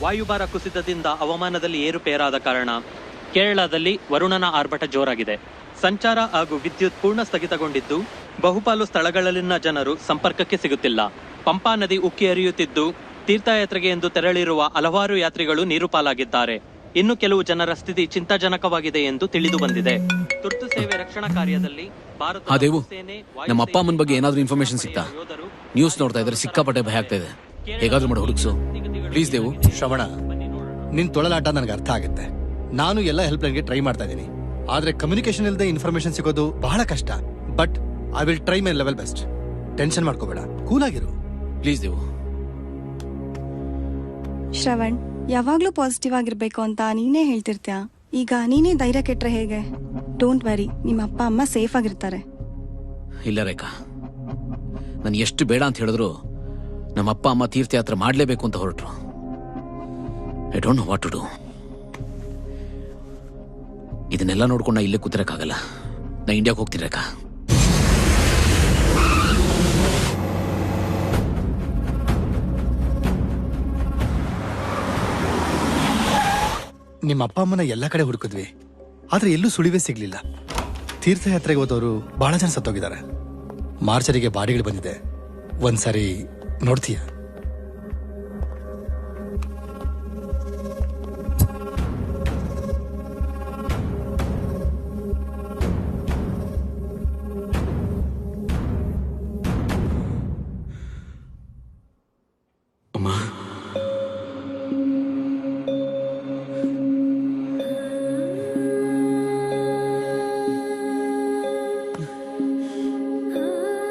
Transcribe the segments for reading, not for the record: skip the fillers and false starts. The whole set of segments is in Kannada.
ವಾಯುಭಾರ ಕುಸಿತದಿಂದ ಹವಾಮಾನದಲ್ಲಿ ಏರುಪೇರಾದ ಕಾರಣ ಕೇರಳದಲ್ಲಿ ವರುಣನ ಆರ್ಭಟ ಜೋರಾಗಿದೆ. ಸಂಚಾರ ಹಾಗೂ ವಿದ್ಯುತ್ ಪೂರ್ಣ ಸ್ಥಗಿತಗೊಂಡಿದ್ದು ಬಹುಪಾಲು ಸ್ಥಳಗಳಲ್ಲಿನ ಜನರು ಸಂಪರ್ಕಕ್ಕೆ ಸಿಗುತ್ತಿಲ್ಲ. ಪಂಪಾ ನದಿ ಉಕ್ಕಿ ಹರಿಯುತ್ತಿದ್ದು ತೀರ್ಥಯಾತ್ರೆಗೆ ಎಂದು ತೆರಳಿರುವ ಹಲವಾರು ಯಾತ್ರಿಗಳು ನೀರು ಪಾಲಾಗಿದ್ದಾರೆ. ಇನ್ನು ಕೆಲವು ಜನರ ಸ್ಥಿತಿ ಚಿಂತಾಜನಕವಾಗಿದೆ ಎಂದು ತಿಳಿದು ಬಂದಿದೆ. ತುರ್ತು ಸೇವೆ ರಕ್ಷಣಾ ಕಾರ್ಯದಲ್ಲಿ ದೇವು, ನಮ್ಮ ಅಪ್ಪ ಅಮ್ಮನ ಬಗ್ಗೆ ಏನಾದ್ರೂ ಇನ್ಫಾರ್ಮೇಶನ್ ಸಿಗ್ತಾ? ನ್ಯೂಸ್ ನೋಡ್ತಾ ಇದ್ರೆ ಸಿಕ್ಕಾಪಟ್ಟೆ ಭಯ ಆಗ್ತಾ ಇದೆ. ಹೇಗಾದ್ರೂ ಮಾಡಿ ಹುಡುಕ್ಸು ಪ್ಲೀಸ್. ದೇವು, ಶ್ರವಣ, ನಿನ್ ತೊಳಲಾಟ ನನಗೆ ಅರ್ಥ ಆಗುತ್ತೆ. ನಾನು ಎಲ್ಲ ಹೆಲ್ಪ್ ಲೈನ್ಗೆ ಟ್ರೈ ಮಾಡ್ತಾ ಇದ್ದೀನಿ. ಆದ್ರೆ ಕಮ್ಯುನಿಕೇಶನ್ ಇಲ್ಲದೆ ಇನ್ಫಾರ್ಮೇಶನ್ ಸಿಗೋದು ಬಹಳ ಕಷ್ಟ. But I will try my level best. Tension ಮಾಡ್ಕೋಬೇಡ, ಕೂಲ್ ಆಗಿರು ಪ್ಲೀಸ್. ದೇವು, ಶ್ರವಣ್, ಯಾವಾಗ್ಲೂ ಪಾಸಿಟಿವ್ ಆಗಿರ್ಬೇಕು ಅಂತ ನೀನೇ ಹೇಳ್ತಿರ್ತೀಯ. ಈಗ ನೀನೇ ಧೈರ್ಯ ಕೆಟ್ರೆ ಹೇಗೆ? ಡೋಂಟ್ ವರಿ, ನಿಮ್ಮ ಅಪ್ಪ ಅಮ್ಮ ಸೇಫ್ ಆಗಿರ್ತಾರೆ. ಇಲ್ಲ ರೇಖಾ, ನಾನು ಎಷ್ಟು ಬೇಡ ಅಂತ ಹೇಳಿದ್ರು ನಮ್ಮ ಅಪ್ಪ ಅಮ್ಮ ತೀರ್ಥಯಾತ್ರೆ ಮಾಡಲೇಬೇಕು ಅಂತ ಹೊರಟ್ರು. I don't know what to do. ಇದನ್ನೆಲ್ಲ ನೋಡ್ಕೊಂಡು ನಾ ಇಲ್ಲೇ ಕೂತಿರಕ್ಕಾಗಲ್ಲ. ನಾ ಇಂಡಿಯಾಗೆ ಹೋಗ್ತೀನಿ ರೇಖಾ. ನಿಮ್ಮ ಅಪ್ಪ ಅಮ್ಮನ ಎಲ್ಲ ಕಡೆ ಹುಡುಕಿದ್ವಿ, ಆದ್ರೆ ಎಲ್ಲೂ ಸುಳಿವೇ ಸಿಗ್ಲಿಲ್ಲ. ತೀರ್ಥಯಾತ್ರೆಗೆ ಹೋದವರು ಬಹಳ ಜನ ಸತ್ತೋಗಿದ್ದಾರೆ. ಮಾರ್ಚರಿಗೆ ಬಾಡಿಗಳು ಬಂದಿದೆ. ಒಂದ್ಸರಿ ನೋಡ್ತೀಯ?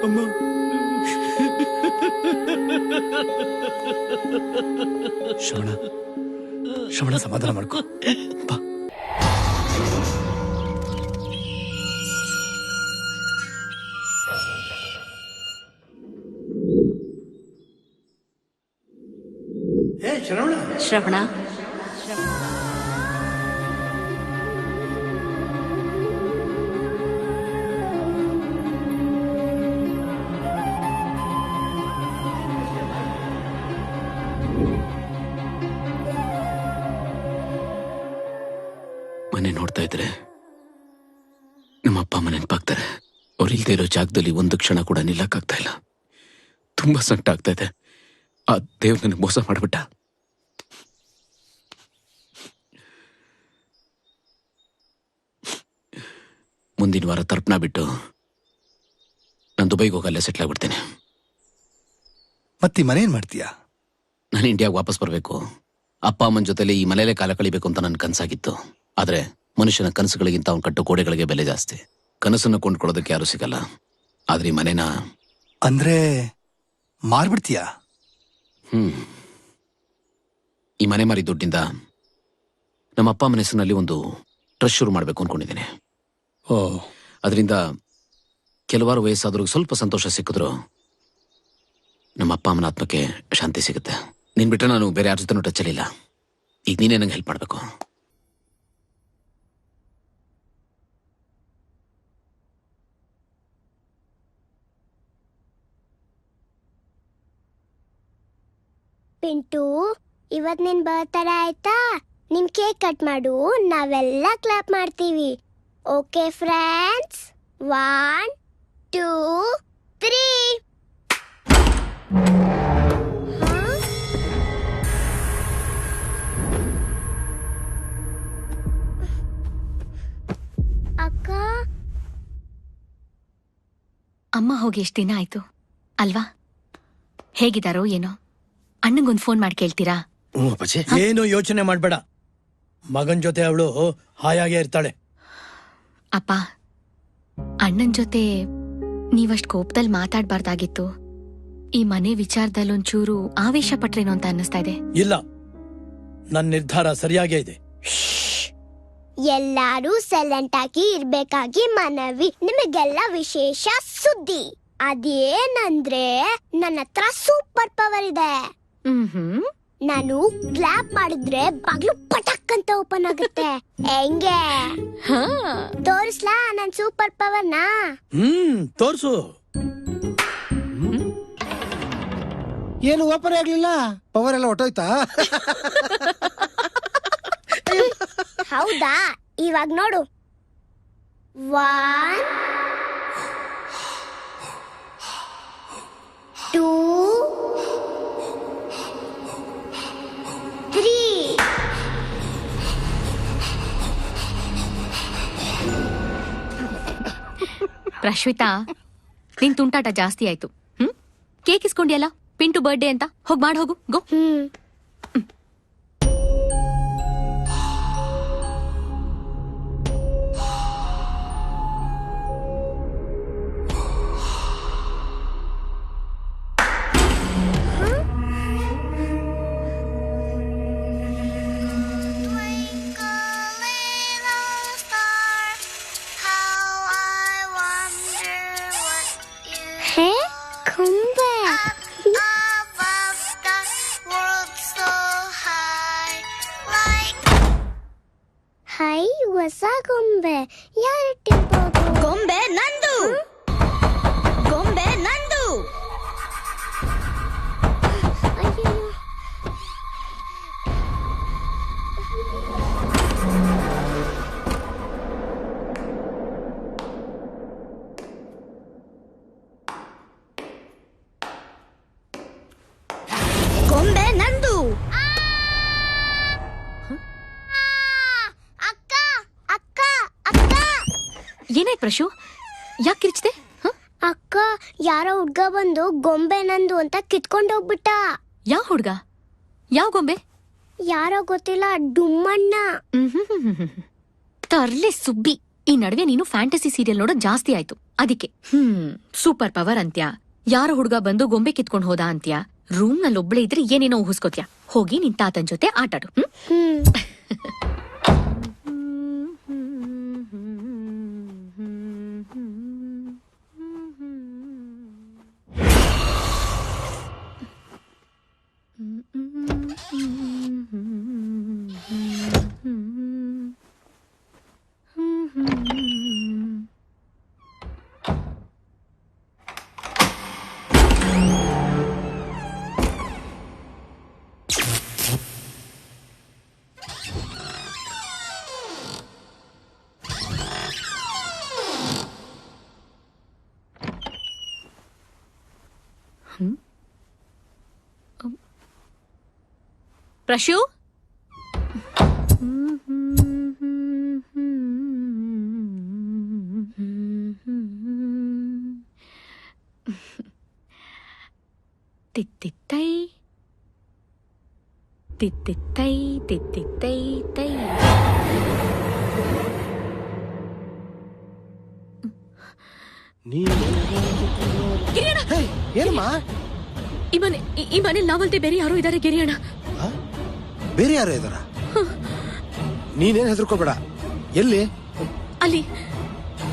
ಅಮ್ಮ, ಶ್ರವಣ, ಶ್ರವಣ, ಸಮಾಧಾನ ಮಾಡ್ಕೊ. ಬಾ. ಶ್ರವಣ, ಮನೆ ನೋಡ್ತಾ ಇದ್ರೆ ನಮ್ಮ ಅಪ್ಪ ಅಮ್ಮ ನೆನಪಾಗ್ತಾರೆ. ಅವ್ರು ಇಲ್ದೇ ಇರೋ ಜಾಗದಲ್ಲಿ ಒಂದು ಕ್ಷಣ ಕೂಡ ನಿಲ್ಲಕ್ಕಾಗ್ತಾ ಇಲ್ಲ. ತುಂಬಾ ಸಂಕಟ ಆಗ್ತಾ ಇದೆ. ಆ ದೇವ್ರು ನನಗೆ ಮೋಸ ಮಾಡ್ಬಿಟ್ಟ. ಮುಂದಿನ ವಾರ ತರ್ಪಣ ಬಿಟ್ಟು ನಾನು ದುಬೈಗೆ ಹೋಗಲ್ಲೇ ಸೆಟ್ಲ್ ಆಗ್ಬಿಡ್ತೇನೆ. ಮತ್ತೆ ಮನೆ ಏನ್ ಮಾಡ್ತೀಯಾ? ನಾನು ಇಂಡಿಯಾಗೆ ವಾಪಸ್ ಬರಬೇಕು. ಅಪ್ಪ ಅಮ್ಮನ ಜೊತೆಲಿ ಈ ಮನೆಯಲ್ಲೇ ಕಾಲ ಕಳಿಬೇಕು ಅಂತ ನನ್ನ ಕನಸಾಗಿತ್ತು. ಆದ್ರೆ ಮನುಷ್ಯನ ಕನಸುಗಳಿಗಿಂತ ಅವ್ನು ಕಟ್ಟೋ ಗೋಡೆಗಳಿಗೆ ಬೆಲೆ ಜಾಸ್ತಿ. ಕನಸನ್ನು ಕೊಂಡ್ಕೊಳ್ಳೋದಕ್ಕೆ ಯಾರು ಸಿಗಲ್ಲ. ಆದ್ರೆ ಈ ಮನೆನ ಅಂದ್ರೆ ಮಾರ್ಬಿಡ್ತೀಯಾ? ಈ ಮನೆ ಮಾರಿ ದುಡ್ಡಿಂದ ನಮ್ಮ ಅಪ್ಪ ಅಮ್ಮನ ಹೆಸರಿನಲ್ಲಿ ಒಂದು ಟ್ರಸ್ಟ್ ಶುರು ಮಾಡಬೇಕು ಅನ್ಕೊಂಡಿದ್ದೀನಿ. ಓ, ಅದರಿಂದ ಕೆಲವಾರು ವಯಸ್ಸಾದ್ರೂ ಸ್ವಲ್ಪ ಸಂತೋಷ ಸಿಕ್ಕಿದ್ರು ನಮ್ಮ ಅಪ್ಪ ಅಮ್ಮನ ಆತ್ಮಕ್ಕೆ ಶಾಂತಿ ಸಿಗುತ್ತೆ. ನೀನ್ ಬಿಟ್ರೆ ನಾನು ಬೇರೆ ಯಾರ ಜೊತೆ ಟಚ್ಚಲ್ಲಿಲ್ಲ. ಈಗ ನೀನೇ ನಂಗೆ ಹೆಲ್ಪ್ ಮಾಡಬೇಕು. ಪಿಂಟು, ಇವತ್ ನಿನ್ ಬರ್ತ್ಡೇ ಆಯ್ತಾ? ನಿನ್ ಕೇಕ್ ಕಟ್ ಮಾಡು, ನಾವೆಲ್ಲ ಕ್ಲಾಪ್ ಮಾಡ್ತೀವಿ. Okay friends, 1 2 3. ಅಕ್ಕ, ಅಮ್ಮ ಹೋಗಿ ಎಷ್ಟು ದಿನ ಆಯ್ತು ಅಲ್ವಾ? ಹೇಗಿದಾರೋ ಏನೋ. ಅಣ್ಣಂಗೊಂದು ಫೋನ್ ಮಾಡಿ ಕೇಳ್ತೀರಾ? ಏನು ಯೋಚನೆ ಮಾಡ್ಬೇಡ, ಮಗನ್ ಜೊತೆ ಅವಳು ಹಾಯಾಗೇ ಇರ್ತಾಳೆ. ಅಪ್ಪ, ಅಣ್ಣನ್ ಜೊತೆ ನೀವಷ್ಟು ಕೋಪದಲ್ಲಿ ಮಾತಾಡ್ಬಾರ್ದಾಗಿತ್ತು. ಈ ಮನೆ ವಿಚಾರದಲ್ಲಿ ಒಂಚೂರು ಆವೇಶ ಪಟ್ರೇನೋ ಅಂತ ಅನ್ನಿಸ್ತಾ ಇದೆ. ಇಲ್ಲ, ನನ್ನ ನಿರ್ಧಾರ ಸರಿಯಾಗೇ ಇದೆ. ಎಲ್ಲಾರು ಸೈಲೆಂಟ್ ಆಗಿ ಇರ್ಬೇಕಾಗಿ ಮನವಿ. ನಿಮಗೆಲ್ಲ ವಿಶೇಷ ಸುದ್ದಿ. ಅದೇನಂದ್ರೆ ನನ್ನ ಹತ್ರ ಸೂಪರ್ ಪವರ್ ಇದೆ. ನಾನು ಕ್ಲಾಪ್ ಮಾಡಿದ್ರೆ ಬಾಗ್ಲು ಪಟಕ್ ಅಂತ ಓಪನ್ ಆಗುತ್ತೆ. ಹೆಂಗೆ ತೋರಿಸ್ಲಾ ನನ್ ಸೂಪರ್ ಪವರ್ನ? ತೋರ್ಸು. ಏನು ಓಪನ್ ಆಗ್ಲಿಲ್ಲ? ಪವರ್ ಎಲ್ಲ ಹೊಟ್ಟೋಯ್ತಾ? ಹೌದಾ, ಇವಾಗ ನೋಡು. 1 2 3. ಪ್ರಶ್ವಿತಾ, ನಿನ್ ತುಂಟಾಟ ಜಾಸ್ತಿ ಆಯ್ತು. ಕೇಕ್ ಇಸ್ಕೊಂಡಿಯಲ್ಲ, ಪಿಂಟು ಬರ್ಡೇ ಅಂತ. ಹೋಗ್ ಮಾಡ್ ಹೋಗು, ಗೋ. ಹೇ ಗೊಂಬೆ. ಹೈ, ಹೊಸ ಗೊಂಬೆ ಯಾರಿಟ್ಟಿರ್ಬೋದು? ಗೊಂಬೆ ನಂದು. ಗೊಂಬೆ ನಂದು. ಅಯ್ಯೋ. ಗೊಂಬೆ ನಂದು. ಅಕ್ಕ ಅಕ್ಕ ಅಕ್ಕ. ಏನಾಯ್ತು ಪ್ರಶು? ಯಾಕೆ ಕಿರ್ಚ್ದೆ? ಅಕ್ಕ, ಯಾರೋ ಹುಡ್ಗ ಬಂದು ಗೊಂಬೆ ನಂದು ಅಂತ ಕಿತ್ಕೊಂಡು ಹೋಗ್ಬಿಟ್ಟ. ಯಾವ ಹುಡ್ಗ? ಯಾವ ಗೊಂಬೆ? ಯಾರೋ ಗೊತ್ತಿಲ್ಲ, ಡುಮ್ಮಣ್ಣ. ತರ್ಲೆ ಸುಬ್ಬಿ. ಈ ನಡುವೆ ನೀನು ಫ್ಯಾಂಟಸಿ ಸೀರಿಯಲ್ ನೋಡೋದ್ ಜಾಸ್ತಿ ಆಯ್ತು. ಅದಕ್ಕೆ ಸೂಪರ್ ಪವರ್ ಅಂತ್ಯ, ಯಾರೋ ಹುಡ್ಗ ಬಂದು ಗೊಂಬೆ ಕಿತ್ಕೊಂಡ್ ಹೋದ ಅಂತ್ಯ. ರೂಮ್ ನಲ್ಲಿ ಒಬ್ಳೆ ಇದ್ರೆ ಏನೇನೋ ಊಹಿಸ್ಕೋತ್ಯಾ. ಹೋಗಿ ನಿನ್ ತಾತನ್ ಜೊತೆ ಆಟಾಡು. ಪ್ರಶು, ತಿತ್ತಿತ್ತೈ ತಿತ್ತಿತ್ತೈ ತಿತ್ತಿತ್ತೈ ತೈ. ಏನಮ್ಮ? ಈ ಮನೆ ನಾವಲ್ದೆ ಬೇರೆ ಯಾರೋ ಇದಾರೆ ಗಿರಿಯಣ್ಣ. ಬೇರೆ ಯಾರೋ ಇದಾರ? ನೀನೇನ್ ಹೆದರ್ಕೋಬೇಡ. ಎಲ್ಲಿ? ಅಲ್ಲಿ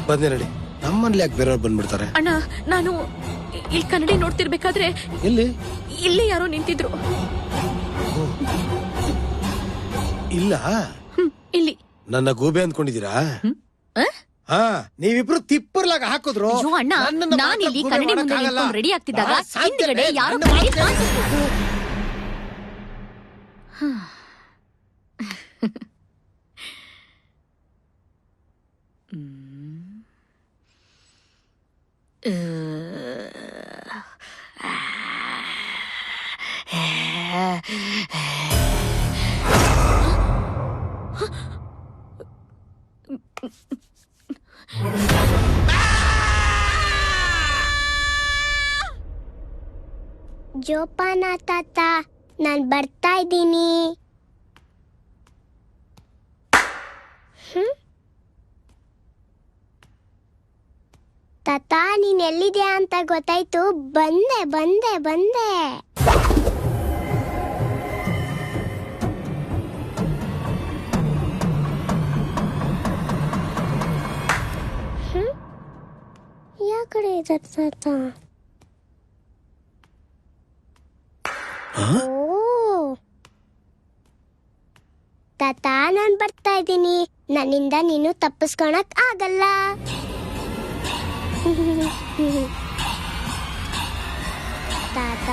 ಬಂದೆ ನಡಿ. ನಮ್ಮಲ್ಲಿ ಯಾಕೆ ಬೇರೆಯವ್ರು ಬಂದ್ಬಿಡ್ತಾರೆ? ಅಣ್ಣ, ನಾನು ಇಲ್ಲಿ ಕನ್ನಡಿ ನೋಡ್ತಿರ್ಬೇಕಾದ್ರೆ ಎಲ್ಲಿ? ಇಲ್ಲಿ ಯಾರೋ ನಿಂತಿದ್ರು. ಇಲ್ಲ, ಇಲ್ಲಿ. ನನ್ನ ಗೂಬೆ ಅಂದ್ಕೊಂಡಿದ್ದೀರಾ? ಹಾ, ನೀವಿಬ್ರು ತಿಪ್ಪರ್ಲಾಗ ಹಾಕಿದ್ರು. ಅಯ್ಯೋ ಅಣ್ಣ, ನಾನಿಲ್ಲಿ ಕನ್ನಡಿ ಮುಂದೆ ನಿಂತ್ಕೊಂಡು ರೆಡಿ ಆಗ್ತಿದ್ದಾಗ ಹಿಂದ್ಗಡೆ ಯಾರೋ ಕನ್ನಡಿ ಕಾಣಿಸ್ತು. ಜೋಪಾನ ತಾತ, ನಾನ್ ಬರ್ತಾ ಇದ್ದೀನಿ. ತಾತ, ನೀನ್ ಎಲ್ಲಿದ್ಯಾ ಅಂತ ಗೊತ್ತಾಯ್ತು. ಬಂದೆ ಬಂದೆ ಬಂದೆ. ಯಾ ಕಡೆ ಇದ್ದಾರೆ ತಾತ? ತಾತ, ನಾನ್ ಬರ್ತಾ ಇದ್ದೀನಿ. ನನ್ನಿಂದ ನೀನು ತಪ್ಪಿಸ್ಕೊಳಕ್ ಆಗಲ್ಲ. ತಾತ,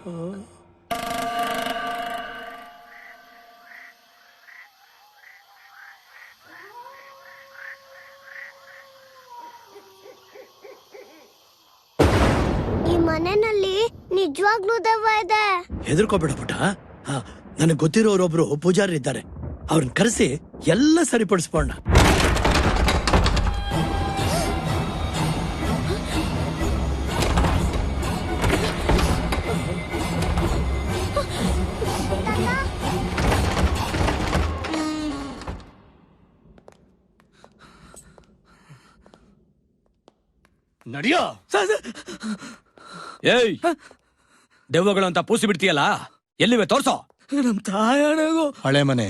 ಈ ಮನೆಯಲ್ಲಿ ನಿಜವಾಗ್ಲೂ ದೆವ್ವ ಇದೆ. ಹೆದರ್ಕೋಬೇಡ ಪುಟ್ಟ. ನನಗೆ ಗೊತ್ತಿರೋರೊಬ್ರು ಪೂಜಾರಿ ಇದ್ದಾರೆ, ಅವ್ರನ್ನ ಕರೆಸಿ ಎಲ್ಲ ಸರಿಪಡಿಸ್ಬೋಣ. ನಡಿಯೋ. ಏಯ್, ದೆವ್ವಗಳು ಅಂತ ಪೂಸಿ ಬಿಡ್ತೀಯಲ್ಲ, ಎಲ್ಲಿವೆ ತೋರ್ಸೋ. ನಮ್ ತಾಯಣಗೂ ಹಳೆ ಮನೆ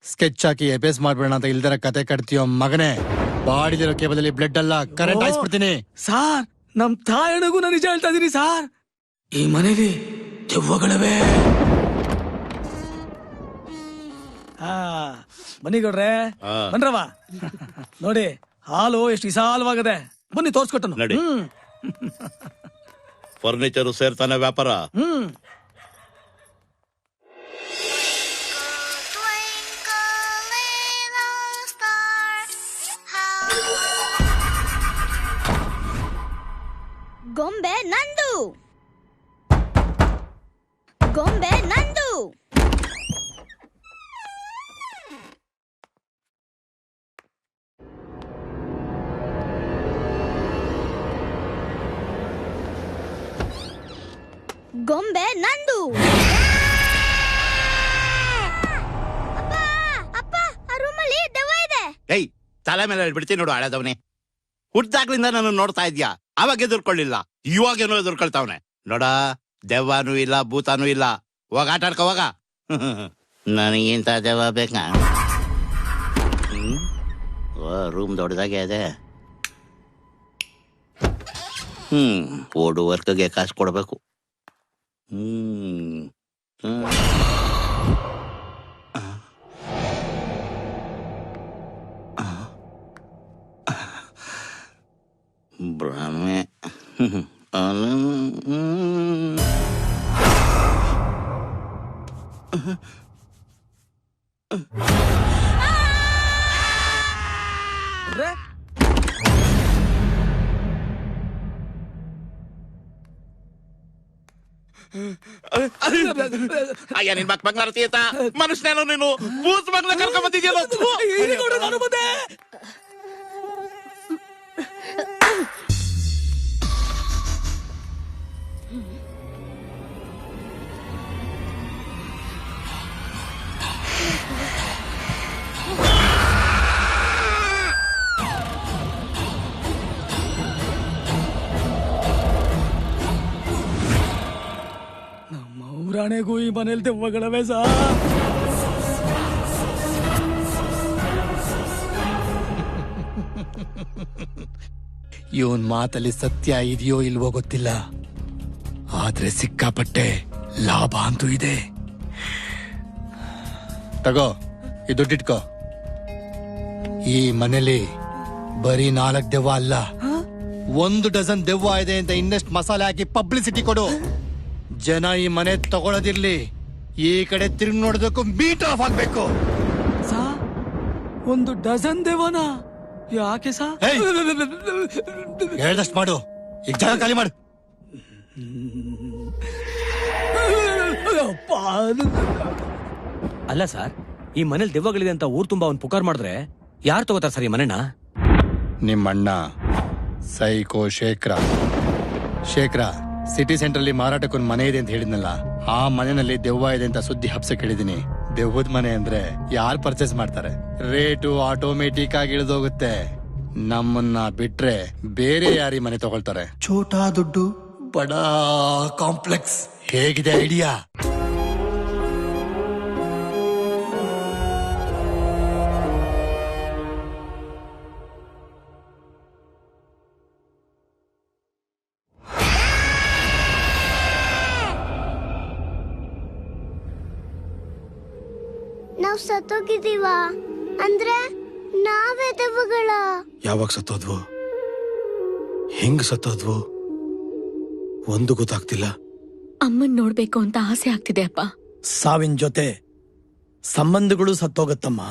ಸ್ಕೆಚ್ ಹಾಕಿ ಎಪೇಸ್ ಮಾಡ್ಬೇಡ ಅಂತ ಇಲ್ದರ ಕತೆ ಕಟ್ತೀಯೋ ಮಗನೇ. ಬಾಡಿಲಿರೋ ಕೇಬಲ್ ಅಲ್ಲಿ ಬ್ಲಡ್ ಅಲ್ಲ, ಕರೆಂಟ್ ಹಾಯಿಸ್ಬಿಡ್ತೀನಿ. ಸಾರ್, ನಮ್ ತಾಯಣಗೂ ನಾನು ನಿಜ ಹೇಳ್ತಾ ಇದೀನಿ ಸಾರ್. ಈ ಮನೆಗೆ ದೆವ್ವಗಳವೇ. ಬನ್ನಿಗೌಡ್ರೆ, ಬನ್ರವ. ನೋಡಿ, ಹಾಲು ಎಷ್ಟು ವಿಶಾಲವಾಗದೆ. ಬನ್ನಿ ತೋರ್ಸ್ಕೊಟ್ಟನು. ನಡಿ. ಫರ್ನಿಚರ್ ಸೇರ್ತಾನೆ ವ್ಯಾಪಾರ. ಗೊಂಬೆ ನಂದು, ಗೊಂಬೆ ನಂದು. ಗೊಂಬೆ ನಂದು. ಅಪ್ಪ, ಅಪ್ಪ, ಆ ರೂಮಲ್ಲಿ ದೆವ್ವ ಇದೆ. ಏಯ್, ತಲೆ ಮೇಲೆ ಬಿಡ್ತೀನಿ ನೋಡು ಹಳೆದವನೇ. ಹುಟ್ಟಾಗ್ಲಿಂದ ನಾನು ನೋಡ್ತಾ ಇದ್ಯಾ, ಅವಾಗ ಎದುರ್ಕೊಳ್ಳಿಲ್ಲ, ಇವಾಗೇನೋ ಎದುರ್ಕೊಳ್ತಾವನೆ ನೋಡ. ದೆವ್ವನೂ ಇಲ್ಲ, ಭೂತಾನೂ ಇಲ್ಲ. ಹೋಗ ಆಟ ಆಡ್ಕೊ ಹೋಗ. ನನಗಿಂತ ದೆವ್ವ ಬೇಕಾ? ರೂಮ್ ದೊಡ್ಡದಾಗೆ ಇದೆ. ಓಡು ವರ್ಕ್ಗೆ ಕಾಸು ಕೊಡ್ಬೇಕು. ಭ್ರಮೆ. ಅಯ್ಯ, ನಿನ್ ಮಕ್ ಬಂಗ್ಲಾರ ತೀತ ಮನುಷ್ಯನೇನು ನೀನು? ಬೂಸ್ ಬಂಗ್ಲ ಕರ್ಕೊಂಡ್ ಬಂದಿದ್ಯಲ್ಲ. ನಾನು ಬಂದೆ. ಊರಾಣೆಗೂ ಈ ಮನೇಲಿ ದೆವ್ವಗಳವೇ ಸಾರ್. ಇವನ್ ಮಾತಲ್ಲಿ ಸತ್ಯ ಇದೆಯೋ ಇಲ್ವೋ ಗೊತ್ತಿಲ್ಲ, ಆದ್ರೆ ಸಿಕ್ಕಾಪಟ್ಟೆ ಲಾಭ ಅಂತೂ ಇದೆ. ತಗೋ, ಈ ದುಡ್ಡಿಟ್ಕೋ. ಈ ಮನೇಲಿ ಬರೀ 4 ದೆವ್ವ ಅಲ್ಲ, 1 ಡಜನ್ ದೆವ್ವ ಇದೆ ಅಂತ ಇನ್ನಷ್ಟು ಮಸಾಲೆ ಹಾಕಿ ಪಬ್ಲಿಸಿಟಿ ಕೊಡು. ಜನ ಈ ಮನೆ ತಗೊಳ್ಳೋದಿರ್ಲಿ, ಈ ಕಡೆ ತಿರುಗಿ ನೋಡೋದಕ್ಕೂ ಮೀಟ್ ಆಫ್ ಆಗ್ಬೇಕು. ಸಾರ್, 1 ಡಜನ್ ದೆವ್ವನ? ಯಾಕೆ ಸಾರ್? ಹೇಳ್ದಷ್ಟು ಮಾಡು, ಈಗ ಜಾಗ ಖಾಲಿ ಮಾಡು. ಅಲ್ಲ ಸರ್, ಈ ಮನೇಲಿ ದೆವ್ವಗಳಿದೆ ಅಂತ ಊರ್ ತುಂಬಾ ಒಂದ್ ಪುಕಾರ್ ಮಾಡಿದ್ರೆ ಯಾರು ತಗೋತಾರ ಸರ್ ಈ ಮನೆನ? ನಿಮ್ಮಣ್ಣ ಸೈಕೋ ಶೇಖರ ಸಿಟಿ ಸೆಂಟರ್ ಅಲ್ಲಿ ಮಾರಾಟಕ್ಕೊಂದು ಮನೆ ಇದೆ ಅಂತ ಹೇಳಿದ್ನಲ್ಲ, ಆ ಮನೆಯಲ್ಲಿ ದೆವ್ವ ಇದೆ ಅಂತ ಸುದ್ದಿ ಹಬ್ಸಕ್ ಹೇಳಿದೀನಿ. ದೆವ್ವದ ಮನೆ ಅಂದ್ರೆ ಯಾರು ಪರ್ಚೇಸ್ ಮಾಡ್ತಾರೆ? ರೇಟು ಆಟೋಮೆಟಿಕ್ ಆಗಿ ಇಳಿದೋಗುತ್ತೆ. ನಮ್ಮನ್ನ ಬಿಟ್ರೆ ಬೇರೆ ಯಾರಿ ಮನೆ ತಗೊಳ್ತಾರೆ? ಛೋಟಾ ದುಡ್ಡು ಬಡಾ ಕಾಂಪ್ಲೆಕ್ಸ್. ಹೇಗಿದೆ ಐಡಿಯಾ? ನಾವ್ ಸತ್ತೋಗಿದೀವ ಅಂದ್ರೆ ನಾವೇ ದೆವ್ವಗಳ? ಯಾವಾಗ ಸತ್ತೋದ್ವು, ಹೆಂಗ್ ಸತ್ತೋದ್ವು ಒಂದು ಗೊತ್ತಾಗ್ತಿಲ್ಲ. ಅಮ್ಮನ್ ನೋಡ್ಬೇಕು ಅಂತ ಆಸೆ ಆಗ್ತಿದೆ ಅಪ್ಪ. ಸಾವಿನ ಜೊತೆ ಸಂಬಂಧಗಳು ಸತ್ತೋಗತ್ತಮ್ಮ.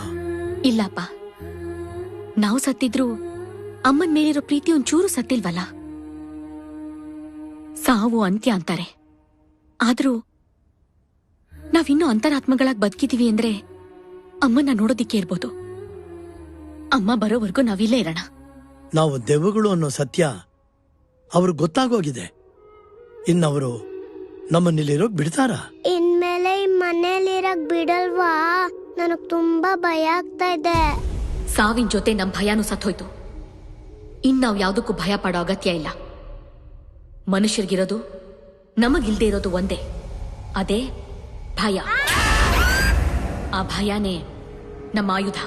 ಇಲ್ಲಪ್ಪ, ನಾವು ಸತ್ತಿದ್ರು ಅಮ್ಮನ್ ಮೇಲಿರೋ ಪ್ರೀತಿ ಒಂಚೂರು ಸತ್ತಿಲ್ವಲ್ಲ. ಸಾವು ಅಂತ್ಯ ಅಂತಾರೆ, ಆದ್ರೂ ನಾವಿನ್ನೂ ಅಂತರಾತ್ಮಗಳಾಗಿ ಬದುಕಿದೀವಿ ಅಂದ್ರೆ ಅಮ್ಮನ್ನ ನೋಡೋದಿಕ್ಕೆ ಇರ್ಬೋದು. ಅಮ್ಮ ಬರೋವರೆಗೂ ನಾವಿಲ್ಲೇ ಇರೋಣ. ನಾವು ದೆವ್ವಗಳು ಅನ್ನೋ ಸತ್ಯ ಅವ್ರಿಗೆ ಗೊತ್ತಾಗೋಗಿದೆ. ಇನ್ನವರು ನಮ್ಮನ್ನಿಲ್ಲಿರೋಕ್ ಬಿಡ್ತಾರ? ಇನ್ಮೇಲೆ ಈ ಮನೇಲಿರಕ್ ಬಿಡಲ್ವಾ? ನನಗ್ ತುಂಬಾ ಭಯ ಆಗ್ತಾ ಇದೆ. ಸಾವಿನ ಜೊತೆ ನಮ್ ಭಯನೂ ಸತ್ತೋಯ್ತು. ಇನ್ನಾವ್ ಯಾವ್ದಕ್ಕೂ ಭಯ ಪಡೋ ಅಗತ್ಯ ಇಲ್ಲ. ಮನುಷ್ಯರಿಗಿರೋದು, ನಮಗಿಲ್ದೇ ಇರೋದು ಒಂದೇ, ಅದೇ ಭಯ. ಆ ಭಯನೇ ನಮ್ಮ ಆಯುಧ.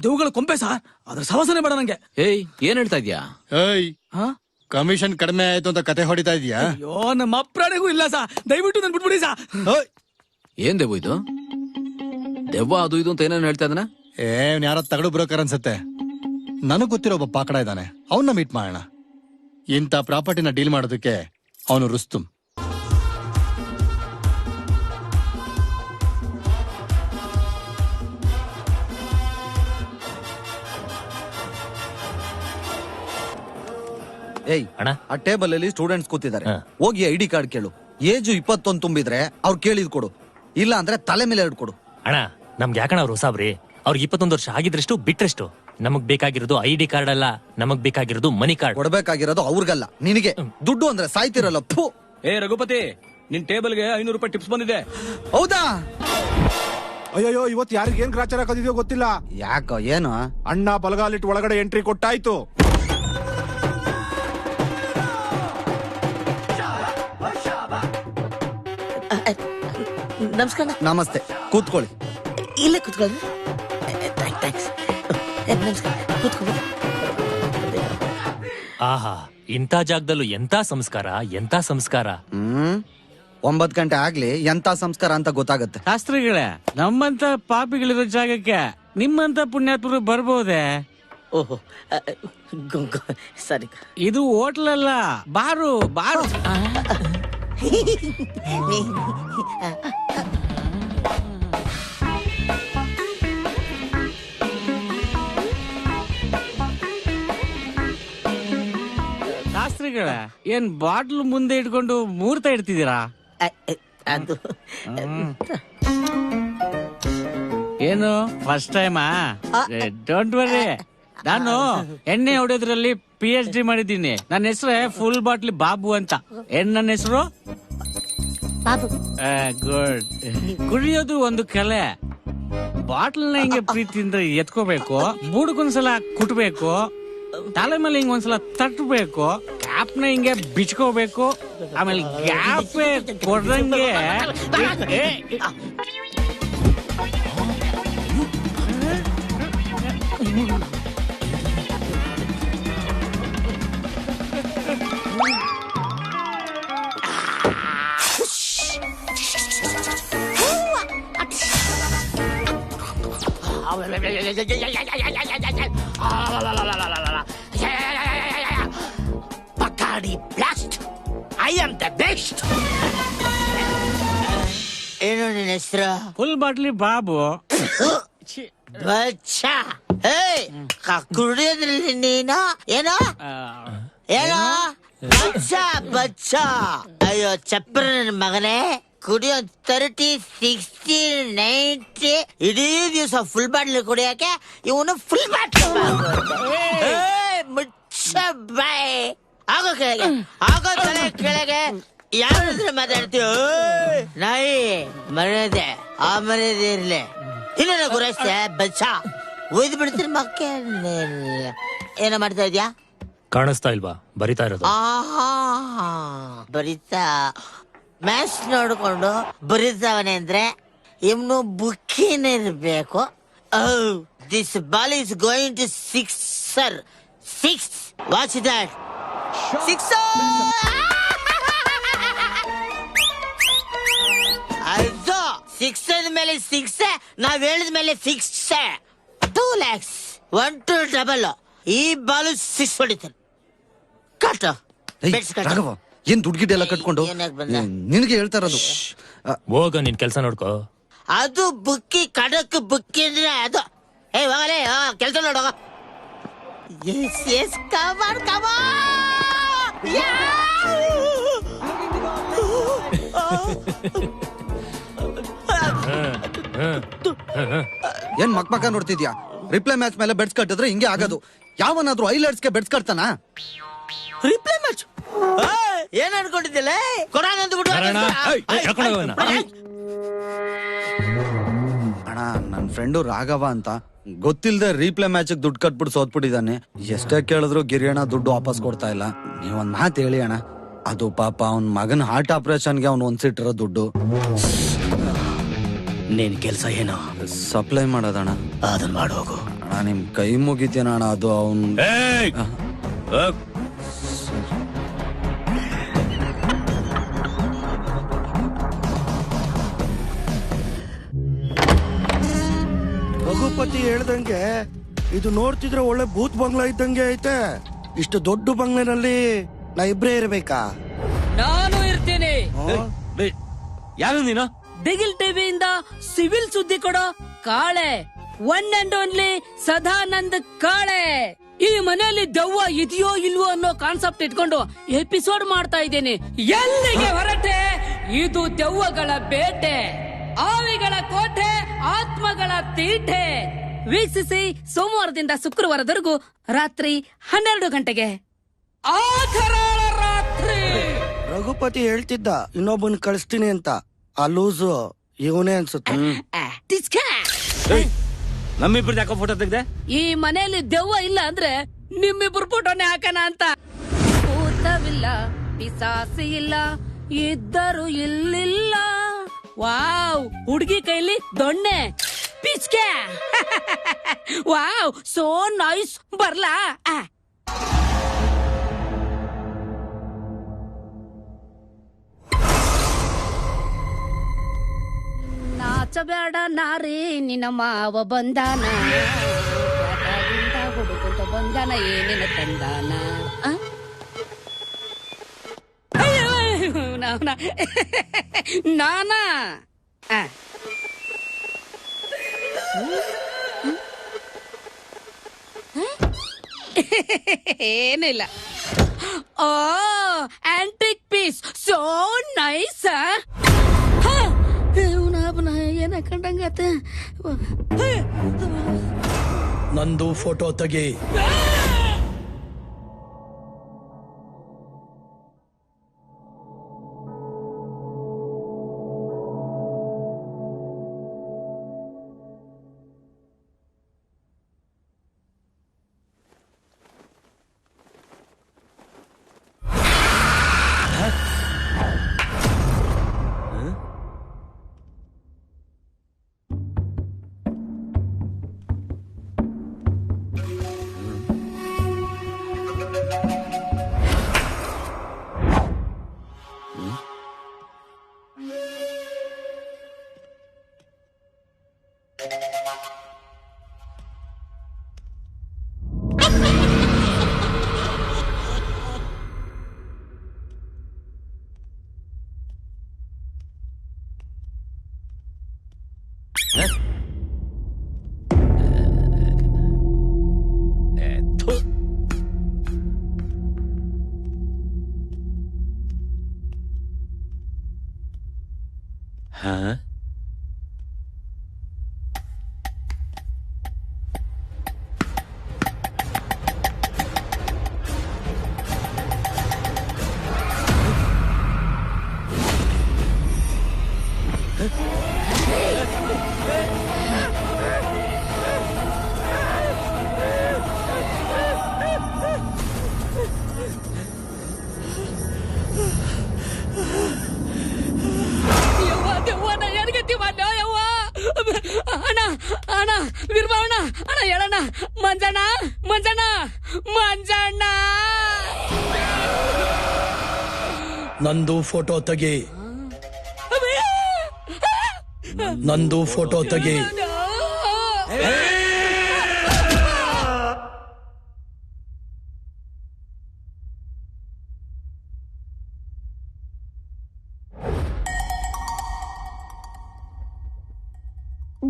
ದೇವುಗಳ ಕೊಂಪೆ ಸರ್, ಅದ್ರ ಸವಾಸನೆ ಬೇಡ ನಂಗೆ. ಏಯ್, ಏನ್ ಹೇಳ್ತಾ ಇದ್ಯಾ? ಏಯ್, ಕಮಿಷನ್ ಕಡಿಮೆ ಆಯ್ತು ಅಂತ ಕತೆ ಹೊಡಿತಾ ಇದೀಯಾ? ಅಯ್ಯೋ, ನಮ್ಮ ಅಪ್ರಾಣಿಗೂ ಇಲ್ಲ ಸಾ, ದಯವಿಟ್ಟು ನನ್ ಬಿಟ್ಬಿಡಿ ಸಾ. ಏನ್ ದೆವ್ವ ಇದು? ದೆವ್ವ ಅದು ಇದು ಅಂತ ಏನೇನು ಹೇಳ್ತಾ ಇದನ? ಯಾರ ತಗಡು ಬ್ರೋಕರ್ ಅನ್ಸತ್ತೆ. ನನಗ್ ಗೊತ್ತಿರೋ ಒಬ್ಬ ಪಾಕಡ ಇದ್ದಾನೆ, ಅವನ್ನ ಮೀಟ್ ಮಾಡೋಣ. ಇಂಥ ಪ್ರಾಪರ್ಟಿನ ಡೀಲ್ ಮಾಡೋದಕ್ಕೆ ಅವನು ರುಸ್ತುಮ್. ಏಯ್ ಅಣ್ಣ, ಆ ಟೇಬಲ್ ಅಲ್ಲಿ ಸ್ಟೂಡೆಂಟ್ಸ್ ಕೂತಿದ್ದಾರೆ. ಹೋಗಿ ಐಡಿ ಕಾರ್ಡ್ ಕೇಳು. ಏಜು 21 ತುಂಬಿದ್ರೆ ಅವ್ರು ಕೇಳಿದ್ ಕೊಡು, ಇಲ್ಲ ಅಂದ್ರೆ ತಲೆ ಮೇಲೆ ಎರಡು ಕೊಡು. ಅಣ್ಣ, ನಮ್ಗೆ ಯಾಕಣ್ಣ ಅವ್ರು ಹೊಸಾಬ್ರಿ? ಅವ್ರಿಗೆ 21 ವರ್ಷ ಆಗಿದ್ರಷ್ಟು ಬಿಟ್ರೆಷ್ಟು. ನಮಗ್ ಬೇಕಾಗಿರೋದು ಐಡಿ ಕಾರ್ಡ್ ಅಲ್ಲ, ನಮಗ್ ಬೇಕಾಗಿರೋದು ಮನಿ ಕಾರ್ಡ್. ಕೊಡ್ಬೇಕಾಗಿರೋದು ಅವ್ರಿಗಲ್ಲ, ನಿನಗೆ. ದುಡ್ಡು ಅಂದ್ರೆ ಸಾಯ್ತಿರಲ್ಲ. ಫು. ಏ ರಘುಪತಿ, ನಿನ್ ಟೇಬಲ್ಗೆ 500 ರೂಪಾಯಿ ಟಿಪ್ಸ್ ಬಂದಿದೆ. ಹೌದಾ? ಅಯ್ಯೋ, ಇವತ್ತು ಯಾರಿಗೆ ಏನ್ ಗ್ರಾಚಾರ ಹಾಕೋದಿದೆಯೋ ಗೊತ್ತಿಲ್ಲ. ಯಾಕೋ ಏನು? ಅಣ್ಣ ಬಲಗಾಲಿಟ್ಟು ಒಳಗಡೆ ಎಂಟ್ರಿ ಕೊಟ್ಟಾಯ್ತು. ನಮಸ್ಕಾರ. ನಮಸ್ತೆ, ಕೂತ್ಕೊಳ್ಳಿ. ಇಲ್ಲೇ ಕೂತ್ಕೊಳ್ಳಿ. ಆಹಾ, ಇಂಥ ಜಾಗದಲ್ಲೂ ಎಂತ ಸಂಸ್ಕಾರ, ಎಂತ ಸಂಸ್ಕಾರ. 9 ಗಂಟೆ ಆಗ್ಲಿ ಎಂತ ಸಂಸ್ಕಾರ ಅಂತ ಗೊತ್ತಾಗತ್ತೆ. ಶಾಸ್ತ್ರಿಗಳೇ, ನಮ್ಮಂತ ಪಾಪಿಗಳಿರೋ ಜಾಗಕ್ಕೆ ನಿಮ್ಮಂತ ಪುಣ್ಯಾತ್ಮರು ಬರ್ಬೋದೆ? ಓಹೋ, ಸರಿ. ಇದು ಹೋಟ್ಲ್ ಅಲ್ಲ, ಬಾರು. ಬಾರು. ಶಾಸ್ತ್ರಿಗಳೇ, ಏನ್ ಬಾಟ್ಲ್ ಮುಂದೆ ಇಟ್ಕೊಂಡು ಮುಹೂರ್ತ ಇಡ್ತಿದ್ದೀರಾ? ಅದು ಏನು ಫಸ್ಟ್ ಟೈಮಾ? ಡೋಂಟ್ ವರಿ, ನಾನು ಎಣ್ಣೆ ಹೊಡೆಯೋದ್ರಲ್ಲಿ PhD ಮಾಡಿದ್ದೀನಿ. ನನ್ನ ಹೆಸರೇ ಫುಲ್ ಬಾಟ್ಲಿ ಬಾಬು ಅಂತ. ನನ್ನ ಹೆಸರು ಬಾಬು. ಗುಡ್. ಕುಡಿಯೋದು ಒಂದು ಕಲೆ. ಬಾಟ್ಲ್ನ ಹಿಂಗೆ ಪ್ರೀತಿಯಿಂದ ಎತ್ಕೋಬೇಕು, ಬೂಡ್ಗೊಂದ್ಸಲ ಕುಟ್ಬೇಕು, ತಲೆ ಮೇಲೆ ಹಿಂಗ ಒಂದ್ಸಲ ತಟ್ಟಬೇಕು, ಕ್ಯಾಪ್ನ ಹಿಂಗೆ ಬಿಚ್ಕೋಬೇಕು, ಆಮೇಲೆ ಗ್ಯಾಪ್ ಕೊಡ್ದಂಗೆ Bacardi Blast. I am the best. ಏನು ನಿನ್ನ ಹೆಸರು? ಫುಲ್ ಬಾಟ್ಲಿ ಬಾಬು. ಬಚ್ಚಾ. ಕುಡಿಯೋದ್ರಲ್ಲಿ ನೀನು ಏನೋ ಏನೋ ಬಚ್ಚಾ ಬಚ್ಚಾ. ಅಯ್ಯೋ ಚಪ್ರ ನನ್ನ ಮಗನೇ, ಕುಡಿಯೋ 30, 60, 90 ಇಡೀ ದಿವಸ ಫುಲ್ ಬಾಟ್ಲಿ ಕುಡಿಯಕ್ಕೆ ಇವನು ಫುಲ್ ಬಾಟ್ಲಿ ಮುಚ್ಚ ಬಾಯ್. ಆಗೋ ಕೆಳಗೆ, ಆಗೋ ತಲೆ ಕೆಳಗೆ. ಯಾರ ಹತ್ರ ಮಾತಾಡ್ತೀವ? ನಾಯಿ ಮರ್ಯಾದೆ, ಆ ಮರ್ಯಾದೆ ಇರ್ಲಿ. ಇನ್ನೇನ ಗುರಸ್ತೆ ಬಚ್ಚಾ, ಒಯ್ದು ಬಿಡ್ತೀನಿ ಮಕ್ಕೆ. ಏನೋ ಮಾಡ್ತಾ ಇದ್ಯಾ? ಕಾಣಿಸ್ತಾ ಇಲ್ವಾ? ಬರಿತಾ ಇರೋದು. ಬರೀತಾ ಮ್ಯಾಚ್ ನೋಡ್ಕೊಂಡು ಬರೀತಾವನೆ ಅಂದ್ರೆ ಇನ್ನು ಬುಕ್ಕಿನ ಇರ್ಬೇಕು. This ball is going to sixer. 6. Watch that. 6. ಆಯ್ತು, 6 ಅಂದ್ಮೇಲೆ 6, ನಾವ್ ಹೇಳಿದ ಮೇಲೆ ಫಿಕ್ಸ್. 2 lakhs. 1 2 ಡಬಲ್ ಈ ಬಾಲು 6 ಹೊಡಿತಾನೆ. ಕಟ್ಟ ರಾಘವ, ಏನ್ ದುಡ್ಡು ಗಿಡ್ಡ ಎಲ್ಲ ಕಟ್ಕೊಂಡು ನಿನಗೆ ಹೇಳ್ತಾ ಇರೋದು. ಹೋಗ ನಿನ್ ಕೆಲ್ಸ ನೋಡ್ಕೋ. ಅದು ಬುಕ್ಕಿ ಕಡಕ್ ಬುಕ್ಕಿ ಅಂದ್ರೆ ಅದು. ಹೋಗಲೇ ಕೆಲ್ಸ ನೋಡೋಗ. ಎಸ್ ಕಮಾನ್ ಏನ್ ಮಕ್ಕ ನೋಡ್ತಿದ್ಯಾ? ರಿಪ್ಲೈ ಮ್ಯಾಚ್ ಮೇಲೆ ಬೆಡ್ಸ್ ಕಟ್ಟಿದ್ರೆ ಹಿಂಗೆ ಆಗೋದು. ಯಾವನಾದ್ರೂ ಐಲೈಟ್ಸ್ಗೆ ಬೆಡ್ಸ್ ಕಟ್ತಾನ? ರಿಪ್ಲೈ ಮ್ಯಾಚ್ ಏನ್ ಅನ್ಕೊಂಡಿದ್ದಿಲ್ಲ? ಅಣ್ಣ, ನನ್ ಫ್ರೆಂಡು ರಾಘವ ಅಂತ ಗೊತ್ತಿಲ್ದೆ ರೀಪ್ಲೇ ಮ್ಯಾಚ್ ದುಡ್ಡು ಕಟ್ಬಿಟ್ಟು ಸೋತ್ಬಿಟ್ಟಿದ್ದಾನೆ. ಎಷ್ಟೇ ಕೇಳಿದ್ರು ಗಿರಿಯಣ್ಣ ದುಡ್ಡು ವಾಪಸ್ ಕೊಡ್ತಾ ಇಲ್ಲ. ನೀವೊಂದ್ ಮಾತು ಹೇಳಿ ಅಣ್ಣ. ಅದು ಪಾಪ ಅವನ್ ಮಗನ್ ಹಾರ್ಟ್ ಆಪರೇಷನ್ಗೆ ಅವ್ನು ಒಂದ್ಸಿಟ್ಟಿರೋ ದುಡ್ಡು. ನೀನ್ ಕೆಲ್ಸ ಏನೋ? ಸಪ್ಲೈ ಮಾಡೋದಣ್ಣ. ಅದನ್ನ ಮಾಡೋಗು ಅಣ್ಣ, ನಿಮ್ ಕೈ ಮುಗಿತೇನ ಅಣ್ಣ. ಅದು ಅವನ್ ರಘುಪತಿ ಹೇಳ್ದಂಗೆ ಇದು ನೋಡ್ತಿದ್ರೆ ಒಳ್ಳೆ ಭೂತ್ ಬಂಗ್ಲಾ ಇದ್ದಂಗೆ ಐತೆ. ಇಷ್ಟು ದೊಡ್ಡ ಬಂಗ್ಲೆನಲ್ಲಿ ನಾ ಇಬ್ರೇ ಇರ್ಬೇಕಾ? ನಾನು ಇರ್ತೀನಿ. ಯಾರು ನೀನು? ದಿಗಿಲ್ ಟಿವಿಯಿಂದ ಸಿವಿಲ್ ಸುದ್ದಿ ಕೊಡೋ Kale, one and only Sadanand Kale. ಈ ಮನೆಯಲ್ಲಿ ದೆವ್ವ ಇದೆಯೋ ಇಲ್ವೋ ಅನ್ನೋ ಕಾನ್ಸೆಪ್ಟ್ ಇಟ್ಕೊಂಡು ಎಪಿಸೋಡ್ ಮಾಡ್ತಾ ಇದ್ದೇನೆ. ಎಲ್ಲಿಗೆ ಹೊರಟೆ? ಇದು ದೆವ್ವಗಳ ಬೇಟೆ, ಆವಿಗಳ ಕೋಟೆ, ಆತ್ಮಗಳ ತೀಟೆ. ವೀಕ್ಷಿಸಿ ಸೋಮವಾರದಿಂದ ಶುಕ್ರವಾರದವರೆಗೂ ರಾತ್ರಿ 12 ಗಂಟೆಗೆ. ಆಧರಾಳ ರಾತ್ರಿ. ರಘುಪತಿ ಹೇಳ್ತಿದ್ದ ಇನ್ನೊಬ್ಬನ್ ಕಳಿಸ್ತೀನಿ ಅಂತ. ಆ ಲೂಸು ಇವನೇ ಅನ್ಸುತ್ತೆ. ನಮ್ಮಿಬ್ರದ್ದು ಯಾಕೋ ಫೋಟೋ ತೆಗ್ದೆ? ಈ ಮನೆಯಲ್ಲಿ ದೆವ್ವ ಇಲ್ಲ ಅಂದ್ರೆ ನಿಮ್ಮಿಬ್ರು ಫೋಟೋನೇ ಹಾಕೋಣ ಅಂತ. ಭೂತವಿಲ್ಲ, ಪಿಸಾಸಿ ಇಲ್ಲ, ಇದ್ದರು ಇಲ್ಲಿಲ್ಲ. ವಾವ್, ಹುಡುಗಿ ಕೈಲಿ ದೊಣ್ಣೆ ಪಿಚ್ಕೆ. Wow, so nice. ಬರ್ಲಾ? ನಾಚಬೇಡ ನಾರಿ, ನಿನ್ನ ಮಾವ ಬಂದಾನ, ಹುಡುಕುಂತ ಬಂದಾನ, ಏನಿನ ತಂದಾನ. ನಾನಾ ಏನಿಲ್ಲ. ಓ, ಆಂಟಿಕ್ ಪೀಸ್, ಸೋ ನೈಸ್. ಏನ ಕಂಡಂಗಾತ. ನಂದು ಫೋಟೋ ತೆಗಿ. ಮಂಜಣ್ಣ ಮಂಜಣ್ಣ ಮಂಜಣ್ಣ. ನಂದು ಫೋಟೋ ತೆಗಿ. ನಂದು ಫೋಟೋ ತೆಗಿ.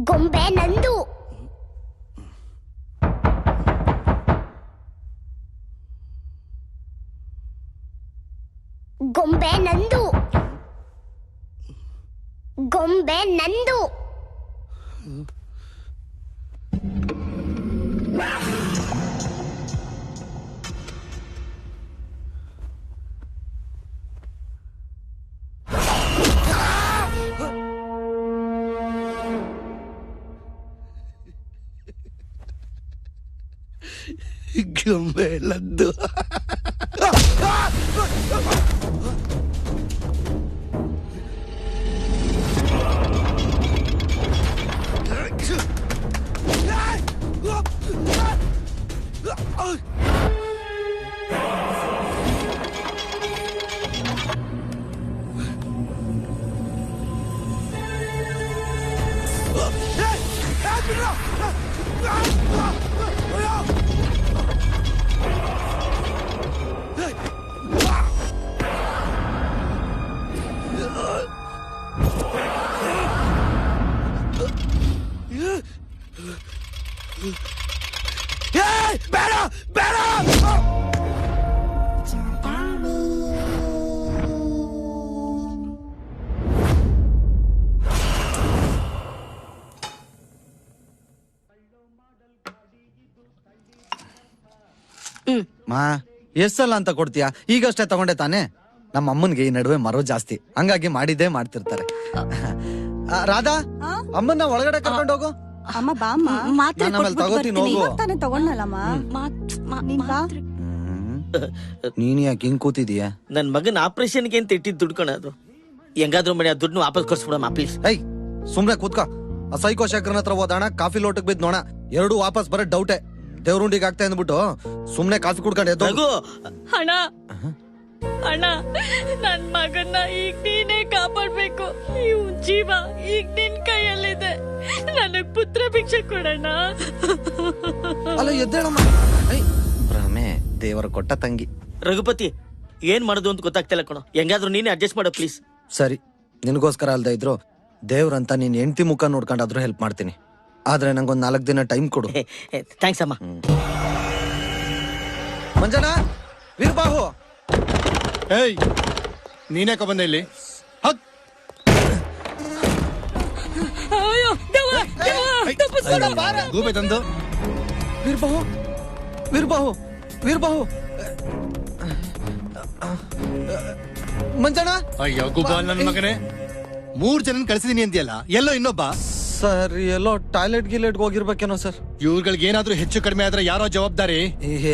ಗೊಂಬೆ ನಂದು. ಗೊಂಬೆ ನಂದು. ಗೊಂಬೆ ನಂದು. ಗೊಂಬೆ ನಂದು. ಬೇಡ ಬೇಡ. ಮಾ ಎಷ್ಟಲ್ಲ ಅಂತ ಕೊಡ್ತೀಯಾ? ಈಗಷ್ಟೇ ತಗೊಂಡೆ ತಾನೇ. ನಮ್ಮ ಅಮ್ಮನ್ಗೆ ಈ ನಡುವೆ ಮರೋ ಜಾಸ್ತಿ, ಹಂಗಾಗಿ ಮಾಡಿದ್ದೇ ಮಾಡ್ತಿರ್ತಾರೆ. ರಾಧಾ, ಅಮ್ಮನ್ನ ಒಳಗಡೆ ಕರ್ಕೊಂಡು ಹೋಗು. ಅಮ್ಮ ಬಾಮ್ಮ, ನಾನು ಆಮೇಲೆ ತಗೋತೀನಿ, ಹೋಗು. ತಾನೇ ತಗೊಂಡಲ್ಲಮ್ಮ. ನೀನ್ ಬಾ. ನೀನ್ ಯಾಕೆ ಹಿಂಗ್ ಕೂತಿದೀಯ? ನನ್ ಮಗನ್ ಆಪರೇಷನ್ಗೆ ಅಂತ ಇಟ್ಟಿದ್ ದುಡ್ಡು ಕಣದು. ಹೆಂಗಾದ್ರೂ ಮಾಡಿ ಆ ದುಡ್ಡು ವಾಪಸ್ ಕೊಡ್ಸ್ಬಿಡಮ್ಮ ಪ್ಲೀಸ್. ಐ ಸುಮ್ನೆ ಕೂತ್ಕೋ. ಆ ಸೈಕೋ ಶೇಖರ್ನ ಹತ್ರ ಹೋದಾಣ, ಕಾಫಿ ಲೋಟಕ್ ಬಿದ್ ನೋಣ, ಎರಡು ವಾಪಸ್ ಬರೋ ಡೌಟೆ. ದೇವ್ರುಂಡಿಗೆ ಆಗ್ತಾ ಅಂದ್ಬಿಟ್ಟು ಸುಮ್ನೆ ಕಾಫಿ ಕುಡ್ಕೊಂಡು ಎದ್ದು. ಅಣ್ಣ ಅಣ್ಣ, ನನ್ ಮಗನ್ನ ಈಗ ನೀನೇ ಕಾಪಾಡ್ಬೇಕು. ಇವ್ ಜೀವ ಈಗ ನಿನ್ ಕೈಯಲ್ಲಿದೆ. ನನಗ್ ಪುತ್ರ ಭಿಕ್ಷೆ ಕೊಡಣ್ಣ. ಅಲ್ಲ ಎದ್ದೇಳಮ್ಮ. ಭ್ರಮೆ ದೇವರ ಕೊಟ್ಟ ತಂಗಿ. ರಘುಪತಿ, ಏನ್ ಮಾಡೋದು ಅಂತ ಗೊತ್ತಾಗ್ತಿಲ್ಲ ಕಣೋ. ಹೆಂಗಾದ್ರೂ ನೀನೇ ಅಡ್ಜಸ್ಟ್ ಮಾಡೋ ಪ್ಲೀಸ್. ಸರಿ, ನಿನಗೋಸ್ಕರ ಅಲ್ದ ಇದ್ರು ದೇವ್ರಂತ ನೀನ್ ಹೆಂಡತಿ ಮುಖ ನೋಡ್ಕೊಂಡಾದ್ರೂ ಹೆಲ್ಪ್ ಮಾಡ್ತೀನಿ. ಆದ್ರೆ ನಂಗೊಂದ್ 4 ದಿನ ಟೈಮ್ ಕೊಡು. ಥ್ಯಾಂಕ್ಸ್ ಅಮ್ಮ. ಮಂಜನಾ, ವೀರಬಾಹು. ಏಯ್, ನೀನೇ ಬಂದ ಇಲ್ಲಿ. ಗೂಬೆ ತಂದು. ವೀರಬಾಹು, ವೀರಬಾಹು, ವೀರಬಾಹು. ಮಂಜನಾ. ಅಯ್ಯೋ ಗುಬ್ಬಾಲ್ ನನ್ ಮಗನೇ, 3 ಜನ ಕಳ್ಸಿದೀನಿ ಅಂತೀಯಲ್ಲ, ಎಲ್ಲೋ ಇನ್ನೊಬ್ಬ. ಸರ್, ಎಲ್ಲೋ ಟಾಯ್ಲೆಟ್ ಗಿಲೆಟ್ ಹೋಗಿರ್ಬೇಕೇನೋ ಸರ್. ಇವ್ರುಗಳಿಗೆ ಏನಾದ್ರೂ ಹೆಚ್ಚು ಕಡಿಮೆ ಆದ್ರೆ ಯಾರೋ ಜವಾಬ್ದಾರಿ.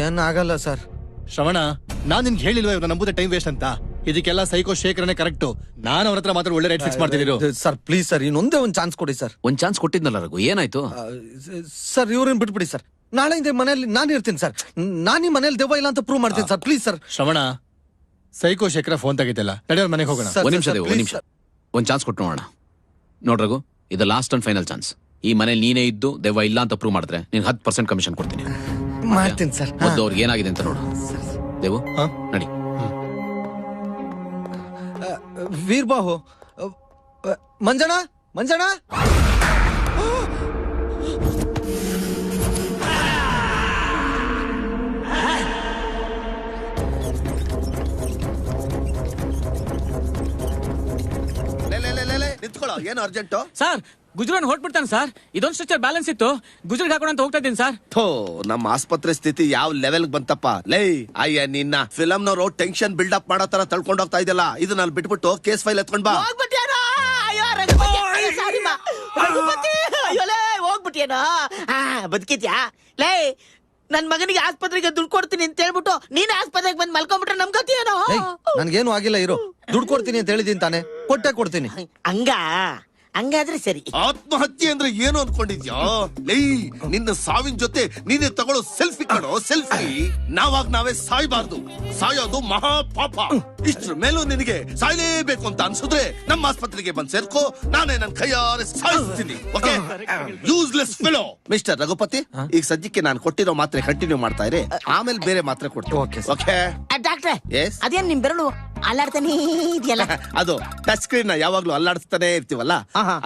ಏನಾಗಲ್ಲ ಸರ್. ಶ್ರವಣ, ನಾನ್ ನಿನ್ಗೆ ಹೇಳಿಲ್ವ ಇವ್ರನ್ನ ನಂಬುದೇ ಟೈಮ್ ವೇಸ್ಟ್ ಅಂತ. ಇದಕ್ಕೆಲ್ಲ ಸೈಕೋ ಶೇಖರನೇ ಕರೆಕ್ಟ್. ನಾನು ಅವ್ರ ಹತ್ರ ಮಾತ್ರ ಒಳ್ಳೆ ರೇಟ್ ಫಿಕ್ಸ್ ಮಾಡ್ತಿದ್ರು. ಸರ್ ಪ್ಲೀಸ್ ಸರ್, ಇನ್ನೊಂದೇ ಒಂದ್ ಚಾನ್ಸ್ ಕೊಡಿ ಸರ್. ಒಂದ್ ಚಾನ್ಸ್ ಕೊಟ್ಟಿದ್ನಲ್ಲ ರಘು, ಏನಾಯ್ತು? ಸರ್ ಇವ್ರನ್ನ ಬಿಟ್ಬಿಡಿ ಸರ್. ನಾಳೆಯಿಂದ ಮನೇಲಿ ನಾನು ಇರ್ತೀನಿ ಸರ್. ನಾನು ಈ ಮನೇಲಿ ದೆವ್ವ ಇಲ್ಲ ಅಂತ ಪ್ರೂವ್ ಮಾಡ್ತೀನಿ ಸರ್. Please sir. ಶ್ರವಣ, ಸೈಕೋ ಶೇಖರ ಫೋನ್ ತೆಗಿತಿಲ್ಲ, ನಡೆಯೋರ್ ಮನೆಗೆ ಹೋಗೋಣ. ಒಂದ್ ನಿಮಿಷ, ಒಂದ್ ಚಾನ್ಸ್ ಕೊಟ್ಟು ನೋಡೋಣ. ನೋಡ್ರಗು, ಇದು ಲಾಸ್ಟ್ ಅಂಡ್ ಫೈನಲ್ ಚಾನ್ಸ್. ಈ ಮನೇಲಿ ನೀನೇ ಇದ್ದು ದೆವ್ವ ಇಲ್ಲ ಅಂತ ಪ್ರೂವ್ ಮಾಡಿದ್ರೆ ನೀನ್ 10% ಕಮಿಷನ್ ಕೊಡ್ತೀನಿ. ಮಾಡ್ತೀನಿ ಸರ್. ಮೊದಲು ಅವ್ರಿಗೆ ಏನಾಗಿದೆ ಅಂತ ನೋಡು. ದೇವು, ನಡಿ. ವೀರಬಾಹು, ಮಂಜನಾ, ಮಂಜನಾ. ನಿಂತ್ಕೊಳ್ಳೋ, ಏನು ಅರ್ಜೆಂಟು? ಸರ್, ಗುಜರಾನ್ ಹೊಟ್ಬಿಡ್ತಾನೆ ಸರ್. ಇದೊಂದು ಸ್ಟ್ರಕ್ಚರ್ ಬ್ಯಾಲೆನ್ಸ್ ಇತ್ತು, ಗುಜರಾತ್ ಹಾಕೋಣ ಅಂತ ಹೋಗ್ತಾ ಇದ್ದೀನಿ ಸರ್. ಥೋ, ನಮ್ಮ ಆಸ್ಪತ್ರೆ ಸ್ಥಿತಿ ಯಾವ ಲೆವೆಲ್ ಬಂತಪ್ಪ. ಲೈ ಅಯ್ಯ, ನಿನ್ನ ಫಿಲಂನವರು ಟೆನ್ಷನ್ ಬಿಲ್ಡಪ್ ಮಾಡೋ ತರ ತಳ್ಕೊಂಡು ಹೋಗ್ತಾ ಇದೆಯಲ್ಲ, ಇದು ನಾನು ಬಿಟ್ಬಿಟ್ಟು ಕೇಸ್ ಫೈಲ್ ಎತ್ಕೊಂಡ್ ಬಾ. ಹೋಗ್ಬಿಟ್ಟಿಯೇನೋ, ಬದುಕಿದ್ಯಾ? ಲೇ, ನನ್ ಮಗನಿಗೆ ಆಸ್ಪತ್ರೆಗೆ ದುಡ್ಡು ಕೊಡ್ತೀನಿ ಅಂತ ಹೇಳ್ಬಿಟ್ಟು ನೀನ್ ಆಸ್ಪತ್ರೆಗೆ ಬಂದ್ ಮಲ್ಕೊಂಡ್ಬಿಟ್ರೆ ನಮ್ ಗತಿಯೇನೋ. ನನ್ಗೇನು ಆಗಿಲ್ಲ, ಇರು. ದುಡ್ಡು ಕೊಡ್ತೀನಿ ಅಂತ ಹೇಳಿದೀನಿ ತಾನೆ, ಕೊಟ್ಟೆ ಕೊಡ್ತೀನಿ. ಹಂಗಾದ್ರೆ ಸರಿ. ಆತ್ಮಹತ್ಯೆ ಅಂದ್ರೆ ಏನು ಅನ್ಕೊಂಡಿದ್ಯಾ? ಲೈ, ನಿನ್ನ ಸಾವಿನ ಜೊತೆ ನೀನೇ ತಗೊಳ್ಳೋ ಸೆಲ್ಫಿ ಕಣೋ, ಸೆಲ್ಫಿ. ನಾವೇ ಸಾಯ್ಬಾರ್ದು. ಸಾಯೋದು ಮಹಾ ಪಾಪ. ಇಷ್ಟ್ರ ಮೇಲೂ ನಿನಗೆ ಸಾಯ್ಲೇಬೇಕು ಅಂತ ಅನ್ಸಿದ್ರೆ ನಮ್ಮ ಆಸ್ಪತ್ರೆಗೆ ಬಂದ್ ಸೇರ್ಕೋ. ನಾನೇ ನನ್ ಕೈಯಾರೆ ಸಾಯಿಸ್ತೀನಿ. Okay? Useless fellow. Mister Raghupati, ಈಗ ಸದ್ಯಕ್ಕೆ ನಾನು ಕೊಟ್ಟಿರೋ ಮಾತ್ರೆ ಕಂಟಿನ್ಯೂ ಮಾಡ್ತಾ ಇರಿ, ಆಮೇಲೆ ಬೇರೆ ಮಾತ್ರೆ ಕೊಡ್ತೀನಿ. ಓಕೆ? ಡಾಕ್ಟ್ರೆ, ಅದೇನ್ ನಿಮ್ ಬೆರಳು ಅಲ್ಲಾಡ್ತಾನೆ ಇದೆಯಲ್ಲ ಅದು ಟಚ್ ಸ್ಕ್ರೀನ್ ಯಾವಾಗ್ಲೂ ಅಲ್ಲಾಡಿಸ್ತಾನೆ ಇರ್ತೀವಲ್ಲ,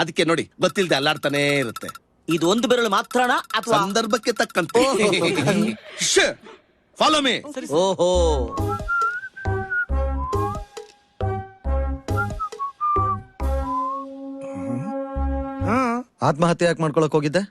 ಅದಕ್ಕೆ ನೋಡಿ ಗೊತ್ತಿಲ್ದೆ ಅಲ್ಲಾಡ್ತಾನೆ ಇರುತ್ತೆ. ಇದು ಒಂದು ಬೆರಳು ಮಾತ್ರನಾ ಅಥವಾ ಸಂದರ್ಭಕ್ಕೆ ತಕ್ಕಂತೆ. Follow me. ಓಹೋ, ಆತ್ಮಹತ್ಯೆ ಯಾಕೆ ಮಾಡ್ಕೊಳಕ್ ಹೋಗಿದ್ದೆ?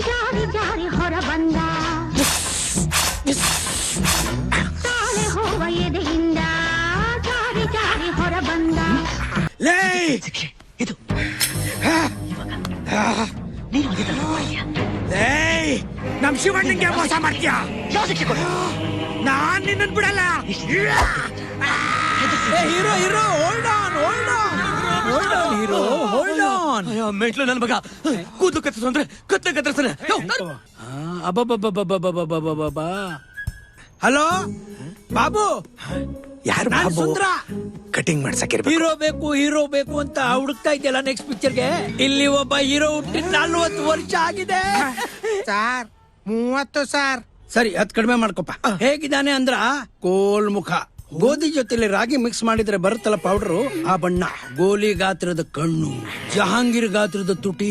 ಜಾರಿ ಜಾರಿ ಹೊರ ಬಂದ ತಾಳೆ ಹೋವ ಎದೆಯಿಂದ ಜಾರಿ ಜಾರಿ ಹೊರ ಬಂದ. ಇದು ನಮ್ ಶಿವಣ್ಣಂಗೆ ಮೋಸ ಮಾಡ್ತೀಯ? ನಾನ್ ನಿನ್ನ ಬಿಡಲ್ಲ. Hero hero hold on hold on hold on hero hold on. ಮೆಟ್ಲು ನನ್ ಮಗ ಕೂದಲು ಕತ್ತರಿಸು ಅಂದ್ರೆ ಕತ್ತರಿಸ್ತಾನೆ. ಅಬ್ಬಬ್ಬಬ್ಬಬ್ಬಬ್ಬಬ್ಬಬ್ಬಬ್ಬ. ಹಲೋ ಬಾಬು, ಯಾರು ಸುಂದ್ರ? ಕಟಿಂಗ್ ಮಾಡ್ಸಕ್ಕೆ ಹೀರೋ ಬೇಕು ಅಂತ ಹುಡುಕ್ತಾ ಇದೆಯಲ್ಲ ನೆಕ್ಸ್ಟ್ ಪಿಕ್ಚರ್ಗೆ. ಇಲ್ಲಿ ಒಬ್ಬ ಹೀರೋ ಹುಟ್ಟಿ 40 ವರ್ಷ ಆಗಿದೆ ಸಾರ್. 30 ಸಾರ್. ಸರಿ, ಅದ್ ಕಡಿಮೆ ಮಾಡ್ಕೊಪ್ಪ. ಹೇಗಿದ್ದಾನೆ ಅಂದ್ರ ಕೋಲ್ ಮುಖ, ಗೋಧಿ ಜೊತೆಲಿ ರಾಗಿ ಮಿಕ್ಸ್ ಮಾಡಿದ್ರೆ ಬರುತ್ತಲ್ಲ ಪೌಡರು, ಆ ಬಣ್ಣ, ಗೋಲಿ ಗಾತ್ರದ ಕಣ್ಣು, ಜಹಾಂಗೀರ್ ಗಾತ್ರದ ತುಟಿ,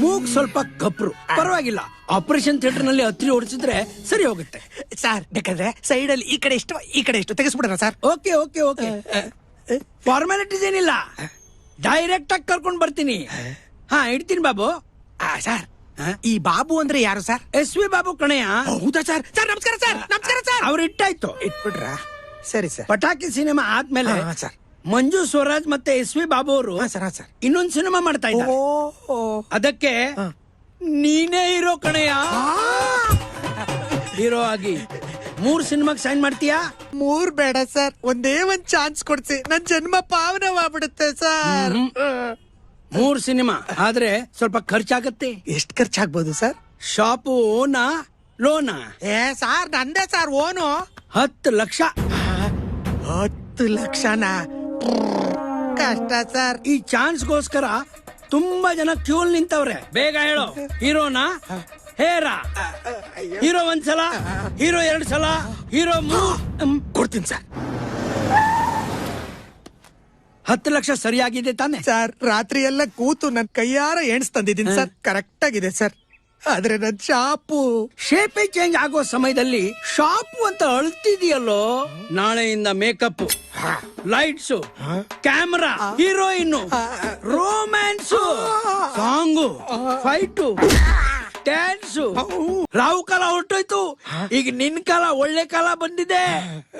ಮೂಗ್ ಸ್ವಲ್ಪ ಕಪ್ರು. ಪರವಾಗಿಲ್ಲ, ಆಪರೇಷನ್ ಥಿಯೇಟರ್ ನಲ್ಲಿ ಹತ್ರಿ ಓಡಿಸಿದ್ರೆ ಸರಿ ಹೋಗುತ್ತೆ ಸರ್. ಬೇಕಾದ್ರೆ ಸೈಡ್ ಅಲ್ಲಿ ಈ ಕಡೆ ಎಷ್ಟು ಈ ಕಡೆ ಎಷ್ಟು ತೆಗೆಸ್ಬಿಡೋಣ sir. Okay okay okay. Formalities ಏನಿಲ್ಲ, ಡೈರೆಕ್ಟ್ ಆಗಿ ಕರ್ಕೊಂಡ್ ಬರ್ತೀನಿ. ಹಾ, ಇಡ್ತೀನಿ ಬಾಬು. ಸರ್, ಈ ಬಾಬು ಅಂದ್ರೆ ಯಾರು ಸರ್? SV ಬಾಬು ಕಣಯ್ಯ. ಹೌದಾ ಸರ್? ಸರ್ ನಮಸ್ಕಾರ ಸರ್. ನಮಸ್ಕಾರ ಸರ್. ಅವ್ರು ಇಟ್ಟಾಯ್ತು. ಇಟ್ಬಿಟ್ರ? ಸರಿ ಸರ್. ಪಟಾಕಿ ಸಿನಿಮಾ ಆದ್ಮೇಲೆ ಸರ್ ಮಂಜು ಸ್ವರಾಜ್ ಮತ್ತೆ SV ಬಾಬು ಅವರು ಇನ್ನೊಂದು ಸಿನಿಮಾ ಮಾಡ್ತಾ ಇದ್ದಾರೆ. ಅದಕ್ಕೆ ನೀನೇ ಹೀರೋ ಕಣಯ್ಯ. ಹೀರೋ ಆಗಿ 3 ಸಿನಿಮಾಗ್ ಸೈನ್ ಮಾಡ್ತೀಯಾ? 3 ಬೇಡ ಸರ್, ಒಂದೇ ಒಂದ್ ಚಾನ್ಸ್ ಕೊಡ್ಸಿ, ನನ್ ಜನ್ಮ ಪಾವನವಾಗ್ಬಿಡುತ್ತೆ ಸರ್. 3 ಸಿನಿಮಾ ಆದ್ರೆ ಸ್ವಲ್ಪ ಖರ್ಚಾಗತ್ತೆ. ಎಷ್ಟು ಖರ್ಚಾಗ್ಬೋದು ಸರ್? ಶಾಪು ಓನಾ ಲೋನಾ? ಸಾರ್ ನಂದೇ ಸರ್ ಓನು. 10 ಲಕ್ಷ. 10 ಲಕ್ಷನಾ? ಕಷ್ಟ ಸರ್. ಈ ಚಾನ್ಸ್ಗೋಸ್ಕರ ತುಂಬಾ ಜನ ಕ್ಯೂಲ್ ನಿಂತವ್ರೆ. ಬೇಗ ಹೇಳು, ಹೀರೋನಾ ಹೇರಾ? ಹೀರೋ 1 ಸಲ, ಹೀರೋ 2 ಸಲ, ಹೀರೋ 3? ಕೊಡ್ತೀನಿ ಸರ್. 10 ಲಕ್ಷ ಸರಿಯಾಗಿದೆ ತಾನೆ ಸರ್? ರಾತ್ರಿ ಎಲ್ಲ ಕೂತು ನನ್ ಕೈಯಾರ ಎಣ್ಸ್ ತಂದಿದ್ದೀನಿ ಸರ್. ಕರೆಕ್ಟ್ ಆಗಿದೆ ಸರ್. ಆದ್ರೆ ನನ್ ಶಾಪು ಶೇಪೇ ಚೇಂಜ್ ಆಗೋ ಸಮಯದಲ್ಲಿ ಶಾಪು ಅಂತ ಅಳ್ತಿದೆಯಲ್ಲೋ. ನಾಳೆಯಿಂದ makeup, lights, camera, heroine, romance, song, fight, dance. ರಾವು ಕಾಲ ಹೊರಟೋಯ್ತು, ಈಗ ನಿನ್ ಕಾಲ, ಒಳ್ಳೆ ಕಾಲ ಬಂದಿದೆ.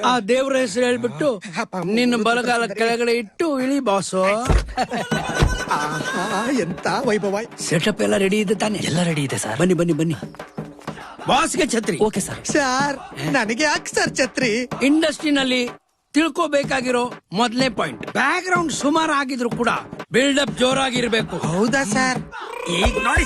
ಆ ದೇವ್ರ ಹೆಸರು ಹೇಳ್ಬಿಟ್ಟು ನಿನ್ನ ಬಲಗಾಲ ಕೆಳಗಡೆ ಇಟ್ಟು ಇಳಿ ಬಾಸು. ಎಂತ ವೈಭವ. ಸೆಟಪ್ ಎಲ್ಲ ರೆಡಿ ಇದೆ ತಾನೆ? ಎಲ್ಲ ರೆಡಿ ಇದೆ ಸರ್. ಬನ್ನಿ ಬನ್ನಿ ಬನ್ನಿ. ಬಾಸ್ಗೆ ಛತ್ರಿ. Okay sir. ಸರ್ ನನಗೆ ಯಾಕೆ ಸರ್ ಛತ್ರಿ? ಇಂಡಸ್ಟ್ರಿನಲ್ಲಿ ತಿಳ್ಕೋಬೇಕಾಗಿರೋ ಮೊದಲನೇ ಪಾಯಿಂಟ್, ಬ್ಯಾಕ್ ಗ್ರೌಂಡ್ ಸುಮಾರು ಆಗಿದ್ರು ಕೂಡ ಬಿಲ್ಡಪ್ ಜೋರಾಗಿರ್ಬೇಕು. ಹೌದಾ ಸರ್? ಈಗ ನೋಡಿ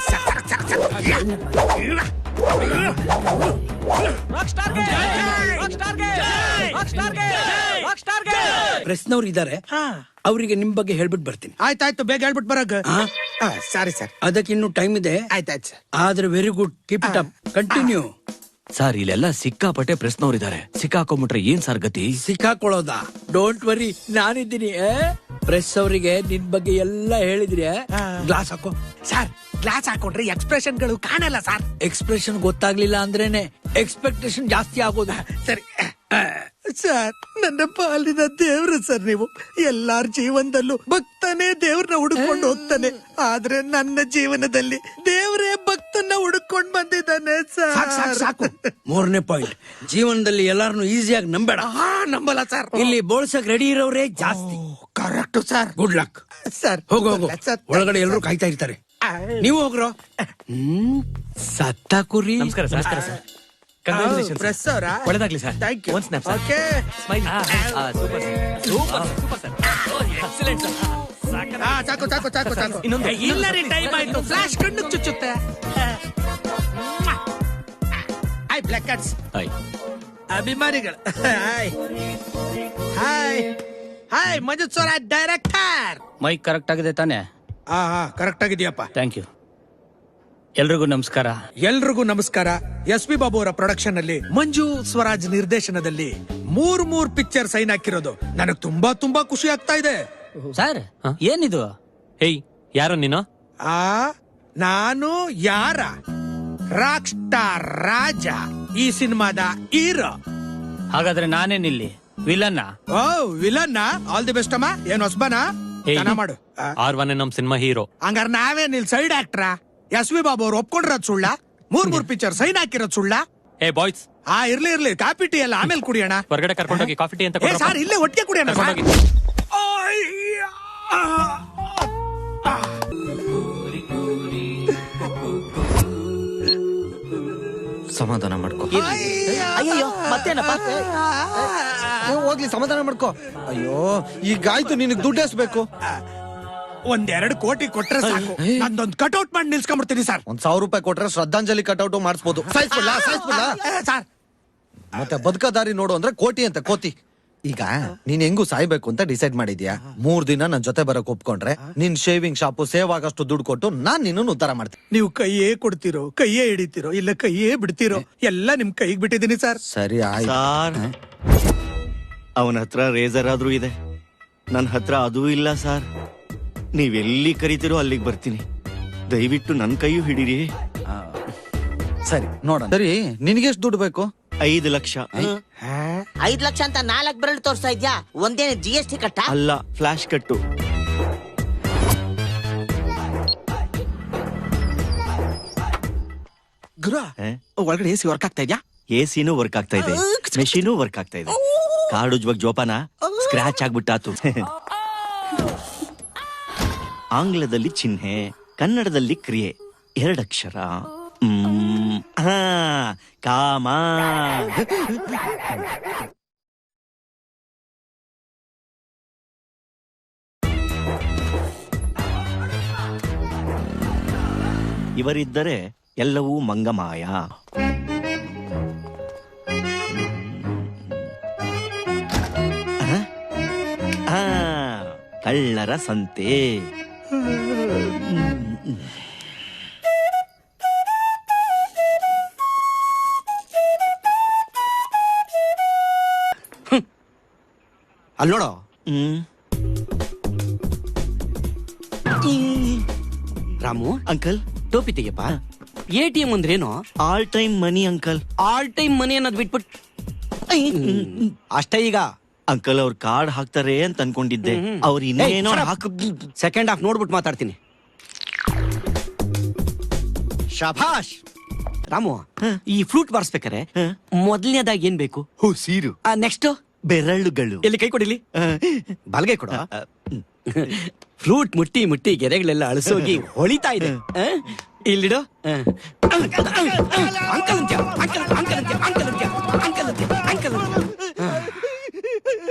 ಪ್ರೆಸ್ನವ್ರು ಇದಾರೆ, ಅವರಿಗೆ ನಿಮ್ ಬಗ್ಗೆ ಹೇಳ್ಬಿಟ್ಟು ಬರ್ತೀನಿ. ಆಯ್ತಾಯ್ತು, ಬೇಗ ಹೇಳ್ಬಿಟ್ಟು ಬರಾಗ. ಸಾರಿ ಸರ್, ಅದಕ್ಕೆ ಇನ್ನು ಟೈಮ್ ಇದೆ. ಆಯ್ತಾಯ್ತು ಸರ್. ಆದ್ರೆ very good, keep it up, continue. Sir ಇಲ್ಲೆಲ್ಲ ಸಿಕ್ಕಾಪಟ್ಟೆ ಪ್ರೆಸ್ನವ್ರಿದ್ದಾರೆ. ಸಿಕ್ಕಾಕೊಂಡ್ಬಿಟ್ರೆ ಏನ್ ಸರ್ ಗತಿ? ಸಿಕ್ಕಾಕೊಳ್ಳೋದಾ? ಡೋಂಟ್ ವರಿ, ನಾನಿದ್ದೀನಿ. ಪ್ರೆಸ್ ಅವರಿಗೆ ನಿನ್ ಬಗ್ಗೆ ಎಲ್ಲ ಹೇಳಿದ್ರಿ. ಗ್ಲಾಸ್ ಹಾಕೋ ಸರ್. ಗ್ಲಾಸ್ ಹಾಕೊಂಡ್ರೆ ಎಕ್ಸ್ಪ್ರೆಷನ್ ಗಳು ಕಾಣಲ್ಲ ಸರ್. ಎಕ್ಸ್ಪ್ರೆಷನ್ ಗೊತ್ತಾಗ್ಲಿಲ್ಲ ಅಂದ್ರೇನೆ ಎಕ್ಸ್ಪೆಕ್ಟೇಷನ್ ಜಾಸ್ತಿ ಆಗೋದು. ಸರಿ ಸರ್, ನನ್ನ ಪಾಲಿನ ದೇವ್ರು ಸರ್ ನೀವು. ಎಲ್ಲಾರ ಜೀವನದಲ್ಲೂ ಭಕ್ತನೇ ದೇವ್ರನ್ನ ಹುಡುಕೊಂಡು ಹೋಗ್ತಾನೆ, ಆದ್ರೆ ನನ್ನ ಜೀವನದಲ್ಲಿ ದೇವ್ರೇ ಭಕ್ತನ್ನ ಹುಡುಕೊಂಡ್ ಬಂದಿದ್ದಾನೆ ಸರ್. ಸಾಕು. 3ನೇ ಪಾಯಿಂಟ್, ಜೀವನದಲ್ಲಿ ಎಲ್ಲಾರನ್ನು ಈಸಿಯಾಗಿ ನಂಬೇಡ. ನಂಬಲ್ಲ ಸರ್. ಇಲ್ಲಿ ಬೋಳ್ಸಕ್ ರೆಡಿ ಇರೋರೇ ಜಾಸ್ತಿ. Correct sir. Good luck sir. ಹೋಗು ಹೋಗು, ಒಳಗಡೆ ಎಲ್ಲರೂ ಕಾಯ್ತಾ ಇರ್ತಾರೆ. ನೀವು ಹೋಗ್ರೋ. ಸತ್ತ ಕುರಿ. ನಮಸ್ಕಾರ ಸರ್. ನಮಸ್ಕಾರ ಸರ್. ಪ್ರೆಸ್ ಅವರಾ? ಒಳ್ಳೆದಾಗ್ಲಿ ಸರ್. Thank you. ಒಂದು snap sir. Okay. Smile. Super super sir. Excellent sir. ಸಾಕು ಸಾಕು ಸಾಕು ಸಾಕು. ಇನ್ನೊಂದು. ಇಲ್ಲ ರೀ, ಟೈಮ್ ಆಯ್ತು. ಫ್ಲಾಶ್ ಕಣ್ಣು ಚುಚ್ಚುತ್ತೆ. I black cats. ಅಭಿಮಾನಿಗಳು hi hi hi Manju Swaraj director. Mic correct ಆಗಿದೆ ತಾನೆ? ಹಾ ಕರೆಕ್ಟ್ ಆಗಿದೆಯಪ್ಪ. Thank you. ಎಲ್ರಿಗೂ ನಮಸ್ಕಾರ. ಎಲ್ರಿಗೂ ನಮಸ್ಕಾರ. SP ಬಾಬು ಅವರ ಪ್ರೊಡಕ್ಷನ್ ಅಲ್ಲಿ ಮಂಜು ಸ್ವರಾಜ್ ನಿರ್ದೇಶನದಲ್ಲಿ ಮೂರ್ ಪಿಕ್ಚರ್ ಸೈನ್ ಹಾಕಿರೋದು ನನಗ್ ತುಂಬಾ ಖುಷಿ ಆಗ್ತಾ ಇದೆ. ಸರ್ ಏನಿದು? ಹೇಯ್, ಯಾರು ನೀನು? ನಾನು ಯಾರ ರಾಕ್ ಸ್ಟಾರ್ ರಾಜ, ಈ ಸಿನಿಮಾದ ಹೀರೋ. ಹಾಗಾದ್ರೆ ನಾನೇನಿಲ್ಲಿ ವಿಲನ್ನ? ಓ ವಿಲನ್ನ. ಆಲ್ ದಿ ಬೆಸ್ಟ್ ಅಮ್ಮ. ಏನ್ ಹೊಸಬನ ಮಾಡು. R1 ನಮ್ ಸಿನಿಮಾ ಹೀರೋ. ಹಂಗಾರ ನಾವೇನ್ ಇಲ್ಲಿ ಸೈಡ್ ಆಕ್ಟ್ರ? SP ಬಾಬು ಅವ್ರು ಒಪ್ಕೊಂಡಿರೋದ್ ಸುಳ್ಳ? ಮೂರ್ ಪಿಕ್ಚರ್ ಸೈನ್ ಹಾಕಿರೋದ್ ಸುಳ್ಳ? ಏ ಬಾಯ್ಸ್, ಇರ್ಲಿ ಕಾಫಿ ಟೀ ಎಲ್ಲ ಆಮೇಲೆ ಕುಡಿಯೋಣ. ಹೊರಗಡೆ ಕರ್ಕೊಂಡೋಗಿ ಕಾಫಿ ಟೀ ಅಂತ ಕೊಡಪ್ಪ. ಸರ್ ಇಲ್ಲೇ ಒಟ್ಟಿಗೆ ಕುಡಿಯೋಣ ಸರ್. ಸಮಾಧಾನ ಮಾಡ್ಕೋ. ಅಯ್ಯೋ ಮತ್ತೇನಪ್ಪ? ಹೋಗ್ಲಿ, ಸಮಾಧಾನ ಮಾಡ್ಕೋ. ಅಯ್ಯೋ ಈಗಾಯ್ತು, ನಿನಗ್ ದುಡ್ಡು ಎಸ್ಬೇಕು? 1-2 ಕೋಟಿ ಕೊಟ್ರೆ ಸಾಕು. ನಂದೊಂದು ಕಟ್ಔಟ್ ಮಾಡಿ ನಿಲ್ಸ್ಕೊಂಡ್ಬಿಡ್ತೀನಿ ಸರ್. 1,000 ರೂಪಾಯಿ ಕೊಟ್ರೆ ಶ್ರದ್ಧಾಂಜಲಿ ಕಟ್ಔಟ್ ಮಾಡಿಸ್ಬೋದು. ಸರ್ ಮತ್ತೆ ಬದುಕದಾರಿ ನೋಡು ಅಂದ್ರೆ ಕೋಟಿ ಅಂತ ಕೋತಿ. ಈಗ ನೀನ್ ಹೆಂಗು ಸಾಯ್ಬೇಕು ಅಂತ ಡಿಸೈಡ್ ಮಾಡಿದ್ಯಾ. 3 ದಿನ ನನ್ ಜೊತೆ ಬರಕ್ ಒಪ್ಕೊಂಡ್ರೆ ನಿನ್ ಶೇವಿಂಗ್ ಶಾಪು ಸೇವ್ ಆಗಷ್ಟು ದುಡ್ಡು ಕೊಟ್ಟು ನಾನ್ ನಿನ್ನ ಉದ್ಧಾರ ಮಾಡ್ತೀನಿ. ನೀವು ಕೈಯೇ ಕೊಡ್ತಿರೋ, ಕೈಯೇ ಹಿಡಿತಿರೋ, ಇಲ್ಲ ಕೈಯೇ ಬಿಡ್ತಿರೋ, ಎಲ್ಲ ನಿಮ್ ಕೈಗೆ ಬಿಟ್ಟಿದ್ದೀನಿ ಸರ್. ಸರಿ ಆಯ್ತು. ಅವನ ಹತ್ರ ರೇಸರ್ ಆದ್ರೂ ಇದೆ, ನನ್ನ ಹತ್ರ ಅದೂ ಇಲ್ಲ ಸರ್. ನೀವೆಲ್ಲಿ ಕರಿತೀರೋ ಅಲ್ಲಿಗೆ ಬರ್ತೀನಿ. ದಯವಿಟ್ಟು ನನ್ ಕೈಯೂ ಹಿಡೀರಿ. ಸರಿ ನೋಡ. ಸರಿ ನಿನ್ಗೆ ಎಷ್ಟು ದುಡ್ಡು ಬೇಕು? 5 ಲಕ್ಷ. 5 ಲಕ್ಷ ಅಂತ 4 ಬೆರಳು ತೋರ್ಸ್ತಾ ಇದ್ಯಾ? ಒಂದೇನು GST ಕಟ್ಟ? ಅಲ್ಲ, ಫ್ಲಾಶ್ ಕಟ್ಟು. ಗುರು ಒಳಗಡೆ AC ವರ್ಕ್ ಆಗ್ತಾ ಇದ್ಯಾ? ACನೂ ವರ್ಕ್ ಆಗ್ತಾ ಇದೆ, ಮೆಷಿನೂ ವರ್ಕ್ ಆಗ್ತಾ ಇದೆ. ಕಾರ್ಡ್ ಉಜ್ವಾಗ ಜೋಪಾನ ಸ್ಕ್ರಾಚ್ ಆಗ್ಬಿಟ್ಟಾತು. ಆಂಗ್ಲದಲ್ಲಿ ಚಿಹ್ನೆ, ಕನ್ನಡದಲ್ಲಿ ಕ್ರಿಯೆ, 2 ಅಕ್ಷರ. ಕಾಮ. ಇವರಿದ್ದರೆ ಎಲ್ಲವೂ ಮಂಗಮಾಯ. ಕಳ್ಳರ ಸಂತೆ. ಅಲ್ಲಿ ನೋಡೋ. ರಾಮು ಅಂಕಲ್, ಟೋಪಿ ತೆಗೆಯಪ್ಪ. ATM ಅಂದ್ರೇನು? All time money uncle. All time money ಅನ್ನೋದು ಬಿಟ್ಬಿಟ್ಟು ಅಷ್ಟೇ. ಈಗ ಅಂಕಲ್ ಅವ್ರ ಕಾರ್ಡ್ ಹಾಕ್ತಾರೆ ಅಂತ ಅನ್ಕೊಂಡಿದ್ದೆ. ಅವ್ರು ಇನ್ನೇನೋ ಸೆಕೆಂಡ್ ಹಾಫ್ ನೋಡ್ಬಿಟ್ಟು ಮಾತಾಡ್ತೀನಿ. ಶಭಾಷ್. ರಾಮು, ಈ ಫ್ಲೂಟ್ ಬಾರಿಸ್ಬೇಕಾರೆ ಮೊದಲನೇದಾಗಿ ಏನ್ ಬೇಕು? ಸೀರು. ನೆಕ್ಸ್ಟ್ ಬೆರಳುಗಳು. ಎಲ್ಲಿ ಕೈ ಕೊಡಿಲಿ? ಬಲಗೈ ಕೊಡ. ಫ್ಲೂಟ್ ಮುಟ್ಟಿ ಮುಟ್ಟಿ ಗೆರೆಗಳೆಲ್ಲ ಅಳಸೋಗಿ ಹೊಳಿತಾ ಇದೆ. ಇಲ್ಲಿಡು. ಅಂಕಲ್ ಅಂತ್ಯ, ಅಂಕಲ್ ಅಂಕಲ್ ಅಂತ್ಯ, ಅಂಕಲ್ ಅಂತ್ಯ, ಅಂಕಲ್ ಅಂತ್ಯ, ಅಂಕಲ್ ಅಂತ್ಯ.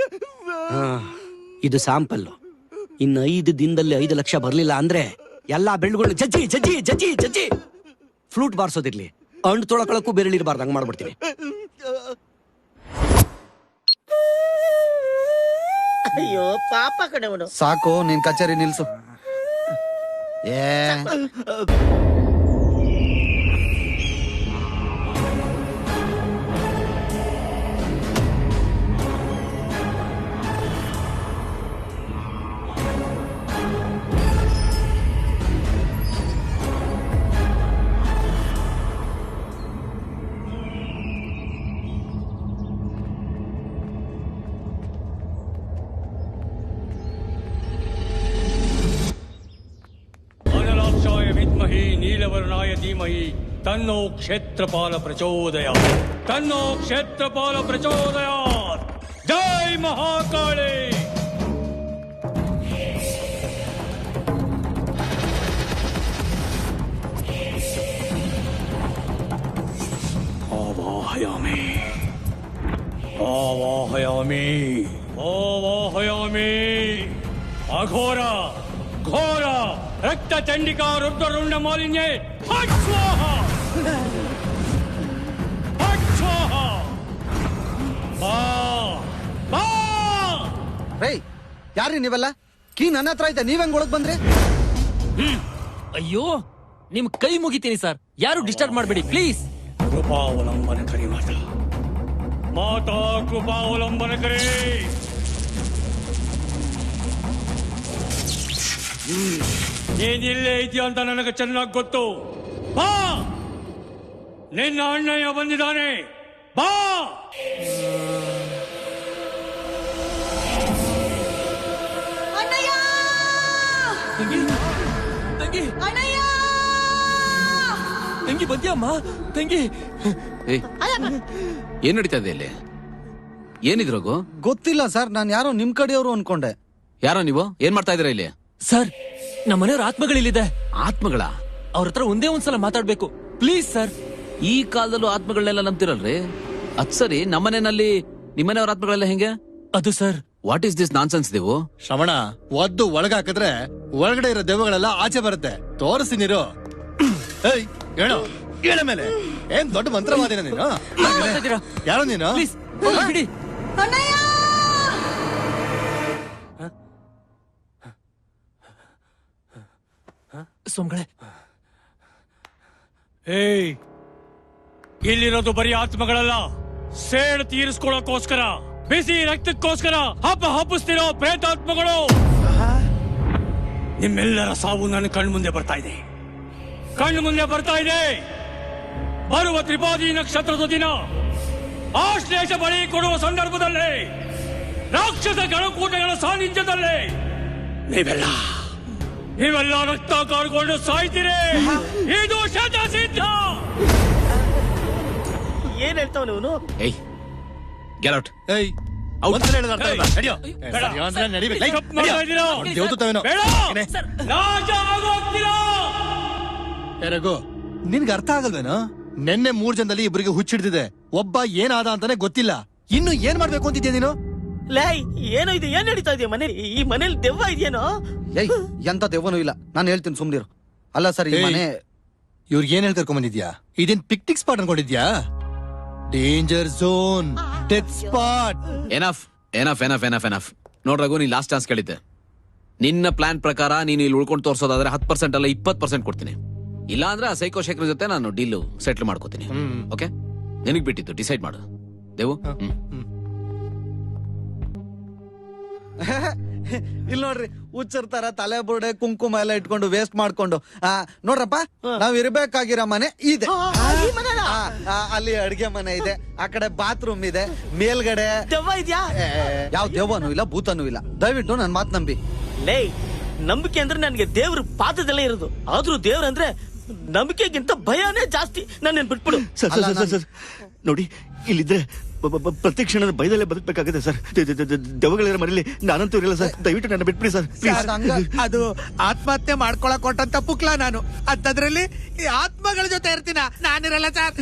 ಇದು ಸ್ಯಾಂಪಲ್. ಇನ್ನು 5 ದಿನದಲ್ಲಿ 5 ಲಕ್ಷ ಬರ್ಲಿಲ್ಲ ಅಂದ್ರೆ ಎಲ್ಲಾ ಬೆಳ್ಳುಗಳು ಜಜ್ಜಿ ಜಜ್ಜಿ ಜಜ್ಜಿ ಜಜ್ಜಿ. ಫ್ಲೂಟ್ ಬಾರಿಸೋದಿರ್ಲಿ, ಹಣ್ಣು ತೊಳಕೊಳಕ್ಕೂ ಬೆರಳಿರ್ಬಾರ್ದು, ಹಂಗ್ ಮಾಡ್ಬಿಡ್ತೀನಿ. ಅಯ್ಯೋ ಪಾಪ ಕಣವನು. ಸಾಕು, ನಿನ್ ಕಚೇರಿ ನಿಲ್ಸು. ವಿದ್ಮಹಿ ನೀಲವರ್ಣಾಯ ಧೀಮಹಿ ತನ್ನೋ ಕ್ಷೇತ್ರಪಾಲ ಪ್ರಚೋದಯಾತ್. ತನ್ನೋ ಕ್ಷೇತ್ರಪಾಲ ಪ್ರಚೋದಯಾತ್. ಜೈ ಮಹಾಕಾಳಿ. ಆವಾಹಯಾಮಿ ಆವಾಹಯಾಮಿ ಆವಾಹಯಾಮಿ. ಅಘೋರ ಘೋರ ರಕ್ತ ಚಂಡಿಕಾ ರುದ್ರರುಂಡ ಮಾಲಿನ್ಯೇ ಫಟ್ ಸ್ವಾಹ ಫಟ್ ಸ್ವಾಹ. ರೇ ಯಾರಿ ನೀವೆಲ್ಲ ಕೀ ನನ್ನ ಹತ್ರ ಐತೆ ನೀವ್ ಹೆಂಗ್ ಒಳಗ್ ಬಂದ್ರಿ? ಅಯ್ಯೋ ನಿಮ್ ಕೈ ಮುಗಿತೀನಿ ಸರ್, ಯಾರು ಡಿಸ್ಟರ್ಬ್ ಮಾಡಬೇಡಿ ಪ್ಲೀಸ್. ಕೃಪಾವಲಂಬನ ಕರಿ ಮಾತಾ, ಮಾತಾ ಕೃಪಾವಲಂಬನ ಕರಿ. ನೀನಿಲ್ಲೇ ಇದೆಯಾ ಅಂತ ನನಗೆ ಚೆನ್ನಾಗಿ ಗೊತ್ತು. ಬಾ, ನಿನ್ನ ಅಣ್ಣಯ್ಯ ಬಂದಿದ್ದಾನೆ, ಬಾ. ತಂಗಿ ಬಂದ್ಯಮ್ಮ ತಂಗಿ. ಏನ್ ನಡೀತಾ ಇದೆ ಇಲ್ಲಿ? ಏನಿದ್ರೋಗು? ಗೊತ್ತಿಲ್ಲ ಸರ್, ನಾನ್ ಯಾರೋ ನಿಮ್ ಕಡೆಯವರು ಅನ್ಕೊಂಡೆ. ಯಾರೋ ನೀವು? ಏನ್ ಮಾಡ್ತಾ ಇದೀರಾ ಇಲ್ಲಿ? ಸರ್ ನಮ್ಮ ಮನೆಯವ್ರ ಆತ್ಮಗಳಿಲ್ಲಿದೆ. ಆತ್ಮಗಳ? ಅವ್ರ ಹತ್ರ ಒಂದೇ ಒಂದ್ಸಲ ಮಾತಾಡ್ಬೇಕು ಪ್ಲೀಸ್ ಸರ್. ಈ ಕಾಲದಲ್ಲೂ ಆತ್ಮಗಳನ್ನೆಲ್ಲ ನಂಬ್ತಿರಲ್ರಿ? ಅದ್ ಸರಿ, ನಮ್ಮನೆಯಲ್ಲಿ ನಿಮ್ಮನೆಯವ್ರ ಆತ್ಮಗಳೆಲ್ಲ ಹೆಂಗೆ? ಅದು sir, what is this nonsense ನೀವು? ಶ್ರವಣ, ಒದ್ದು ಒಳಗ ಹಾಕಿದ್ರೆ ಒಳಗಡೆ ಇರೋ ದೆವ್ವಗಳೆಲ್ಲ ಆಚೆ ಬರುತ್ತೆ. ತೋರಿಸಿ ನೀರು. ಹೇಳೋ ಹೇಳ ಮೇಲೆ ಏನ್ ದೊಡ್ಡ ಮಂತ್ರವಾದಿನ ನೀನು? ಯಾರೋ ನೀನು? ಬಿಡಿ. ಸೋಮ್ಗಳೇ, ಏಯ್, ಇಲ್ಲಿರೋದು ಬರೀ ಆತ್ಮಗಳಲ್ಲ, ಸೇಡ್ ತೀರಿಸ್ಕೊಳ್ಳೋಕೋಸ್ಕರ, ಬಿಸಿ ರಕ್ತಕ್ಕೋಸ್ಕರ ಹಬ್ಬಿಸ್ತಿರೋ ಪ್ರೇತಾತ್ಮಗಳು. ನಿಮ್ಮೆಲ್ಲರ ಸಾವು ನನ್ನ ಕಣ್ಣು ಮುಂದೆ ಬರ್ತಾ ಇದೆ. ಬರುವ ತ್ರಿಪಾದಿ ನಕ್ಷತ್ರದ ದಿನ ಆಶ್ಲೇಷ ಬಳಿ ಕೊಡುವ ಸಂದರ್ಭದಲ್ಲಿ, ರಾಕ್ಷಸ ಗಣಕೂಟಗಳ ಸಾನ್ನಿಧ್ಯದಲ್ಲಿ ನೀವೆಲ್ಲ ರಕ್ತ ಕಾರ್ಕೊಂಡು ಸಾಯ್ತೀರಿ. ಇದು ಶತಸಿದ್ಧ. ಏನ್ ಹೇಳ್ತಾವ ನೀನು? Get out. ನಿನ್ಗೆ ಅರ್ಥ ಆಗಲ್ವೇನೋ? ನಿನ್ನೆ 3 ಜನದಲ್ಲಿ ಇಬ್ಬರಿಗೆ ಹುಚ್ಚಿಡ್ದಿದೆ. ಒಬ್ಬ ಏನಾದ ಅಂತಾನೆ ಗೊತ್ತಿಲ್ಲ. ಇನ್ನು ಏನ್ ಮಾಡ್ಬೇಕು ಅಂತಿದ್ಯಾ ನೀನು? ಲೈ, ಏನೋ ಇದು, ಏನ್ ನಡೀತಾ ಇದೆಯಾ ಮನೆ? ಈ ಮನೇಲಿ ದೆವ್ವ ಇದೆಯೇನೋ? ಏಯ್, ಎಂತ ದೆವ್ವನೂ ಇಲ್ಲ, ನಾನು ಹೇಳ್ತೀನಿ ಸುಮ್ನಿರು. ಅಲ್ಲ ಸರ್, ಈ ಮನೆ ಇವ್ರಿಗೆ ಏನ್ ಹೇಳಿ ಕರ್ಕೊಂಡ್ಬಂದಿದ್ಯಾ? ಇದೇನ್ ಪಿಕ್ನಿಕ್ ಸ್ಪಾಟ್ ಅನ್ಕೊಂಡಿದ್ಯಾ? Danger zone, death spot. Enough enough enough enough enough. ನೋಡ್ರಾಗು, ನೀನ್ ಲಾಸ್ಟ್ ಚಾನ್ಸ್ ಕೇಳಿದ್ದೆ. ನಿನ್ನ ಪ್ಲಾನ್ ಪ್ರಕಾರ ನೀನು ಇಲ್ಲಿ ಉಳ್ಕೊಂಡು ತೋರ್ಸೋದಾದ್ರೆ 10% ಅಲ್ಲ 20% ಕೊಡ್ತೀನಿ. ಇಲ್ಲ ಅಂದ್ರೆ ಆ ಸೈಕೋ ಶೇಖರ್ ಜೊತೆ ನಾನು ಡೀಲ್ ಸೆಟ್ಲ್ ಮಾಡ್ಕೋತೀನಿ. ಓಕೆ, ನಿನಗ್ ಬಿಟ್ಟಿದ್ದು, ಡಿಸೈಡ್ ಮಾಡು ದೇವು. ಇಲ್ಲಿ ನೋಡ್ರಿ, ಹುಚ್ಚರ್ತಾರ ತಲೆ ಬುರ್ಡೆ ಕುಂಕುಮ ಎಲ್ಲ ಇಟ್ಕೊಂಡು ವೇಸ್ಟ್ ಮಾಡ್ಕೊಂಡು. ನೋಡ್ರಪ್ಪ, ನಾವ್ ಇರ್ಬೇಕಾಗಿರೋ ಮನೆ ಇದೆ. ಅಲ್ಲಿ ಅಡ್ಗೆ ಮನೆ ಇದೆ, ಆ ಕಡೆ ಬಾತ್ರೂಮ್ ಇದೆ, ಮೇಲ್ಗಡೆ ದೆವ್ವ ಇದ್ಯಾ? ಯಾವ ದೆವ್ವನೂ ಇಲ್ಲ, ಭೂತನೂ ಇಲ್ಲ. ದಯವಿಟ್ಟು ನನ್ ಮಾತ್ ನಂಬಿ. ಲೇ, ನಂಬಿಕೆ ಅಂದ್ರೆ ನನ್ಗೆ ದೇವ್ರ ಪಾದದಲ್ಲೇ ಇರೋದು. ಆದ್ರೂ ದೇವ್ರಂದ್ರೆ ನಂಬಿಕೆಗಿಂತ ಭಯನೇ ಜಾಸ್ತಿ. ನನ್ನ ಬಿಟ್ಬಿಡು. ಸರ್, ನೋಡಿ, ಇಲ್ಲಿದ್ರೆ ಪ್ರತಿ ಕ್ಷಣದ ಭಯದಲ್ಲೇ ಬದುಕಬೇಕಾಗುತ್ತೆ ಸರ್. ದೆವ್ವಗಳಿರೋ ಮನೇಲಿ ನಾನಂತೂ ಇರಲ್ಲ ಸರ್. ದಯವಿಟ್ಟು ನನ್ನ ಬಿಟ್ಬಿಡಿ ಸರ್. ಅದು ಆತ್ಮಹತ್ಯೆ ಮಾಡ್ಕೊಳಕ್ ಕೊಟ್ಟಂತ ಪುಕ್ಲ ನಾನು. ಅಂತದ್ರಲ್ಲಿ ಈ ಆತ್ಮಗಳ ಜೊತೆ ಇರ್ತೀನ? ನಾನಿರಲ್ಲ ಸರ್.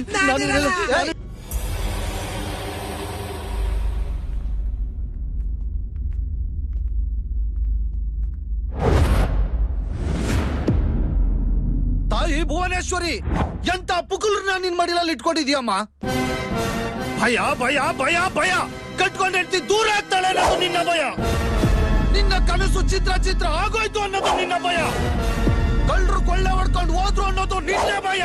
ತಾಯಿ ಭುವನೇಶ್ವರಿ, ಎಂತ ಪುಕುಲ್ರನ್ನ ನಿನ್ ಮಡಿಲಲ್ಲಿ ಇಟ್ಕೊಂಡಿದ್ಯಮ್ಮ? ಭಯ ಭಯ ಭಯ ಭಯ ಕಟ್ಕೊಂಡ್ ದೂರ ಆಗ್ತಾಳೆ ಅನ್ನೋದು ನಿನ್ನ ಭಯ. ನಿನ್ನ ಕನಸು ಚಿತ್ರ ಆಗೋಯ್ತು ಅನ್ನೋದು ನಿನ್ನ ಭಯ. ಕಳ್ಳರು ಕೊಳ್ಳೆ ಹೊಡ್ಕೊಂಡು ಹೋದ್ರು ಅನ್ನೋದು ನಿನ್ನ ಭಯ.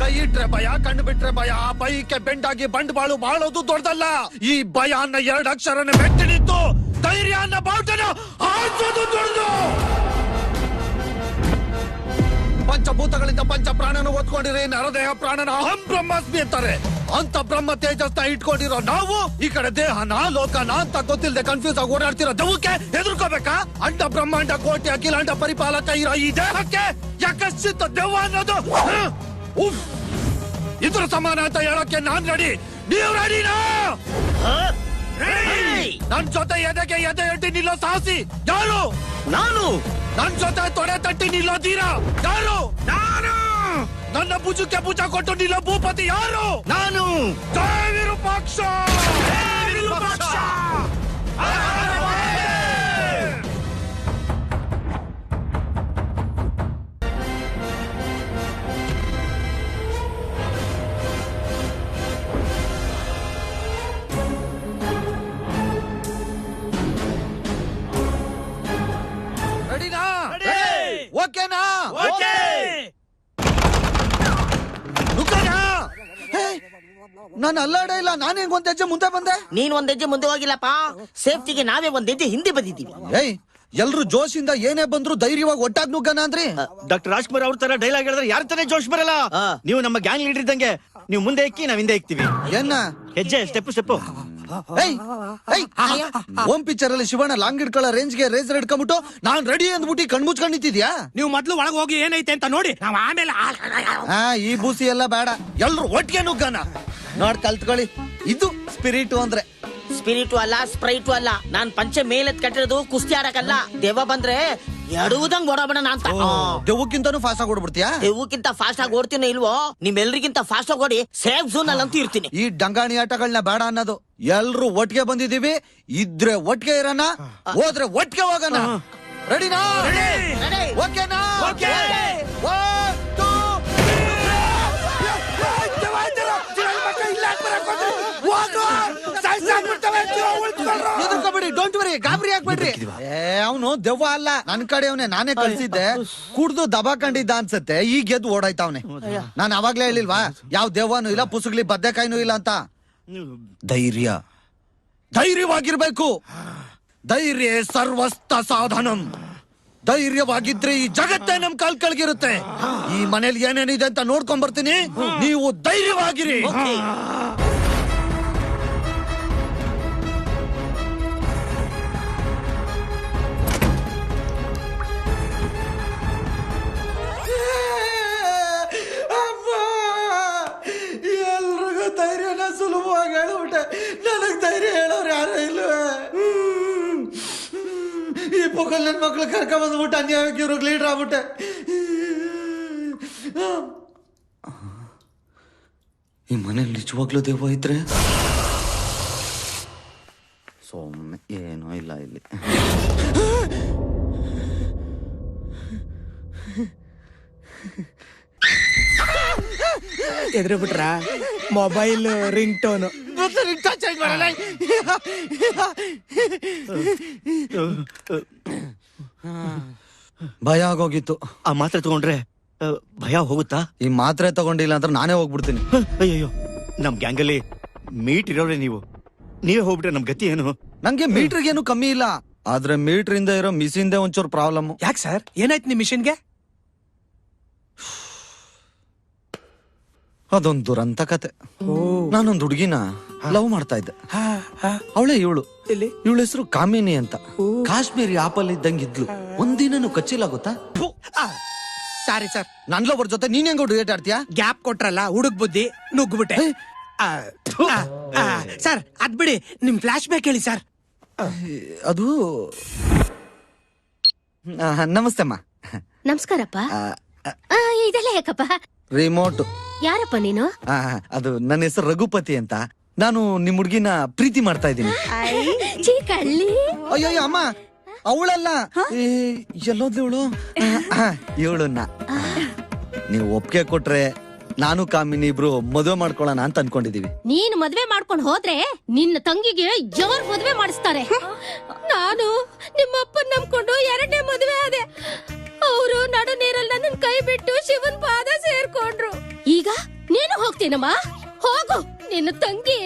ಕೈ ಇಟ್ರೆ ಭಯ, ಕಣ್ಣು ಬಿಟ್ರೆ ಭಯ. ಆ ಭಯಕ್ಕೆ ಬೆಂಡಾಗಿ ಬಂಡವಾಳು ಬಾಳೋದು ದೊಡ್ಡದಲ್ಲ. ಈ ಭಯ ಅನ್ನೋ 2 ಅಕ್ಷರನ ಮೆಟ್ಟಿನಿದ್ದು ಧೈರ್ಯ ಅನ್ನೋ ಬಾವುಟನ ಹಾರಿಸೋದು ದೊಡ್ಡದು. ಪಂಚಭೂತಗಳಿಂದ ಪಂಚ ಪ್ರಾಣನ ಓದ್ಕೊಂಡಿರಿ, ನರದೇಹ ಪ್ರಾಣನ ಅಹಂ ಬ್ರಹ್ಮಾಸ್ಮಿ ಅಂತಾರೆ. ಅಂತ ಬ್ರಹ್ಮ ತೇಜಸ್ನ ಇಟ್ಕೊಂಡಿರೋ ನಾವು ಈ ಕಡೆ ದೇಹನ ಲೋಕನ ಅಂತ ಗೊತ್ತಿಲ್ಲದೆ ಕನ್ಫ್ಯೂಸ್ ಆಗಿ ಓಡಾಡ್ತಿರೋ ದೆವ್ವಕ್ಕೆ ಹೆದರ್ಕೋಬೇಕಾ? ಅಂಡ ಬ್ರಹ್ಮಾಂಡ ಕೋಟಿ ಅಖಿಲಾಂಡ ಪರಿಪಾಲಕ ಇರೋ ಈ ದೇಹಕ್ಕೆ ಯಾಕಶ್ಚಿತ್ತ ದೆವ್ವ ಅನ್ನೋದು? ಇದ್ರ ಸಮಾನ ಅಂತ ಹೇಳೋಕೆ ನಾನ್ ರೆಡಿ. ನೀವು ರೆಡಿನಾ? ನನ್ ಜೊತೆ ಎದೆಗೆ ಎದೆ ಎಡ್ಡಿ ನಿಲ್ಲೋ ಸಾಹಸಿ ಯಾರು? ನಾನು. ನನ್ ಜೊತೆ ತೊಡೆ ತಟ್ಟಿ ನಿಲ್ಲೋ ಧೀರ ಯಾರು? ನಾನು. ನನ್ನ ಭುಜಕ್ಕೆ ಭುಜ ಕೊಟ್ಟು ನಿಲ್ಲೋ ಭೂಪತಿ ಯಾರು? ನಾನು. ಜಯ ವಿರೂಪಾಕ್ಷ. ನಾನು ಅಲ್ಲಾಡೇ ಇಲ್ಲ. ನಾನು ಹೆಂಗ್ ಒಂದ್ ಹೆಜ್ಜೆ ಮುಂದೆ ಬಂದೆ? ನೀನ್ ಒಂದ್ ಹೆಜ್ಜೆ ಮುಂದೆ ಹೋಗಿಲ್ಲಪ್ಪ, ಸೇಫ್ಟಿಗೆ ನಾವೇ ಒಂದ್ ಹೆಜ್ಜೆ ಹಿಂದೆ ಬಂದಿದ್ದೀವಿ. ಏಯ್, ಎಲ್ರು ಜೋಶಿಂದ ಏನೇ ಬಂದ್ರು ಧೈರ್ಯವಾಗಿ ಒಟ್ಟಾಗಿ ನುಗ್ಗನ ಅಂದ್ರಿ. ಡಾಕ್ಟರ್ ರಾಜ್ಕುಮಾರ್ ಅವ್ರ ತರ ಡೈಲಾಗ್ ಹೇಳಿದ್ರೆ ಯಾರ ತಾನೇ ಜೋಶ್ ಬರಲ್ಲ. ನೀವು ನಮ್ಮ ಗ್ಯಾಂಗ್ ಲೀಡರ್ ಇದ್ದಂಗೆ. ನೀವು ಮುಂದೆ ಎಕ್ಕಿ, ನಾವ್ ಹಿಂದೆ ಎಕ್ತೀವಿ. ಏನ ಹೆಜ್ಜೆ ಸ್ಟೆಪ್. ಓಂ ಪಿಕ್ಚರ್ ಅಲ್ಲಿ ಶಿವಣ್ಣ ಲಾಂಗ್ ಹಿಡ್ಕೊಳ್ಳೋ ರೇಂಜ್ಗೆ ರೇಸರ್ ಹಿಡ್ಕೊಂಡ್ಬಿಟ್ಟು ನಾನ್ ರೆಡಿ ಅಂದ್ಬಿಟ್ಟು ಕಣ್ಮುಚ್ಕೊಂಡ್ ನಿಂತಿದ್ಯಾ? ನೀವು ಮೊದ್ಲು ಒಳಗೆ ಹೋಗಿ ಏನೈತೆ ಅಂತ ನೋಡಿ, ನಾವ್ ಆಮೇಲೆ ಈ ಬೂಸಿ ಎಲ್ಲ ಬೇಡ, ಎಲ್ರು ಒಟ್ಟಿಗೆ ನುಗ್ಗನ. ನೋಡ್ ಕಲ್ತ್ಕೊಳ್ಳಿ, ಇದು ಸ್ಪಿರಿಟ್ ಅಂದ್ರೆ. ಸ್ಪಿರಿಟು ಅಲ್ಲ, ಸ್ಪ್ರೈಟು ಅಲ್ಲ. ನಾನ್ ಪಂಚೆ ಮೇಲೆತ್ ಕಟ್ಟಿರೋದು ಕುಸ್ತಿ ಆಡಕಲ್ಲ. ದೆವ್ವ ಬಂದ್ರೆ ಎಡುವುದಂಗ್ ಓಡೋಣ ಅಂತ. ದೆವ್ವಕ್ಕಿಂತಾನು ಫಾಸ್ಟ್ ಆಗಿ ಓಡ್ಬಿಡ್ತೀಯಾ? ದೆವ್ವಕ್ಕಿಂತ ಫಾಸ್ಟ್ ಆಗಿ ಓಡ್ತೀನಿ ಇಲ್ವೋ? ನಿಮ್ಮೆಲ್ರಿಗಿಂತ ಫಾಸ್ಟ್ ಆಗಿ ಓಡಿ ಸೇಫ್ ಝೋನ್ ಅಲ್ಲಿ ಅಂತೂ ಇರ್ತೀನಿ. ಈ ಡಂಗಾಣಿ ಆಟಗಳನ್ನ ಬೇಡ ಅನ್ನೋದು. ಎಲ್ರು ಒಟ್ಟಿಗೆ ಬಂದಿದೀವಿ, ಇದ್ರೆ ಒಟ್ಟಿಗೆ ಇರೋಣ, ಹೋದ್ರೆ ಒಟ್ಟಿಗೆ ಹೋಗೋಣ. ರೆಡಿನಾ? ಓಕೆನಾ? ಎದುರ್ಕೋಬೇಡಿ, ಡೋಂಟ್ ವರಿ, ಗಾಬರಿ ಆಗ್ಬೇಡ್ರಿ. ಅವನು ದೆವ್ವ ಅಲ್ಲ, ನನ್ ಕಡೆ ಅವನೇ, ನಾನೇ ಕಳ್ಸಿದ್ದೆ. ಕುಡ್ದು ದಬಾಕೊಂಡಿದ್ದ ಅನ್ಸತ್ತೆ, ಈಗ ಎದ್ದು ಓಡಾಯ್ತಾವ್ನೆ. ನಾನ್ ಅವಾಗ್ಲೇ ಹೇಳಿಲ್ವಾ, ಯಾವ ದೆವ್ವನೂ ಇಲ್ಲ, ಪುಸುಗ್ಲಿ ಬದ್ದೆಕಾಯಿನೂ ಇಲ್ಲ ಅಂತ. ಧೈರ್ಯವಾಗಿರ್ಬೇಕು. ಧೈರ್ಯ ಸರ್ವಸ್ತ ಸಾಧನಂ. ಧೈರ್ಯವಾಗಿದ್ರೆ ಈ ಜಗತ್ತೇ ನಮ್ ಕಾಲ್ ಕೆಳಗಿರುತ್ತೆ. ಈ ಮನೇಲಿ ಏನೇನಿದೆ ಅಂತ ನೋಡ್ಕೊಂಡ್ ಬರ್ತೀನಿ, ನೀವು ಧೈರ್ಯವಾಗಿರಿ. ಎಲ್ರಿಗೂ ಧೈರ್ಯನ ಸುಲಭವಾಗಿ ಹೇಳ್ಬಿಟ್ಟೆ, ನನಗ್ ಧೈರ್ಯ ಹೇಳೋರು ಯಾರು ಇಲ್ಲ. ಈ ಪೊಕಲ್ ನನ್ ಮಕ್ಳು ಕರ್ಕ ಬಂದ್ಬಿಟ್ಟು ಅನ್ಯಾಯಕ್ಕೆ ಇವ್ರಿಗೆ ಲೀಡರ್ ಆಗ್ಬಿಟ್ಟೆ. ಈ ಮನೇಲಿ ನಿಜವಾಗ್ಲೂ ದೆವ್ವ ಇದ್ರೆ ಸೊಮ್ಮೆ ಏನೂ ಇಲ್ಲ ಇಲ್ಲಿ. ಎದ್ರ ಬಿಟ್ರ ಮೊಬೈಲ್ ರಿಂಗ್ ಟೋನ್ ಭಯ ಆಗೋಗಿತ್ತು. ಆ ಮಾತ್ರೆ ತಗೊಂಡ್ರೆ ಭಯ ಹೋಗುತ್ತಾ? ಈ ಮಾತ್ರೆ ತಗೊಂಡಿಲ್ಲ ಅಂದ್ರೆ ನಾನೇ ಹೋಗ್ಬಿಡ್ತೀನಿ. ಅಯ್ಯೋ, ನಮ್ ಗ್ಯಾಂಗಲ್ಲಿ ಮೀಟ್ ಇರೋರೆ ನೀವೇ ಹೋಗ್ಬಿಟ್ರೆ ನಮ್ ಗತಿ ಏನು? ನಂಗೆ ಮೀಟರ್ಗೇನು ಕಮ್ಮಿ ಇಲ್ಲ, ಆದ್ರೆ ಮೀಟರ್ ಇಂದ ಇರೋ ಮಿಷಿನ್ದೇ ಒಂಚೂರು ಪ್ರಾಬ್ಲಮ್. ಯಾಕೆ ಸರ್, ಏನಾಯ್ತು ನಿಮ್ ಮಿಷನ್ಗೆ? ಅದೊಂದು ದುರಂತ ಕತೆ. ನಾನೊಂದು ಹುಡುಗಿನ ಲವ್ ಮಾಡ್ತಾ ಇದ್ದೆ. ಅವಳೇ ಇವಳು ಹೆಸರು ಕಾಮಿನಿ ಅಂತ. ಕಾಶ್ಮೀರಿ ಆಪಲ್ ಇದ್ದಂಗಿದ್ಲು. ಒಂದಿನನು ಕಚ್ಚಿಲಾಗುತ್ತಾ? ಸಾರಿ ಸರ್, ನನ್ ಲವರ್ ಜೊತೆ ನೀನ್ ಹೆಂಗ್ ಡೇಟ್ ಆಡ್ತೀಯಾ? ಗ್ಯಾಪ್ ಕೊಟ್ರಲ್ಲ, ಹುಡುಗ್ ಬುದ್ಧಿ ನುಗ್ಗ್ಬಿಟ್ಟೆ. ಸರ್ ಅದ್ ಬಿಡಿ, ನಿಮ್ ಫ್ಲಾಶ್ ಬ್ಯಾಕ್ ಹೇಳಿ ಸರ್. ಅದು ನಮಸ್ತೆ ಅಮ್ಮ. ನಮಸ್ಕಾರಪ್ಪ. ಇದೆಲ್ಲ ಯಾಕಪ್ಪ? ರಿಮೋಟ್. ಯಾರಪ್ಪ ನೀನು? ಅದು ನನ್ನ ಹೆಸರು ರಘುಪತಿ ಅಂತ. ನಾನು ನಿಮ್ ಹುಡ್ಗಿನ ಪ್ರೀತಿ ಮಾಡ್ತಾ ಇದ್ದೀನಿ. ಅಯ್ಯೋ ಅಮ್ಮ, ಅವಳಲ್ಲ, ಎಲ್ಲೋದ್ಲು ಇವಳನ್ನ. ನೀವು ಒಪ್ಪಿಗೆ ಕೊಟ್ರೆ ನಾನು ಕಾಮಿನಿ ಇಬ್ರು ಮದುವೆ ಮಾಡ್ಕೊಳ್ಳೋಣ ಅಂತ ಅನ್ಕೊಂಡಿದೀವಿ. ನೀನು ಮದ್ವೆ ಮಾಡ್ಕೊಂಡು ಹೋದ್ರೆ ನಿನ್ನ ತಂಗಿಗೆ ಜವರ್ ಮದ್ವೆ ಮಾಡಿಸ್ತಾರೆ. ನಾನು ನಿಮ್ಮಪ್ಪನ್ ನಂಬ್ಕೊಂಡು 2ನೇ ಮದ್ವೆ ಆದೆ. ಅವರು ನಡು ನೀರಲ್ಲಿ ನನ್ನ ಕೈ ಬಿಟ್ಟು ಶಿವನ್ ಪಾದ ಸೇರ್ಕೊಂಡ್ರು. ಈಗ ನೀನು ಹೋಗ್ತೀನಮ್ಮ? ಹೋಗು, ನಿನ್ನ ತಂಗಿ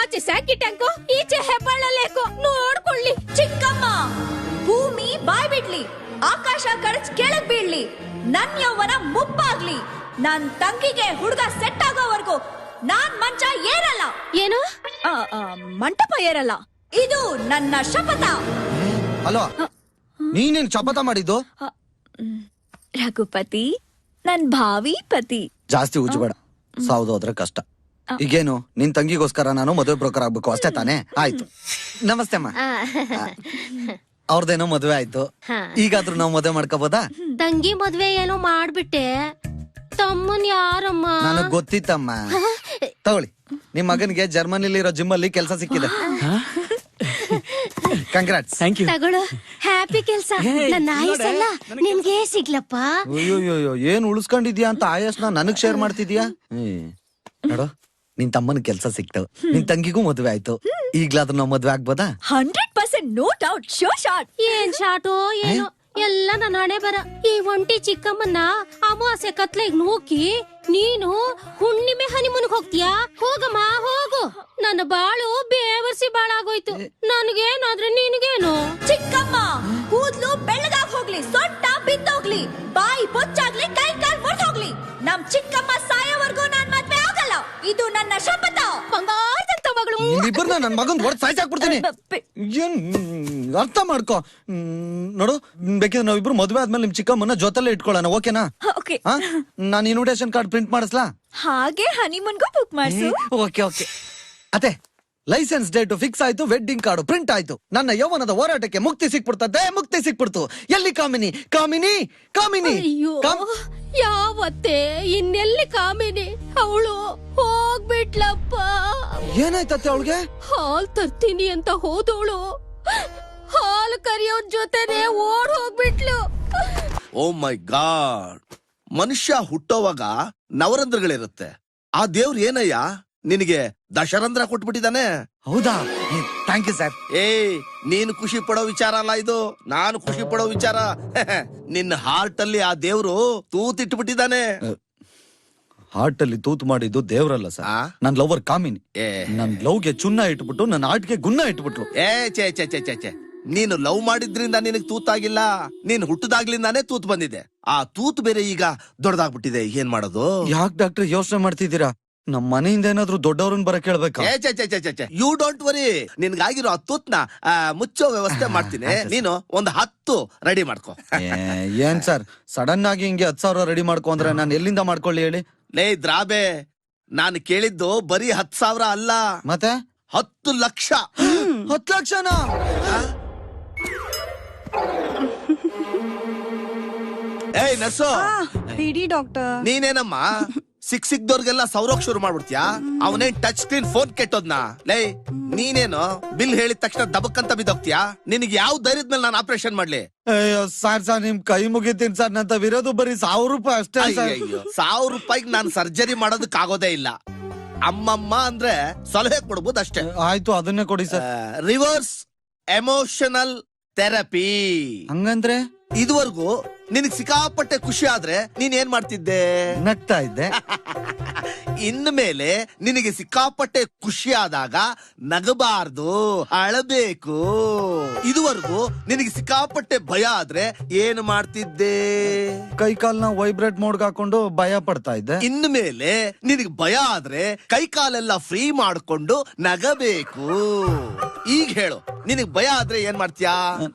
ಆಚೆ ಸ್ಯಾಕಿ ಟ್ಯಾಂಕು, ಈಚೆ ಹೆಬ್ಬಾಳಲ್ಲೇಕೋ ನೋಡ್ಕೊಳ್ಳಿ. ಚಿಕ್ಕಮ್ಮ, ಭೂಮಿ ಬಾಯ್ ಬಿಡ್ಲಿ, ಆಕಾಶ ಕಡಚ್ ಕೆಳಗ್ ಬೀಳ್ಲಿ, ನನ್ ಯೌವನ ಮುಪ್ಪಾಗ್ಲಿ, ನನ್ ತಂಗಿಗೆ ಹುಡುಗ ಸೆಟ್ ಆಗೋವರೆಗೂ ನಾನ್ ಮಂಚ ಏರಲ್ಲ. ಏನು? ಮಂಟಪ ಏರಲ್ಲ. ಇದು ನನ್ನ ಶಪಥ. ಅಲ್ವಾ, ನೀನೇನ್ ಶಪಥ ಮಾಡಿದ್ದು? ರಘುಪತಿ, ನನ್ ಭಾವಿ ಪತಿ. ಜಾಸ್ತಿ ಉಜ್ಬೇಡ, ಸಾವ್ದೋದ್ರೆ ಕಷ್ಟ. ಈಗೇನು ನಿನ್ ತಂಗಿಗೋಸ್ಕರ ನಾನು ಮದುವೆ ಬ್ರೋಕರ್ ಆಗ್ಬೇಕು ಅಷ್ಟೇ ತಾನೇ? ಆಯ್ತು, ನಮಸ್ತೆ ಅಮ್ಮ. ಅವ್ರದೇನೋ ಮದ್ವೆ ಆಯ್ತು, ಈಗಾದ್ರೂ ನಾವು ಮದುವೆ ಮಾಡ್ಕೋಬೋದಾ? ತಂಗಿ ಮದ್ವೆ ಏನೋ ಮಾಡ್ಬಿಟ್ಟೆ, ತಮ್ಮನ್ ಯಾರಮ್ಮ? ನನಗ್ ಗೊತ್ತಿತ್ತಮ್ಮ. ತಗೊಳ್ಳಿ, ನಿಮ್ ಮಗನಿಗೆ ಜರ್ಮನಿಲಿ ಇರೋ ಜಿಮ್ ಅಲ್ಲಿ ಕೆಲಸ ಸಿಕ್ಕಿದೆ. ಕಂಗ್ರಾಟ್ಸ್. ತಗೊಳ್ಳು, ಹ್ಯಾಪಿ ಕೆಲ್ಸ. ನನ್ನ ಆಯಸ್ಸಲ್ಲ ನಿಮ್ಗೆ ಸಿಗ್ಲಪ್ಪ. ಅಯ್ಯೋಯ್ಯೋ, ಏನ್ ಉಳಿಸ್ಕೊಂಡಿದ್ಯಾ ಅಂತ ಆಯಸ್ನ ನನಗ್ ಶೇರ್ ಮಾಡ್ತಿದ್ಯಾ? ನೋಡು, ನಿನ್ ತಮ್ಮನ ಕೆಲ್ಸ ಸಿಕ್ತವ್, ನಿನ್ ತಂಗಿಗೂ ಮದ್ವೆ ಆಯ್ತು. ಈಗ್ಲಾದ್ರೂ ನಾವ್ ಮದ್ವೆ ಆಗ್ಬೋದಾ? 100% ನೋ ಡೌಟ್. Show shot. ಏನ್ ಶಾಟೋ ಏನೋ, ಎಲ್ಲ ನನ್ನ ಹಣೆ ಬರ. ಈ ಒಂಟಿ ಚಿಕ್ಕಮ್ಮನ್ನ ಅಮಾವಾಸ್ಯೆ ಕತ್ಲೆಗ್ ನೂಕಿ ನೀನು ಹುಣ್ಣಿಮೆ ಹನಿಮೂನ್ಗ್ ಹೋಗ್ತೀಯಾ? ಹೋಗಮ್ಮ ಹೋಗು. ನನ್ನ ಬಾಳು ಬೇವರ್ಸಿ ಬಾಳಾಗೋಯ್ತು. ನನಗೇನಾದ್ರೆ ನಿನಗೇನು? ಚಿಕ್ಕಮ್ಮ ಕೂದ್ಲು ಬೆಳ್ಳಗಾಗ್ ಹೋಗ್ಲಿ, ಸೊಟ್ಟ ಬಿದ್ದೋಗ್ಲಿ, ಬಾಯಿ ಪೊಚ್ಚಾಗ್ಲಿ, ಕೈ ಕಾಲ್ ಮುರ್ದೋಗ್ಲಿ, ನಮ್ ಚಿಕ್ಕಮ್ಮ ಸಾಯೋವರ್ಗೂ ನಾನ್ ಮದ್ವೆ ಆಗಲ್ಲ. ಇದು ನನ್ನ ಶಪಥ. ಬಂಗಾರದಂತ ಮಗಳು. ನಿಮ್ಮಿಬ್ಬರನ್ನ ನನ್ ಮಗನ್ ಹೊಡೆದ್ ಸಾಯ್ಸಾಕ್ಬಿಡ್ತೀನಿ. ಏನ್ ಅರ್ಥ ಮಾಡ್ಕೋ. ನೋಡು, ಬೇಕಿದ್ರೆ ನಾವಿಬ್ರು ಮದ್ವೆ ಆದ್ಮೇಲೆ ನಿಮ್ ಚಿಕ್ಕಮ್ಮನ ಜೊತೆಲೆ ಇಟ್ಕೊಳ್ಳೋಣ, ಓಕೆನಾ? ನಾನು ಇನ್ವಿಟೇಷನ್ ಕಾರ್ಡ್ ಪ್ರಿಂಟ್ ಮಾಡಿಸ್ಲಾ? ಹಾಗೆ ಹನಿಮೂನ್ಗೂ ಬುಕ್ ಮಾಡ್ಸು. Okay okay. ಅತ್ತೆ, ಲೈಸೆನ್ಸ್ ಡೇಟ್ ಫಿಕ್ಸ್ ಆಯ್ತು, ವೆಡ್ಡಿಂಗ್ ಕಾರ್ಡ್ ಪ್ರಿಂಟ್ ಆಯ್ತು. ನನ್ನ ಯೌವನದ ಹೋರಾಟಕ್ಕೆ ಮುಕ್ತಿ ಸಿಕ್ಬಿಡ್ತದೆ, ಮುಕ್ತಿ ಸಿಕ್ಬಿಡ್ತು. ಎಲ್ಲಿ ಕಾಮಿನಿ? ಕಾಮಿನಿ ಕಾಮಿನಿ. ಅಯ್ಯೋ, ಯಾವತ್ತೇ ಇನ್ನೆಲ್ಲಿ ಕಾಮಿನಿ? ಅವಳು ಹೋಗ್ಬಿಟ್ಲಪ್ಪ. ಏನಾಯ್ತತ್ತೆ ಅವಳಿಗೆ? ಹಾಲ್ ತರ್ತೀನಿ ಅಂತ ಹೋದವಳು ಹಾಲು ಕರಿಯೋ ಜೊತೆನೆ ಓಡ್ ಹೋಗ್ಬಿಟ್ಲು. ಓ ಮೈ ಗಾಡ್. ಮನುಷ್ಯ ಹುಟ್ಟೋವಾಗ ನವರಂಧ್ರಗಳಿರುತ್ತೆ. ಆ ದೇವ್ರು ಏನಯ್ಯ ನಿನಗೆ ದಶರಂಧ್ರ ಕೊಟ್ಬಿಟ್ಟಿದ್ದಾನೆ. ಹೌದಾ? Thank you sir. ನೀನು ಖುಷಿ ಪಡೋ ವಿಚಾರ ಅಲ್ಲ ಇದು, ನಾನು ಖುಷಿ ಪಡೋ ವಿಚಾರ. ನಿನ್ನ ಹಾರ್ಟ್ ಅಲ್ಲಿ ಆ ದೇವ್ರು ತೂತಿಟ್ಬಿಟ್ಟಿದ್ದಾನೆ. ಹಾರ್ಟ್ ಅಲ್ಲಿ ತೂತು ಮಾಡಿದ್ದು ದೇವ್ರಲ್ಲ ಸರ್, ನನ್ ಲವರ್ ಕಾಮಿನಿ. ನನ್ ಲವ್ಗೆ ಚುನ್ನ ಇಟ್ಬಿಟ್ಟು ನನ್ನ ಹಾರ್ಟ್ಗೆ ಗುನ್ನ ಇಟ್ಬಿಟ್ರು. ಚೇ ಚೇ ಚೇ ಚೇ ಚೇ ನೀನು ಲವ್ ಮಾಡಿದ್ರಿಂದ ನಿನಗ್ ತೂತಾಗಿಲ್ಲ, ನೀನ್ ಹುಟ್ಟದಾಗ್ಲಿಂದಾನೇ ತೂತ್ ಬಂದಿದೆ. ಆ ತೂತ್ ಬೇರೆ ಈಗ ದೊಡ್ಡದಾಗ್ಬಿಟ್ಟಿದೆ. ಏನ್ ಮಾಡೋದು? ಯಾಕೆ ಡಾಕ್ಟರ್ ಯೋಚನೆ ಮಾಡ್ತಿದ್ದೀರಾ? ನಮ್ ಮನೆಯಿಂದ ಏನಾದ್ರು ದೊಡ್ಡವ್ರನ್ನ ಬರ ಕೇಳ್ಬೇಕಾ? You don't worry. ನಿನ್ಗಾಗಿರೋ ಆ ತೂತ್ನ ಮುಚ್ಚೋ ವ್ಯವಸ್ಥೆ ಮಾಡ್ತೀನಿ. ನೀನು ಒಂದು 10 ರೆಡಿ ಮಾಡ್ಕೊ. ಏನ್ ಸರ್ ಸಡನ್ ಆಗಿ ಹಿಂಗೆ 10,000 ರೆಡಿ ಮಾಡ್ಕೊ ಅಂದ್ರೆ ನಾನು ಎಲ್ಲಿಂದ ಮಾಡ್ಕೊಳ್ಳಿ ಹೇಳಿ? ಲೇ ದ್ರಾಬೆ, ನಾನು ಕೇಳಿದ್ದು ಬರೀ 10,000 ಅಲ್ಲ, ಮತ್ತೆ 10 ಲಕ್ಷ. 10 ಲಕ್ಷನಾ? ಏಯ್ ನರ್ಸು, ಬಿಡಿ ಡಾಕ್ಟರ್. ನೀನೇನಮ್ಮ ಸಿಕ್ದವ್ರಿಗೆಲ್ಲ ಸೌರೋಕ್ ಶುರು ಮಾಡ್ಬಿಡ್ತೀಯಾ? ಅವನೇನ್ ಟಚ್ ಸ್ಕ್ರೀನ್ ಫೋನ್ ಕೆಟ್ಟೋದ್ನಾ? ಲೇ ನೀನೇನು ಬಿಲ್ ಹೇಳಿದ ತಕ್ಷಣ ದಬಕ್ಕಂತ ಬಿದ್ದೋಗ್ತೀಯಾ? ನಿನಗೆ ಯಾವ ಧೈರ್ಯದ ಮೇಲೆ ನಾನು ಆಪರೇಷನ್ ಮಾಡ್ಲಿ? ಅಯ್ಯೋ ಸರ್ ನಿಮ್ ಕೈ ಮುಗಿತೀನಿ ಸರ್. ನಂತ ವಿರೋಧ ಬರೀ 1,000 ರೂಪಾಯಿ ಅಷ್ಟೇ. 1,000 ರೂಪಾಯಿಗೆ ನಾನು ಸರ್ಜರಿ ಮಾಡೋದಕ್ ಆಗೋದೇ ಇಲ್ಲ. ಅಮ್ಮಮ್ಮ ಅಂದ್ರೆ ಸಲಹೆ ಕೊಡ್ಬೋದು ಅಷ್ಟೇ. ಆಯ್ತು, ಅದನ್ನೇ ಕೊಡಿ ಸರ್. Reverse emotional therapy. ಹಂಗಂದ್ರೆ ಇದುವರೆಗೂ ನಿನಗ್ ಸಿಕ್ಕಾಪಟ್ಟೆ ಖುಷಿ ಆದ್ರೆ ನೀನ್ ಏನ್ ಮಾಡ್ತಿದ್ದೆ? ನಗ್ತಾ ಇದ್ದೆ. ಇನ್ಮೇಲೆ ನಿನಗೆ ಸಿಕ್ಕಾಪಟ್ಟೆ ಖುಷಿ ಆದಾಗ ನಗಬಾರ್ದು, ಅಳಬೇಕು. ಇದುವರೆಗೂ ನಿನಗೆ ಸಿಕ್ಕಾಪಟ್ಟೆ ಭಯ ಆದ್ರೆ ಏನ್ ಮಾಡ್ತಿದ್ದೆ? ಕೈ ಕಾಲ್ನ ವೈಬ್ರೇಟ್ ಮೋಡ್ಗೆ ಹಾಕೊಂಡು ಭಯ ಪಡ್ತಾ ಇದ್ದೆ. ಇನ್ಮೇಲೆ ನಿನಗೆ ಭಯ ಆದ್ರೆ ಕೈ ಕಾಲೆಲ್ಲ ಫ್ರೀ ಮಾಡ್ಕೊಂಡು ನಗಬೇಕು. ಈಗ ಹೇಳು, ನಿನಗ್ ಭಯ ಆದ್ರೆ ಏನ್ ಮಾಡ್ತೀಯಾ?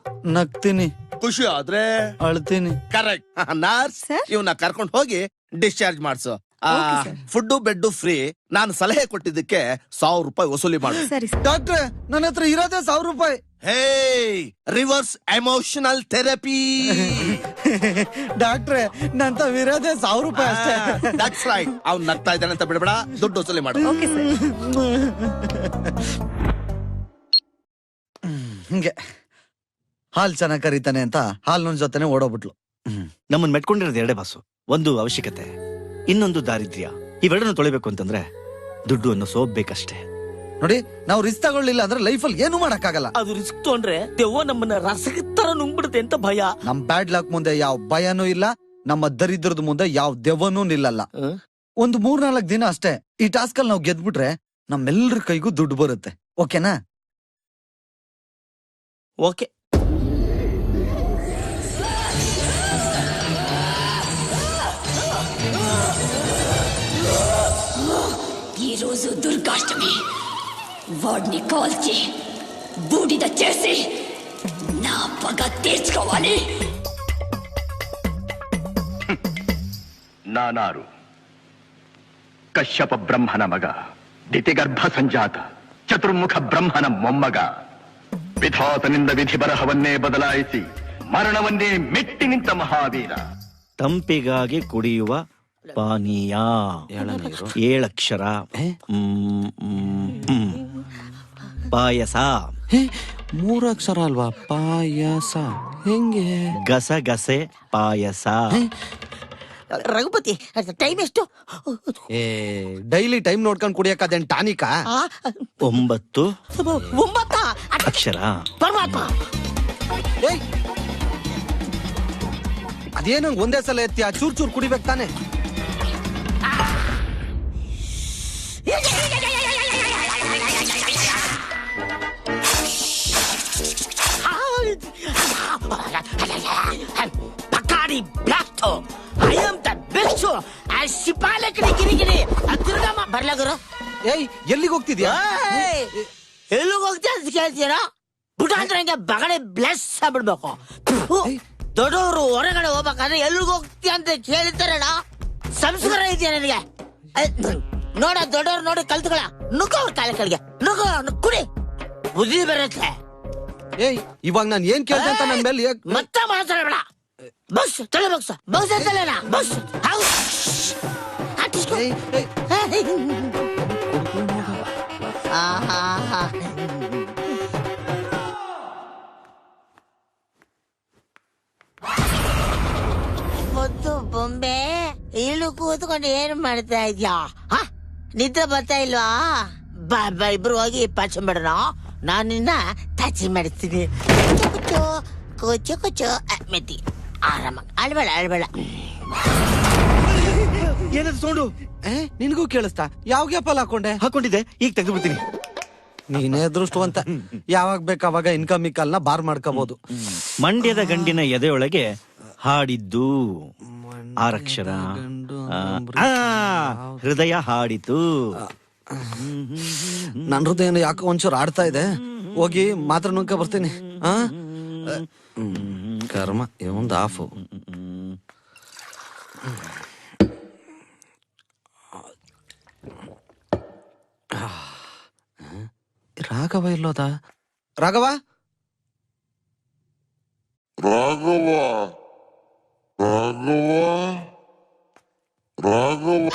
ನಗ್ತೀನಿ. ಖುಷಿ ಆದ್ರೆ ಅಳ್ತೀನಿ. ಕರೆಕ್ಟ್. ನರ್ಸ್, ಇವನ್ನ ಕರ್ಕೊಂಡು ಹೋಗಿ ಡಿಸ್ಚಾರ್ಜ್ ಮಾಡ್ಸು. Food bed free. ನಾನು ಸಲಹೆ ಕೊಟ್ಟಿದ್ದಕ್ಕೆ 1,000 ರೂಪಾಯಿ ವಸೂಲಿ ಮಾಡು. ಡಾಕ್ಟ್ರೆ, ನನ್ನ ಹತ್ರ ಇರೋದೇ 1,000 ರೂಪಾಯಿ. ಹೇ, ರಿವರ್ಸ್ ಎಮೋಷನಲ್ ಥೆರಪಿ. ಡಾಕ್ಟ್ರೆ, ನಂತ ವಿರೋಧೇ 1,000 ರೂಪಾಯಿ ಅಷ್ಟೇ. That's right. ಅವ್ನು ನಗ್ತಾ ಇದ್ದಾನೆ ಅಂತ ಬಿಡಬೇಡ, ದುಡ್ಡು ವಸೂಲಿ ಮಾಡು. ಹಿಂಗೆ ಹಾಲ್ ಚೆನ್ನಾಗ್ ಕರೀತಾನೆ ಅಂತ ಹಾಲ್ನ ಜೊತೆನೆ ಓಡೋಗ್ಬಿಟ್ಲು. ನಮ್ಮನ್ ಮೆಟ್ಕೊಂಡಿರೋದು 2 ಬಾಸು. ಒಂದು ಅವಶ್ಯಕತೆ, ಇನ್ನೊಂದು ದಾರಿದ್ರ್ಯ. ಇವೆರಡನ್ನು ತೊಳಿಬೇಕು ಅಂತಂದ್ರೆ ದುಡ್ಡು ಅನ್ನೋ ಸೋಪ್ ಬೇಕಷ್ಟೇ. ನೋಡಿ, ನಾವು ರಿಸ್ಕ್ ತಗೊಳ್ಳಿಲ್ಲ ಅಂದ್ರೆ ಲೈಫಲ್ಲಿ ಏನು ಮಾಡಕ್ಕಾಗಲ್ಲ. ಅದು ರಿಸ್ಕ್ ತಗೊಂಡ್ರೆ ದೆವ್ವ ನಮ್ಮನ್ನ ರಸದ ತರ ನುಂಗ್ಬಿಡುತ್ತೆ ಅಂತ ಭಯ. ನಮ್ ಬ್ಯಾಡ್ ಲಕ್ ಮುಂದೆ ಯಾವ ಭಯನೂ ಇಲ್ಲ, ನಮ್ಮ ದರಿದ್ರದ ಮುಂದೆ ಯಾವ ದೆವ್ವನೂ ನಿಲ್ಲಲ್ಲ. ಒಂದು 3-4 ದಿನ ಅಷ್ಟೇ. ಈ ಟಾಸ್ಕ್ ಅಲ್ಲಿ ನಾವು ಗೆದ್ಬಿಟ್ರೆ ನಮ್ಮೆಲ್ಲರ ಕೈಗೂ ದುಡ್ಡು ಬರುತ್ತೆ. ಓಕೆನಾ? ಓಕೆ. ఈ రోజు దుర్గాష్టమి. వాడిని కాల్చి బూడిద చేసి నా పగ తీర్చుకోవాలి. ನಾನಾರು ಕಶ್ಯಪ ಬ್ರಹ್ಮನ ಮಗ, ದಿತಿಗರ್ಭ ಸಂಜಾತ, ಚತುರ್ಮುಖ ಬ್ರಹ್ಮನ ಮೊಮ್ಮಗ. ವಿಧಾತನಿಂದ ವಿಧಿ ಬರಹವನ್ನೇ ಬದಲಾಯಿಸಿ ಮರಣವನ್ನೇ ಮೆಟ್ಟಿ ನಿಂತ ಮಹಾವೀರ. ತಂಪಿಗಾಗಿ ಕುಡಿಯುವ ಪಾನೀಯ 7 ಅಕ್ಷರ. ಪಾಯಸ 3 ಅಕ್ಷರ ಅಲ್ವಾ? ಪಾಯಸ ಹೆಂಗೆ? ಗಸಗಸೆ ಪಾಯಸ. ರಘುಪತಿ, ಟೈಮ್ ಎಷ್ಟು? ಡೈಲಿ ಟೈಮ್ ನೋಡ್ಕೊಂಡು ಕುಡಿಯಕ್ ಅದೇನ್ ಟಾನಿಕಾ? 9 9 ಅಕ್ಷರ. ಪರಮಾತ್ಮ, ಅದೇನಂಗ್ ಒಂದೇ ಸಲ ಎತ್ತಿ ಚೂರ್ ಚೂರ್ ಕುಡಿಬೇಕು ತಾನೆ. ಗುರು ಏಯ್ ಎಲ್ಲಿಗೆ ಹೋಗ್ತಿದ್ಯಾ? ಎಲ್ಲಿಗೆ ಹೋಗ್ತೀಯ ಅಂತ ಕೇಳ್ತೀರ? ಪುಟ ಅಂದ್ರೆ ಹಂಗೆ ಬಗಡೆ ಬ್ಲೆಸ್ ಆಗ್ಬಿಡ್ಬೇಕು. ದೊಡ್ಡವರು ಹೊರಗಡೆ ಹೋಗ್ಬೇಕಾದ್ರೆ ಎಲ್ಲಿಗೆ ಹೋಗ್ತೀಯ ಅಂತ ಕೇಳ್ತಾರಣ. ಸಂಸ್ಕಾರ ಇದೆಯಾ ನನಗೆ? ನೋಡ ದೊಡ್ಡವ್ರು ನೋಡಿ ಕಲ್ತ್ಕೊಳ. ನುಗ್ಗ ಅವ್ರ ಕಾಲ ಕೆಳಗೆ ನುಗ್ಗ ಕುಡಿ ಬುದ್ಧಿ ಬರುತ್ತೆ. ಏಯ್ ಇವಾಗ ನಾನು ಏನ್ ಕೇಳ್ದೆ ಅಂತ ನನ್ ಮೇಲೆ ಮತ್ತೆ ಮಾತಾಡಬೇಡ. ಬಸ್ ತಲೆ ಬಗ್ಸ ಬಗ್ಸ ತಲೆನಾ ಬಸ್. ಮುದ್ದು ಬೊಂಬೆ ಇಳು ಕೂತ್ಕೊಂಡು ಏನ್ ಮಾಡ್ತಾ ಇದ್ಯಾ? ನಿದ್ದೆ ಬರ್ತಾ ಇಲ್ವಾ? ಬಾ ಬಾ ಇಬ್ರು ಹೋಗಿ ಪಾಚ ಮಾಡೋಣ. ನಾನು ನಿನ್ನ ತಾಚಿ ಮಾಡಿಸ್ತೀನಿ. ಕುಚ್ಚು ಕುಚ್ಚು ಕುಚ್ಚು ಮೆತ್ತಿ ಆರಾಮ. ಅಳ್ಬೇಡ ಅಳ್ಬೇಡ. ಏನದು ಸೌಂಡು? ನಿನಗೂ ಕೇಳಿಸ್ತಾ? ಯಾವ ಗ್ಯಾಪಲ್ಲಿ ಹಾಕೊಂಡಿದ್ದೆ? ಈಗ ತೆಗೆದು ಬಿಡ್ತೀನಿ. ನೀನೇ ಅದೃಷ್ಟವಂತ. ಯಾವಾಗ ಬೇಕಾವಾಗ ಇನ್ಕಮ್ ಬಾರ್ ಮಾಡ್ಕೋಬಹುದು. ಮಂಡ್ಯದ ಗಂಡಿನ ಎದೆಯೊಳಗೆ ಹಾಡಿದ್ದು ಆರಕ್ಷರ. ಹೃದಯ ಹಾಡಿತು. ನನ್ ಹೃದಯ ಯಾಕೋ ಒಂಚೂರು ಆಡ್ತಾ ಇದೆ. ಹೋಗಿ ಮಾತ್ರ ನುಂಕ ಬರ್ತೀನಿ. ಕರ್ಮ ಒಂದು ಆಫು. ರಾಘವ ಇಲ್ಲೋದ? ರಾಘವ ರಾಘವ ರಾಘವ ರಾಘವ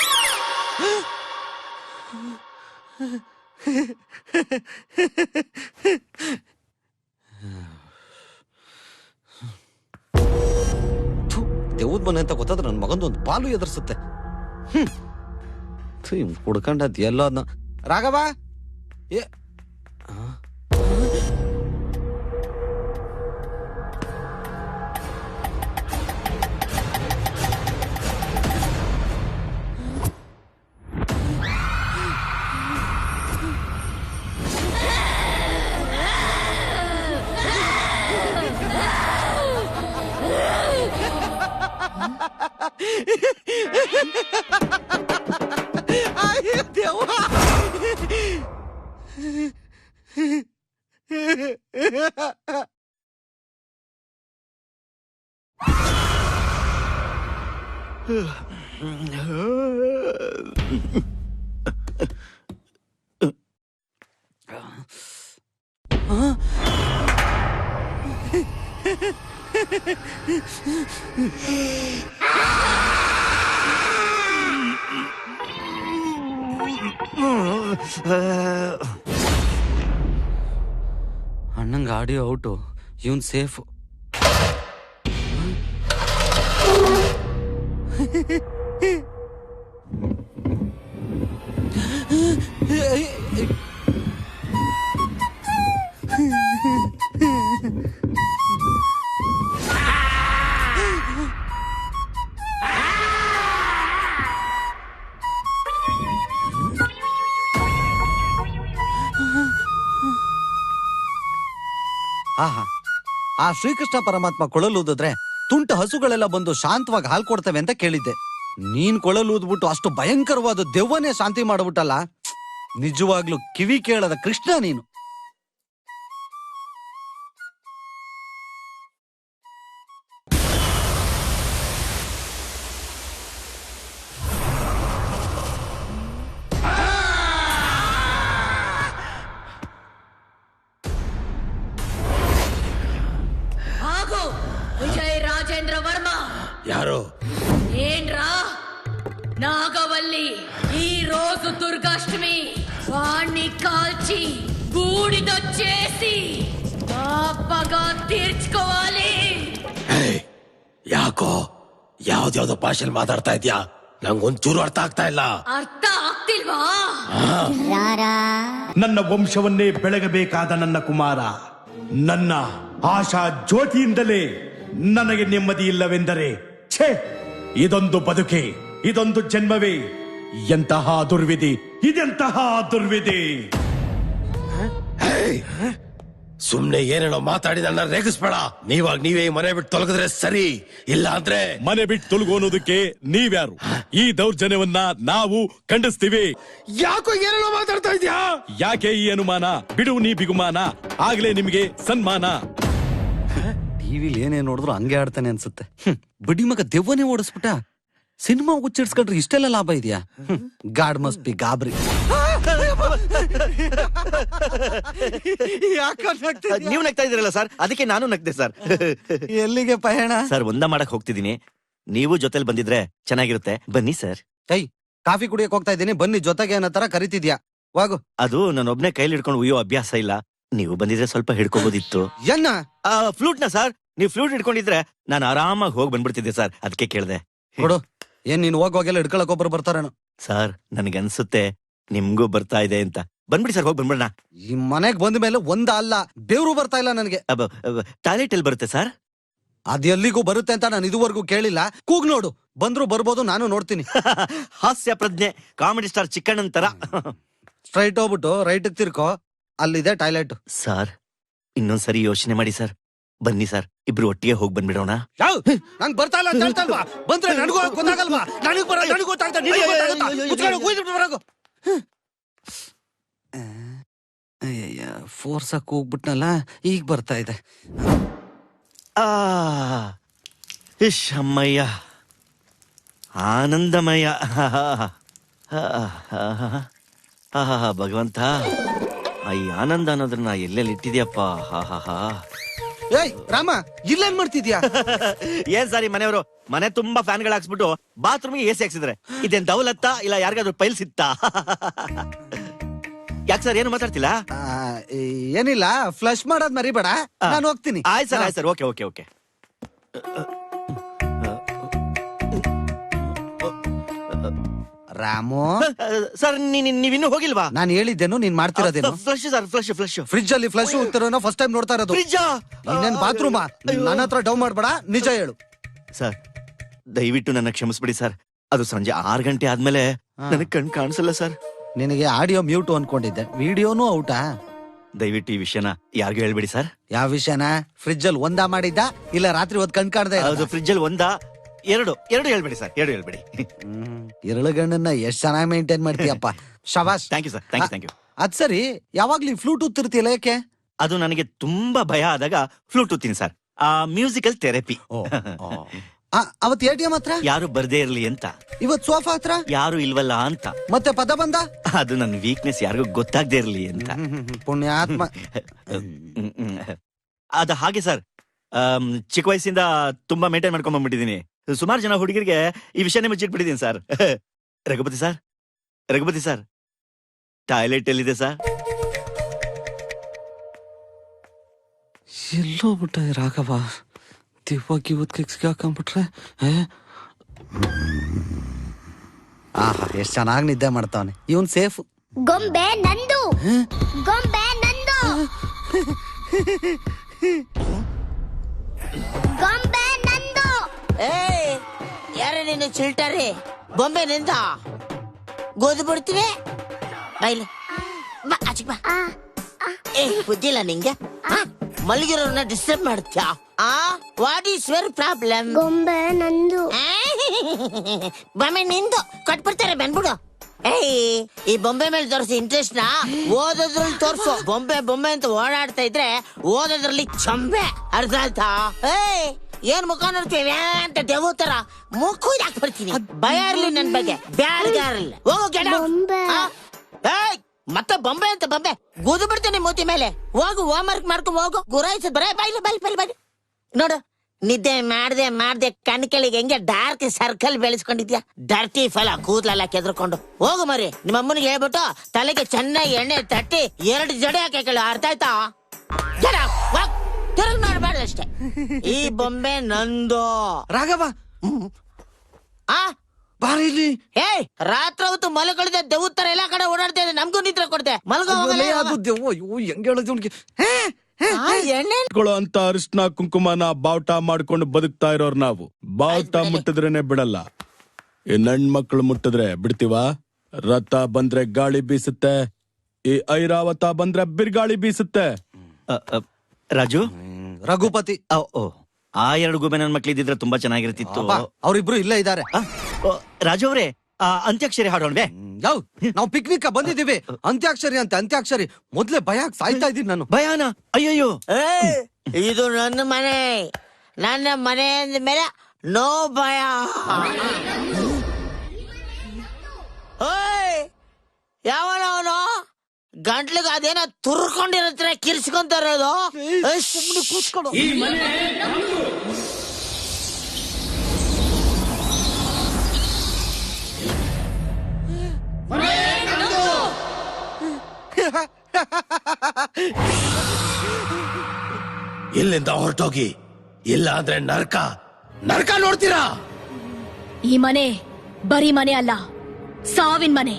ದೇವ್ದ ಮನೆ ಅಂತ ಗೊತ್ತಾದ್ರೆ ನನ್ನ ಮಗಂದೊಂದು ಪಾಲು ಎದುರಿಸುತ್ತೆ. ಹುಡ್ಕೊಂಡದ್ ಎಲ್ಲೋ ಅದನ್ನ. ರಾಘವ ಏ ಅಣ್ಣಂಗ ಆಡಿಯೋ ಔಟು, ಇವನ್ ಸೇಫ್. ಆಹಾ, ಆ ಶ್ರೀಕೃಷ್ಣ ಪರಮಾತ್ಮ ಕೊಳಲೂದಿದ್ರೆ ತುಂಟ ಹಸುಗಳೆಲ್ಲ ಬಂದು ಶಾಂತವಾಗಿ ಹಾಲು ಕೊಡ್ತವೆ ಅಂತ ಕೇಳಿದ್ದೆ. ನೀನ್ ಕೊಳಲೂದ್ಬಿಟ್ಟು ಅಷ್ಟು ಭಯಂಕರವಾದ ದೆವ್ವನೇ ಶಾಂತಿ ಮಾಡ್ಬಿಟ್ಟಲ್ಲ. ನಿಜವಾಗ್ಲೂ ಕಿವಿ ಕೇಳದ ಕೃಷ್ಣ ನೀನು. ವಿಜಯ್ ರಾಜೇಂದ್ರ ವರ್ಮಾ ಯಾರು? ಏನ್ರಾ నాగవల్లి ఈ రోజు దుర్గాష్టమి వాణ్ణి కాల్చి బూడిదొచ్చేసి పాపగా తీర్చుకోవాలి. ಯಾಕೋ ಯಾವ್ದ್ಯಾವ್ದೋ ಭಾಷೆಯಲ್ಲಿ ಮಾತಾಡ್ತಾ ಇದ್ಯಾ? ನಂಗೊಂಚೂರು ಅರ್ಥ ಆಗ್ತಾ ಇಲ್ಲ. ಅರ್ಥ ಆಗ್ತಿಲ್ವಾ? ನನ್ನ ವಂಶವನ್ನೇ ಬೆಳಗಬೇಕಾದ ನನ್ನ ಕುಮಾರ, ನನ್ನ ಆಶಾ ಜ್ಯೋತಿಯಿಂದಲೇ ನನಗೆ ನೆಮ್ಮದಿ ಇಲ್ಲವೆಂದರೆ ಛೇ, ಇದೊಂದು ಬದುಕೆ, ಇದೊಂದು ಜನ್ಮವೇ, ಎಂತಹ ದುರ್ವಿಧಿ, ಇದೆಂತಹ ದುರ್ವಿಧಿ. ಸುಮ್ನೆ ಏನೇನೋ ಮಾತಾಡಿ ನನ್ನ ರೇಗಿಸ್ಬೇಡ. ನೀವೇ ಮನೆ ಬಿಟ್ಟು ತೊಲಗಿದ್ರೆ ಸರಿ, ಇಲ್ಲ ಅಂದ್ರೆ ಮನೆ ಬಿಟ್ಟು ತೊಲಗು ಅನ್ನೋದಕ್ಕೆ ನೀವ್ಯಾರು? ಈ ದೌರ್ಜನ್ಯವನ್ನ ನಾವು ಖಂಡಿಸ್ತೀವಿ. ಯಾಕೋ ಏನೇನೋ ಮಾತಾಡ್ತಾ ಇದ್ಯಾ? ಯಾಕೆ ಈ ಅನುಮಾನ? ಬಿಡು ನೀ ಬಿಗುಮಾನ, ಆಗ್ಲೇ ನಿಮ್ಗೆ ಸನ್ಮಾನ. ಟಿವಿಲಿ ಏನೇನ್ ನೋಡಿದ್ರು ಹಂಗೆ ಆಡ್ತಾನೆ ಅನ್ಸುತ್ತೆ. ಬಡ್ಡಿ ಮಗ ದೆವ್ವನೇ ಓಡಿಸ್ಬಿಟ್ಟ. ಸಿನಿಮಾ ಹುಚ್ಚಿಡ್ಸ್ಕೊಂಡ್ರೆ ಇಷ್ಟೆಲ್ಲ ಲಾಭ ಇದೆಯಾ? ಗಾಡ್ ಮಸ್ಟ್ ಬಿ ಗಾಬ್ರಿ. ನೀವ್ ನಗ್ತಾ ಇದೀರಲ್ಲ ಸರ್, ಅದಕ್ಕೆ ನಾನು ನಗ್ದೆ ಸರ್. ಎಲ್ಲಿಗೆ ಪಯಣ? ಸರ್ ಒಂದ ಮಾಡಕ್ ಹೋಗ್ತಿದೀನಿ, ನೀವು ಜೊತೆಲಿ ಬಂದಿದ್ರೆ ಚೆನ್ನಾಗಿರುತ್ತೆ, ಬನ್ನಿ ಸರ್. ಕಾಫಿ ಕುಡಿಯಕ್ ಹೋಗ್ತಾ ಇದ್ದೀನಿ, ಬನ್ನಿ ಜೊತೆಗೆ ಅನ್ನೋ ತರ ಕರಿತಿದ್ಯಾ. ವಾಗು. ಅದು ನಾನೊಬ್ನೇ ಕೈಲಿ ಹಿಡ್ಕೊಂಡು ಉಯ್ಯೋ ಅಭ್ಯಾಸ ಇಲ್ಲ, ನೀವು ಬಂದಿದ್ರೆ ಸ್ವಲ್ಪ ಹಿಡ್ಕೋಬೋದಿತ್ತು. ಎನ್ನ ಫ್ಲೂಟ್ ನ ಸರ್, ನೀವು ಫ್ಲೂಟ್ ಹಿಡ್ಕೊಂಡಿದ್ರೆ ನಾನು ಆರಾಮಾಗಿ ಹೋಗಿ ಬಂದ್ಬಿಡ್ತಿದ್ದೆ ಸರ್, ಅದಕ್ಕೆ ಕೇಳ್ದೆ. ಕೊಡು. ಏನ್ ನೀನ್ ಹೋಗೋಗೆಲ್ಲ ಹಿಡ್ಕೊಳಕ್ ಒಬ್ಬರು ಬರ್ತಾರೇನು? ಸರ್ ನನ್ಗನ್ಸುತ್ತೆ ನಿಮ್ಗೂ ಬರ್ತಾ ಇದೆ ಅಂತ. ಬಂದ್ಬಿಡಿ ಸರ್, ಹೋಗಿ ಬಂದ್ಬಿಡೋಣ. ಈ ಮನೆಗ್ ಬಂದ ಮೇಲೆ ಒಂದ ಅಲ್ಲ ಬೇವ್ರು ಬರ್ತಾ ಇಲ್ಲ ನನಗೆ. ಟಾಯ್ಲೆಟ್ ಎಲ್ಲಿ ಬರುತ್ತೆ ಸರ್? ಅದ್ ಎಲ್ಲಿಗೂ ಬರುತ್ತೆ ಅಂತ ನಾನು ಇದುವರೆಗೂ ಕೇಳಿಲ್ಲ. ಕೂಗ್ ನೋಡು, ಬಂದ್ರು ಬರ್ಬೋದು, ನಾನು ನೋಡ್ತೀನಿ. ಹಾಸ್ಯ ಪ್ರಜ್ಞೆ, ಕಾಮಿಡಿ ಸ್ಟಾರ್ ಚಿಕ್ಕಣ್ಣನ್ ತರ. ಸ್ಟ್ರೈಟ್ ಹೋಗ್ಬಿಟ್ಟು ರೈಟ್ ತಿರ್ಕೋ, ಅಲ್ಲಿದೆ ಟಾಯ್ಲೆಟ್. ಸರ್ ಇನ್ನೊಂದ್ಸರಿ ಯೋಚನೆ ಮಾಡಿ ಸರ್, ಬನ್ನಿ ಸರ್, ಇಬ್ರು ಒಟ್ಟಿಗೆ ಹೋಗಿ ಬಂದ್ಬಿಡೋಣ. ನಂಗ್ ಬರ್ತಾ ಇಲ್ಲ ಅಂತ ಹೇಳ್ತಲ್ವಾ? ಬಂದ್ರೆ ನನಗೂ ಗೊತ್ತಾಗಲ್ವಾ? ನನಗ್ ಬರ, ನನಗೂ ಗೊತ್ತಾಗ್ತಾ. ಫೋರ್ಸ್ ಹಾಕಿ ಹೋಗ್ಬಿಟ್ನಲ್ಲ, ಈಗ ಬರ್ತಾ ಇದೆ. ಅಮ್ಮಯ್ಯ, ಆನಂದಮಯ. ಭಗವಂತ, ಈ ಆನಂದ ಅನ್ನೋದ್ರನ್ನ ಎಲ್ಲೆಲ್ಲಿ ಇಟ್ಟಿದ್ಯಪ್ಪ. ಏಯ್ ರಾಮ, ಇಲ್ಲೇನ್ ಮಾಡ್ತಿದ್ಯಾ? ಏನ್ ಸಾರಿ ಮನೆಯವರು ಮನೆ ತುಂಬಾ ಫ್ಯಾನ್ಗಳು ಹಾಕ್ಸ್ಬಿಟ್ಟು ಬಾತ್ರೂಮ್ಗೆ ಎಸಿ ಹಾಕ್ಸಿದ್ರೆ ಇದೇನ್ ದೌಲತ್ತ ಇಲ್ಲ ಯಾರಿಗಾದ್ರು ಪೈಲ್ಸ್ ಇತ್ತಾ? ಯಾಕೆ ಸರ್ ಏನು ಮಾತಾಡ್ತಿಲ್ಲ? ಏನಿಲ್ಲ, ಫ್ಲಶ್ ಮಾಡೋದ್ ಮರಿಬೇಡ, ನಾನು ಹೋಗ್ತೀನಿ. ಆಯ್ತು ಸರ್, ಆಯ್ತು sir, okay okay okay. Ramu sir, ನೀವಿನ್ನೂ ಹೋಗಿಲ್ವಾ? ನಾನು ಹೇಳಿದ್ದೇನು, ನೀನ್ ಮಾಡ್ತಿರೋದೇನು? Flush sir, flush flush. Fridge ಅಲ್ಲಿ ಫ್ಲಶ್ ಹೋಗ್ತಿರೋನೋ ಫಸ್ಟ್ ಟೈಮ್ ನೋಡ್ತಾ ಇರೋದು. ಇನ್ನೇನ್ ಬಾತ್ರೂಮ್ ನನ್ನ ಹತ್ರ ಡೌ ಮಾಡ್ಬೇಡ, ನಿಜ ಹೇಳು. ಸರ್ ದಯವಿಟ್ಟು ನನ್ನ ಕ್ಷಮಿಸ್ಬಿಡಿ ಸರ್, ಅದು ಸಂಜೆ 6 ಗಂಟೆ ಆದ್ಮೇಲೆ ನನಗೆ ಕಣ್ ಕಾಣಿಸಲ್ಲ ಸರ್. ನಿನಗೆ ಆಡಿಯೋ ಮ್ಯೂಟ್ ಅನ್ಕೊಂಡಿದ್ದೆ, ವಿಡಿಯೋನು ಔಟಾ? ದಯವಿಟ್ಟು ಈ ವಿಷಯನ ಯಾರಿಗೂ ಹೇಳ್ಬಿಡಿ ಸರ್. ಯಾವ ವಿಷಯನ? ಫ್ರಿಜ್ ಅಲ್ಲಿ ಒಂದಾ ಮಾಡಿದ್ದ ಇಲ್ಲ ರಾತ್ರಿ ಹೊತ್ತು ಕಣ್ ಕಾಣ್ದೆ? ಅದು ಫ್ರಿಜ್ ಅಲ್ಲಿ ಒಂದಾ ಎರಡು ಹೇಳ್ಬೇಡಿ ಸರ್, ಎರಡು ಹೇಳ್ಬೇಡಿ. ಎರಡು ಗಂಡನ್ನ ಎಷ್ಟ್ ಚೆನ್ನಾಗಿ ಮೇಂಟೈನ್ ಮಾಡ್ತೀಯಪ್ಪ, ಶಬಾಷ್. Thank you sir, thank you. ಅದ್ ಸರಿ, ಯಾವಾಗ್ಲೂ ಫ್ಲೂಟ್ ಉತ್ತಿರ್ತಿಯಲ್ಲ, ಯಾಕೆ? ಅದು ನನಗೆ ತುಂಬಾ ಭಯ ಆದಾಗ ಫ್ಲೂಟ್ ಉತ್ತೀನಿ ಸರ್. Musical therapy. ಅವತ್ ATM ಹತ್ರ ಯಾರು ಬರ್ದೇ ಇರ್ಲಿ ಅಂತ, ಇವತ್ ಸೋಫಾ ಹತ್ರ ಯಾರು ಇಲ್ವಲ್ಲ ಅಂತ, ಮತ್ತೆ ಪದ ಬಂದ ಅದು ನನ್ನ ವೀಕ್ನೆಸ್ ಯಾರಿಗೂ ಗೊತ್ತಾಗದೇ ಇರ್ಲಿ ಅಂತ. ಪುಣ್ಯಾತ್ಮ. ಅದು ಹಾಗೆ ಸರ್, ಚಿಕ್ಕ ವಯಸ್ಸಿಂದ ತುಂಬಾ ಮೇಂಟೈನ್ ಮಾಡ್ಕೊಂಡ್ ಬಂದ್ಬಿಟ್ಟಿದೀನಿ. ಸುಮಾರು ಜನ ಹುಡುಗರಿಗೆ ಈ ವಿಷಯನೇ ಮುಚ್ಚಿಟ್ಬಿಟ್ಟಿದೀನಿ ಸರ್. ರಘುಪತಿ ಸರ್ ಟಾಯ್ಲೆಟ್ ಎಲ್ಲಿದೆ ಸರ್? ಎಲ್ಲೋ ಬಿಟ್ಟ ರಾಘವ, ದಿವ್ವಾಗಿ ಇವತ್ತು ಸಿಗಾಕೊಂಡ್ಬಿಟ್ರೆ. ಆಹಾ, ಎಷ್ಟ್ ಚೆನ್ನಾಗಿ ನಿದ್ದೆ ಮಾಡ್ತಾವನೆ ಇವನ್. ಸೇಫ್. ಗೊಂಬೆ ನಂದು, ಗೊಂಬೆ ನಂದು, ಗೊಂಬೆ ನಂದು. ಯಾರ ನೀನು ಚಿಲ್ಟರಿ? ಬೊಂಬೆ ನಿಂದ ಗೋದು ಬಿಡ್ತೀನಿ. ಬೈಲೆ ಬಾ, ಆಚೆ ಬಾ. ಬುದ್ಧಿಲ್ಲ ನಿಂಗೆ? ಮಲಗಿರೋರ್ನ ಡಿಸ್ಟರ್ಬ್ ಮಾಡ್ತೀಯಾ? What is your problem? ಗೊಂಬೆ ನಂದು. ಬೊಂಬೆ ನಿಂದು ಕೊಟ್ಬಿಡ್ತಾರೆ, ಬಂದ್ಬಿಡು. ಈ ಬೊಂಬೆ ಮೇಲೆ ತೋರಿಸಿ ಇಂಟ್ರೆಸ್ಟ್ ನ ಓದೋದ್ರಲ್ಲಿ ತೋರ್ಸು. ಬೊಂಬೆ ಬೊಂಬೆ ಅಂತ ಓಡಾಡ್ತಾ ಇದ್ರೆ ಓದೋದ್ರಲ್ಲಿ ಚಂಬೆ. ಅರ್ಥ ಆಯ್ತಾ? ಏನ್ ಮುಖ ನೋಡ್ತೀವಿ ಅಂತ ದೇವ ತರ ಮುಖ ಹಾಕ್ಬಿಡ್ತೀನಿ. ಭಯ ಇರ್ಲಿ ನನ್ ಬಗ್ಗೆ, ಬ್ಯಾಡ್ಗ ಇರ್ಲಿ. ಹೋಗೋ ಮತ್ತೆ ಬೊಂಬೆ ಅಂತ ಬೊಂಬೆ ಗುದು ಬಿಡ್ತೇನೆ ಮೂತಿ ಮೇಲೆ. ಹೋಗು, ಹೋಮ್ ವರ್ಕ್ ಮಾಡ್ಕೊಂಡು ಹೋಗು. ಗುರಾಯಿಸ ಬರೇ ಬೈಲಿ ಬೈಲಿ ಬೈಲಿ ಬೈಲಿ. ನೋಡು, ನಿದ್ದೆ ಮಾಡ್ದೆ ಕಣ್ ಕೆಳಗೆ ಹೆಂಗೆ ಡಾರ್ಕ್ ಸರ್ಕಲ್ ಬೆಳೆಸ್ಕೊಂಡಿದ್ಯಾ? ಡರ್ಟಿ ಫಲ ಕೂದ್ಲೆಲ್ಲ ಕೆದ್ರಕೊಂಡು ಹೋಗು ಮರಿ. ನಿಮ್ಮ ಅಮ್ಮನಿಗೆ ಹೇಳ್ಬಿಟ್ಟು ತಲೆಗೆ ಚೆನ್ನಾಗಿ ಎಣ್ಣೆ ತಟ್ಟಿ 2 ಜಡೆ ಹಾಕಿ. ಅರ್ಥ ಆಯ್ತಾ? ತಿರುಗಿ ನೋಡ್ಬಾರ್ದು ಅಷ್ಟೇ. ಈ ಬೊಂಬೆ ನಂದು. ರಾಘವ ಬಾರಿಲಿ. ರಾತ್ರಿ ಹೊತ್ತು ಮಲಗಳಿದೆ ದೆವ್ವ ತರ ಎಲ್ಲಾ ಕಡೆ ಓಡಾಡ್ತಾ ಇದೆ. ನಮ್ಗೂ ನಿದ್ರೆ ಕೊಡ್ತೆ. ಎಣ್ಣೆ ಅಂತ ಅರಿಶಿನ ಕುಂಕುಮನ ಬಾವುಟ ಮಾಡ್ಕೊಂಡು ಬದುಕ್ತಾ ಇರೋರು ನಾವು. ಬಾವುಟ ಮುಟ್ಟಿದ್ರೇನೆ ಬಿಡಲ್ಲ, ಇನ್ ಹೆಣ್ಮಕ್ಳು ಮುಟ್ಟಿದ್ರೆ ಬಿಡ್ತೀವ? ರಥ ಬಂದ್ರೆ ಗಾಳಿ ಬೀಸುತ್ತೆ, ಈ ಐರಾವತ ಬಂದ್ರೆ ಬಿರ್ಗಾಳಿ ಬೀಸುತ್ತೆ. ರಾಜು ರಘುಪತಿ. ಓ ಆ 2 ಗೂಬೆ ನನ್ ಮಕ್ಳಿದ್ರೆ ತುಂಬಾ ಚೆನ್ನಾಗಿರ್ತಿತ್ತು. ಅವ್ರಿಬ್ರು ಇಲ್ಲೇ ಇದ್ದಾರೆ. ರಾಜು ಅವರೇ ಅಂತ್ಯಾಕ್ಷರಿ ಹಾಡೋಣ್ವೆ? ನಾವು ಪಿಕ್ನಿಕ್ ಬಂದಿದ್ದೀವಿ. ಅಂತ್ಯಾಕ್ಷರಿ ಅಂತ ಅಂತ್ಯಾಕ್ಷರಿ ಮೊದ್ಲೇ ಭಯ ಸಾಯ್ತಾ ಇದ್ದೀನಿ ನಾನು. ಭಯಾನ? ಅಯ್ಯಯ್ಯೋ, ಇದು ನನ್ನ ಮನೆ. ನನ್ನ ಮನೆ ಅಂದ ಮೇಲೆ ನೋ ಭಯ. ಯಾವನವನು ಗಂಟ್ಲಿಗೆ ಅದೇನ ತುರ್ಕೊಂಡಿರತ್ರ ಕಿರ್ಸ್ಕೊಂತ ಇರೋದು? ಕೂತ್ಕೊಡು. ಇಲ್ಲಿಂದ ಹೊರಟೋಗಿ, ಇಲ್ಲ ಅಂದ್ರೆ ನರಕ ನರಕ ನೋಡ್ತೀರಾ. ಈ ಮನೆ ಬರೀ ಮನೆ ಅಲ್ಲ, ಸಾವಿನ ಮನೆ.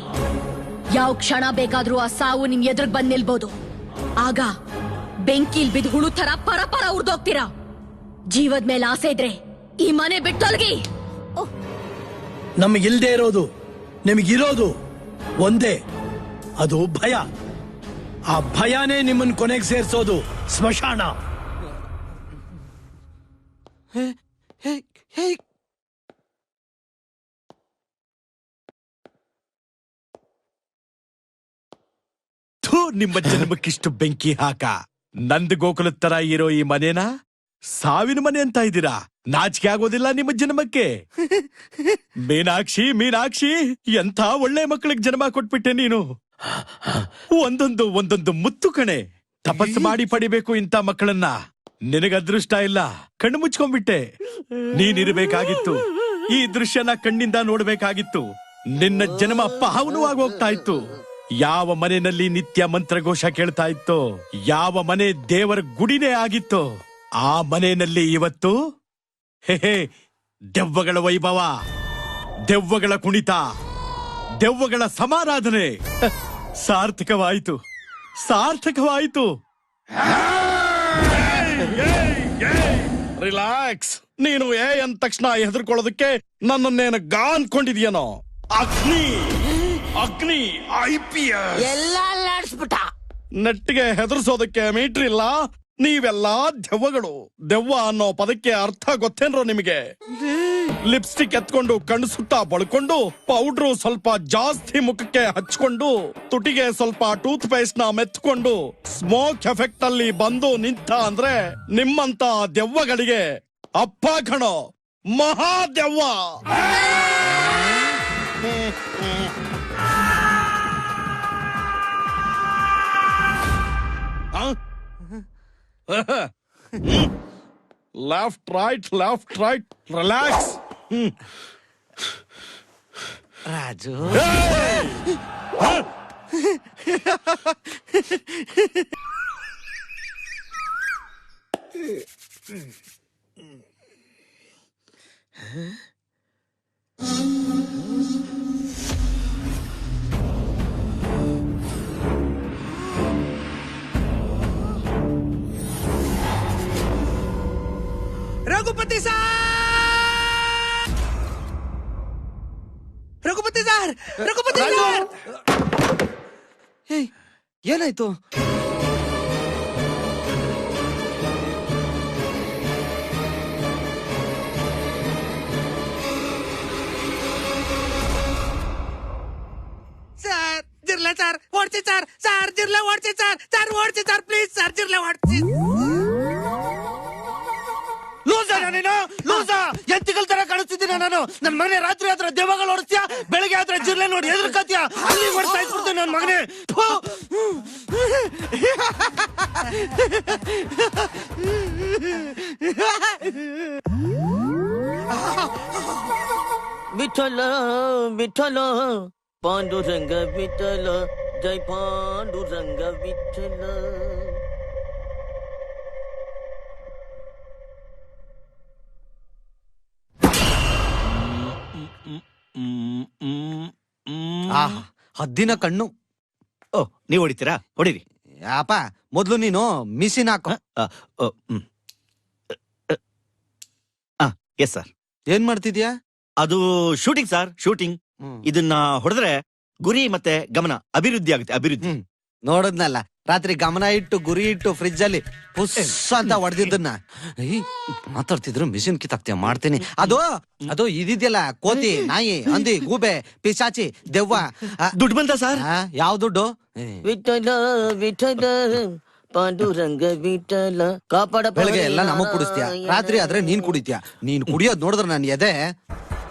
ಯಾವ ಕ್ಷಣ ಬೇಕಾದ್ರೂ ಆ ಸಾವು ನಿಮ್ ಎದುರು ಬಂದ್ ನಿಲ್ಬೋದು. ಆಗ ಬೆಂಕಿಲ್ ಬಿದ್ದು ಹುಳು ತರ ಪರ ಉರ್ದೋಗ್ತೀರಾ. ಜೀವದ ಮೇಲೆ ಆಸೆ ಇದ್ರೆ ಈ ಮನೆ ಬಿಟ್ಟೊಲ್ಗಿ. ನಮಗಿಲ್ದೇ ಇರೋದು, ನಿಮಗಿರೋದು ಒಂದೇ, ಅದು ಭಯ. ಆ ಭಯನೇ ನಿಮ್ಮನ್ನ ಕೊನೆಗೆ ಸೇರ್ಸೋದು ಸ್ಮಶಾನ. ನಿಮ್ಮ ಜನ್ಮಕ್ಕಿಷ್ಟು ಬೆಂಕಿ ಹಾಕ. ನಂದ್ ಗೋಕುಲದ ತರ ಇರೋ ಈ ಮನೇನ ಸಾವಿನ ಮನೆ ಅಂತ ಇದ್ದೀರಾ? ನಾಚಿಕೆ ಆಗೋದಿಲ್ಲ ನಿಮ್ಮ ಜನ್ಮಕ್ಕೆ? ಮೀನಾಕ್ಷಿ, ಎಂಥ ಒಳ್ಳೆ ಮಕ್ಕಳಿಗೆ ಜನ್ಮ ಕೊಟ್ಬಿಟ್ಟೆ ನೀನು. ಒಂದೊಂದು ಮುತ್ತು ಕಣೆ. ತಪಸ್ಸು ಮಾಡಿ ಪಡಿಬೇಕು ಇಂಥ ಮಕ್ಕಳನ್ನ. ನಿನಗ ಅದೃಷ್ಟ ಇಲ್ಲ, ಕಣ್ಣು ಮುಚ್ಕೊಂಡ್ಬಿಟ್ಟೆ. ನೀನಿರ್ಬೇಕಾಗಿತ್ತು, ಈ ದೃಶ್ಯನ ಕಣ್ಣಿಂದ ನೋಡ್ಬೇಕಾಗಿತ್ತು. ನಿನ್ನ ಜನ್ಮ ಪಾವನವಾಗಿ ಹೋಗ್ತಾ ಇತ್ತು. ಯಾವ ಮನೆಯಲ್ಲಿ ನಿತ್ಯ ಮಂತ್ರಘೋಷ ಕೇಳ್ತಾ ಇತ್ತೋ, ಯಾವ ಮನೆ ದೇವರ ಗುಡಿನೇ ಆಗಿತ್ತೋ, ಆ ಮನೆಯಲ್ಲಿ ಇವತ್ತು ದೆವ್ವಗಳ ವೈಭವ, ದೆವ್ವಗಳ ಕುಣಿತ, ದೆವ್ವಗಳ ಸಮಾರಾಧನೆ. ಸಾರ್ಥಕವಾಯಿತು. ರಿಲ್ಯಾಕ್ಸ್. ನೀನು ಅಂದ ತಕ್ಷಣ ಹೆದರ್ಕೊಳ್ಳೋದಕ್ಕೆ ನನ್ನನ್ನೇನು ಅನ್ಕೊಂಡಿದ್ಯೇನೋ? ಅಗ್ನಿ IPS ಎಲ್ಲ ಅಲ್ಲಾಡ್ಸ್ಬಿಟ್ಟ. ನೆಟ್ಟಿಗೆ ಹೆದರ್ಸೋದಕ್ಕೆ ಮೀಟ್ರ್ ಇಲ್ಲ. ನೀವೆಲ್ಲಾ ದೆವ್ವಗಳು. ದೆವ್ವ ಅನ್ನೋ ಪದಕ್ಕೆ ಅರ್ಥ ಗೊತ್ತೇನ್ರೋ ನಿಮಗೆ? ಲಿಪ್ಸ್ಟಿಕ್ ಎತ್ಕೊಂಡು ಕಣ್ಣು ಸುತ್ತ ಬಳ್ಕೊಂಡು, ಪೌಡ್ರು ಸ್ವಲ್ಪ ಜಾಸ್ತಿ ಮುಖಕ್ಕೆ ಹಚ್ಕೊಂಡು, ತುಟಿಗೆ ಸ್ವಲ್ಪ ಟೂತ್ ಪೇಸ್ಟ್ ನ ಮೆತ್ಕೊಂಡು, ಸ್ಮೋಕ್ ಎಫೆಕ್ಟ್ ಅಲ್ಲಿ ಬಂದು ನಿಂತ ಅಂದ್ರೆ ನಿಮ್ಮಂತ ದೆವ್ವಗಳಿಗೆ ಅಪ್ಪ ಕಣೋ, ಮಹಾ ದೆವ್ವ. Left right relax. Raju, Raghupati sir, ಏನಾಯ್ತು? ಸರ್ ಜಿರ್ಲೆ ಸರ್ ಓಡ್ಸಿ ಸರ್ ಜಿರ್ಲೆ ಓಡ್ಸಿ ಸರ್ ಓಡ್ಸಿ ಸರ್ ಪ್ಲೀಸ್ ಸರ್ ಜಿರ್ಲೆ ಓಡ್ಸಿ. ಎಂತಿಗಲ್ ತರ ಕಾಣಿಸ್ತಿದ್ದೀನ ನಾನು? ನನ್ ಮಗನೇ ರಾತ್ರಿ ಆದ್ರೆ ದೆವ್ವಗಳು ಓಡಿಸ್ತೀಯ, ಬೆಳಿಗ್ಗೆ ಆದ್ರೆ ಜಿರ್ಲೆ ನೋಡಿ ಎದುರ್ಕತ್ತೀಯ. ಅಲ್ಲಿ ಓಡಿಸ್ತಾ ಇದ್ಬಿಡ್ತೇನೆ ನನ್ ಮಗನೇ. ವಿಠಲ ಪಾಂಡುರಂಗ ವಿಠಲ, ಜೈ ಪಾಂಡುರಂಗ ವಿಠಲ. ಹದ್ದಿನ ಕಣ್ಣು. ಓ, ನೀವ್ ಹೊಡಿತೀರಾ? ಹೊಡಿರಿ. ಯಾಪ, ಮೊದ್ಲು ನೀನು ಮಿಷಿನ್ ಹಾಕೋ. Yes sir. ಏನ್ ಮಾಡ್ತಿದ್ಯಾ? ಅದು ಶೂಟಿಂಗ್ ಸರ್, ಶೂಟಿಂಗ್. ಇದನ್ನ ಹೊಡೆದ್ರೆ ಗುರಿ ಮತ್ತೆ ಗಮನ ಅಭಿವೃದ್ಧಿ ಆಗುತ್ತೆ. ಅಭಿವೃದ್ಧಿ. ನೋಡದ್ನಲ್ಲ ರಾತ್ರಿ ಗಮನ ಇಟ್ಟು ಗುರಿ ಇಟ್ಟು ಫ್ರಿಜ್ ಅಲ್ಲಿ ಪುಸ್ ಅಂತ ಹೊಡೆದಿದ್ದನ್ನ ಮಾತಾಡ್ತಿದ್ರು ಮಿಷಿನ್ ಕಿತ್ತಾಕ್ತೀಯ ಮಾಡ್ತೀನಿ. ಅದು ಇದಿದ್ಯಲ್ಲ ಕೋತಿ ನಾಯಿ ಹಂದಿ ಗೂಬೆ ಪಿಶಾಚಿ ದೆವ್ವ. ದುಡ್ಡು ಬಂತ ಸರ್? ಯಾವ ದುಡ್ಡು? ವಿಠಲ ವಿಠಲ ಪಾಂಡುರಂಗ ವಿಠಲ ಕಾಪಾಡ. ಬೆಳಗ್ಗೆ ಎಲ್ಲ ನಮಗ್ ಕುಡಿಸ್ತೀಯ, ರಾತ್ರಿ ಆದ್ರೆ ನೀನ್ ಕುಡಿತೀಯ. ನೀನ್ ಕುಡಿಯೋದ್ ನೋಡಿದ್ರೆ ನನ್ ಎದೆ.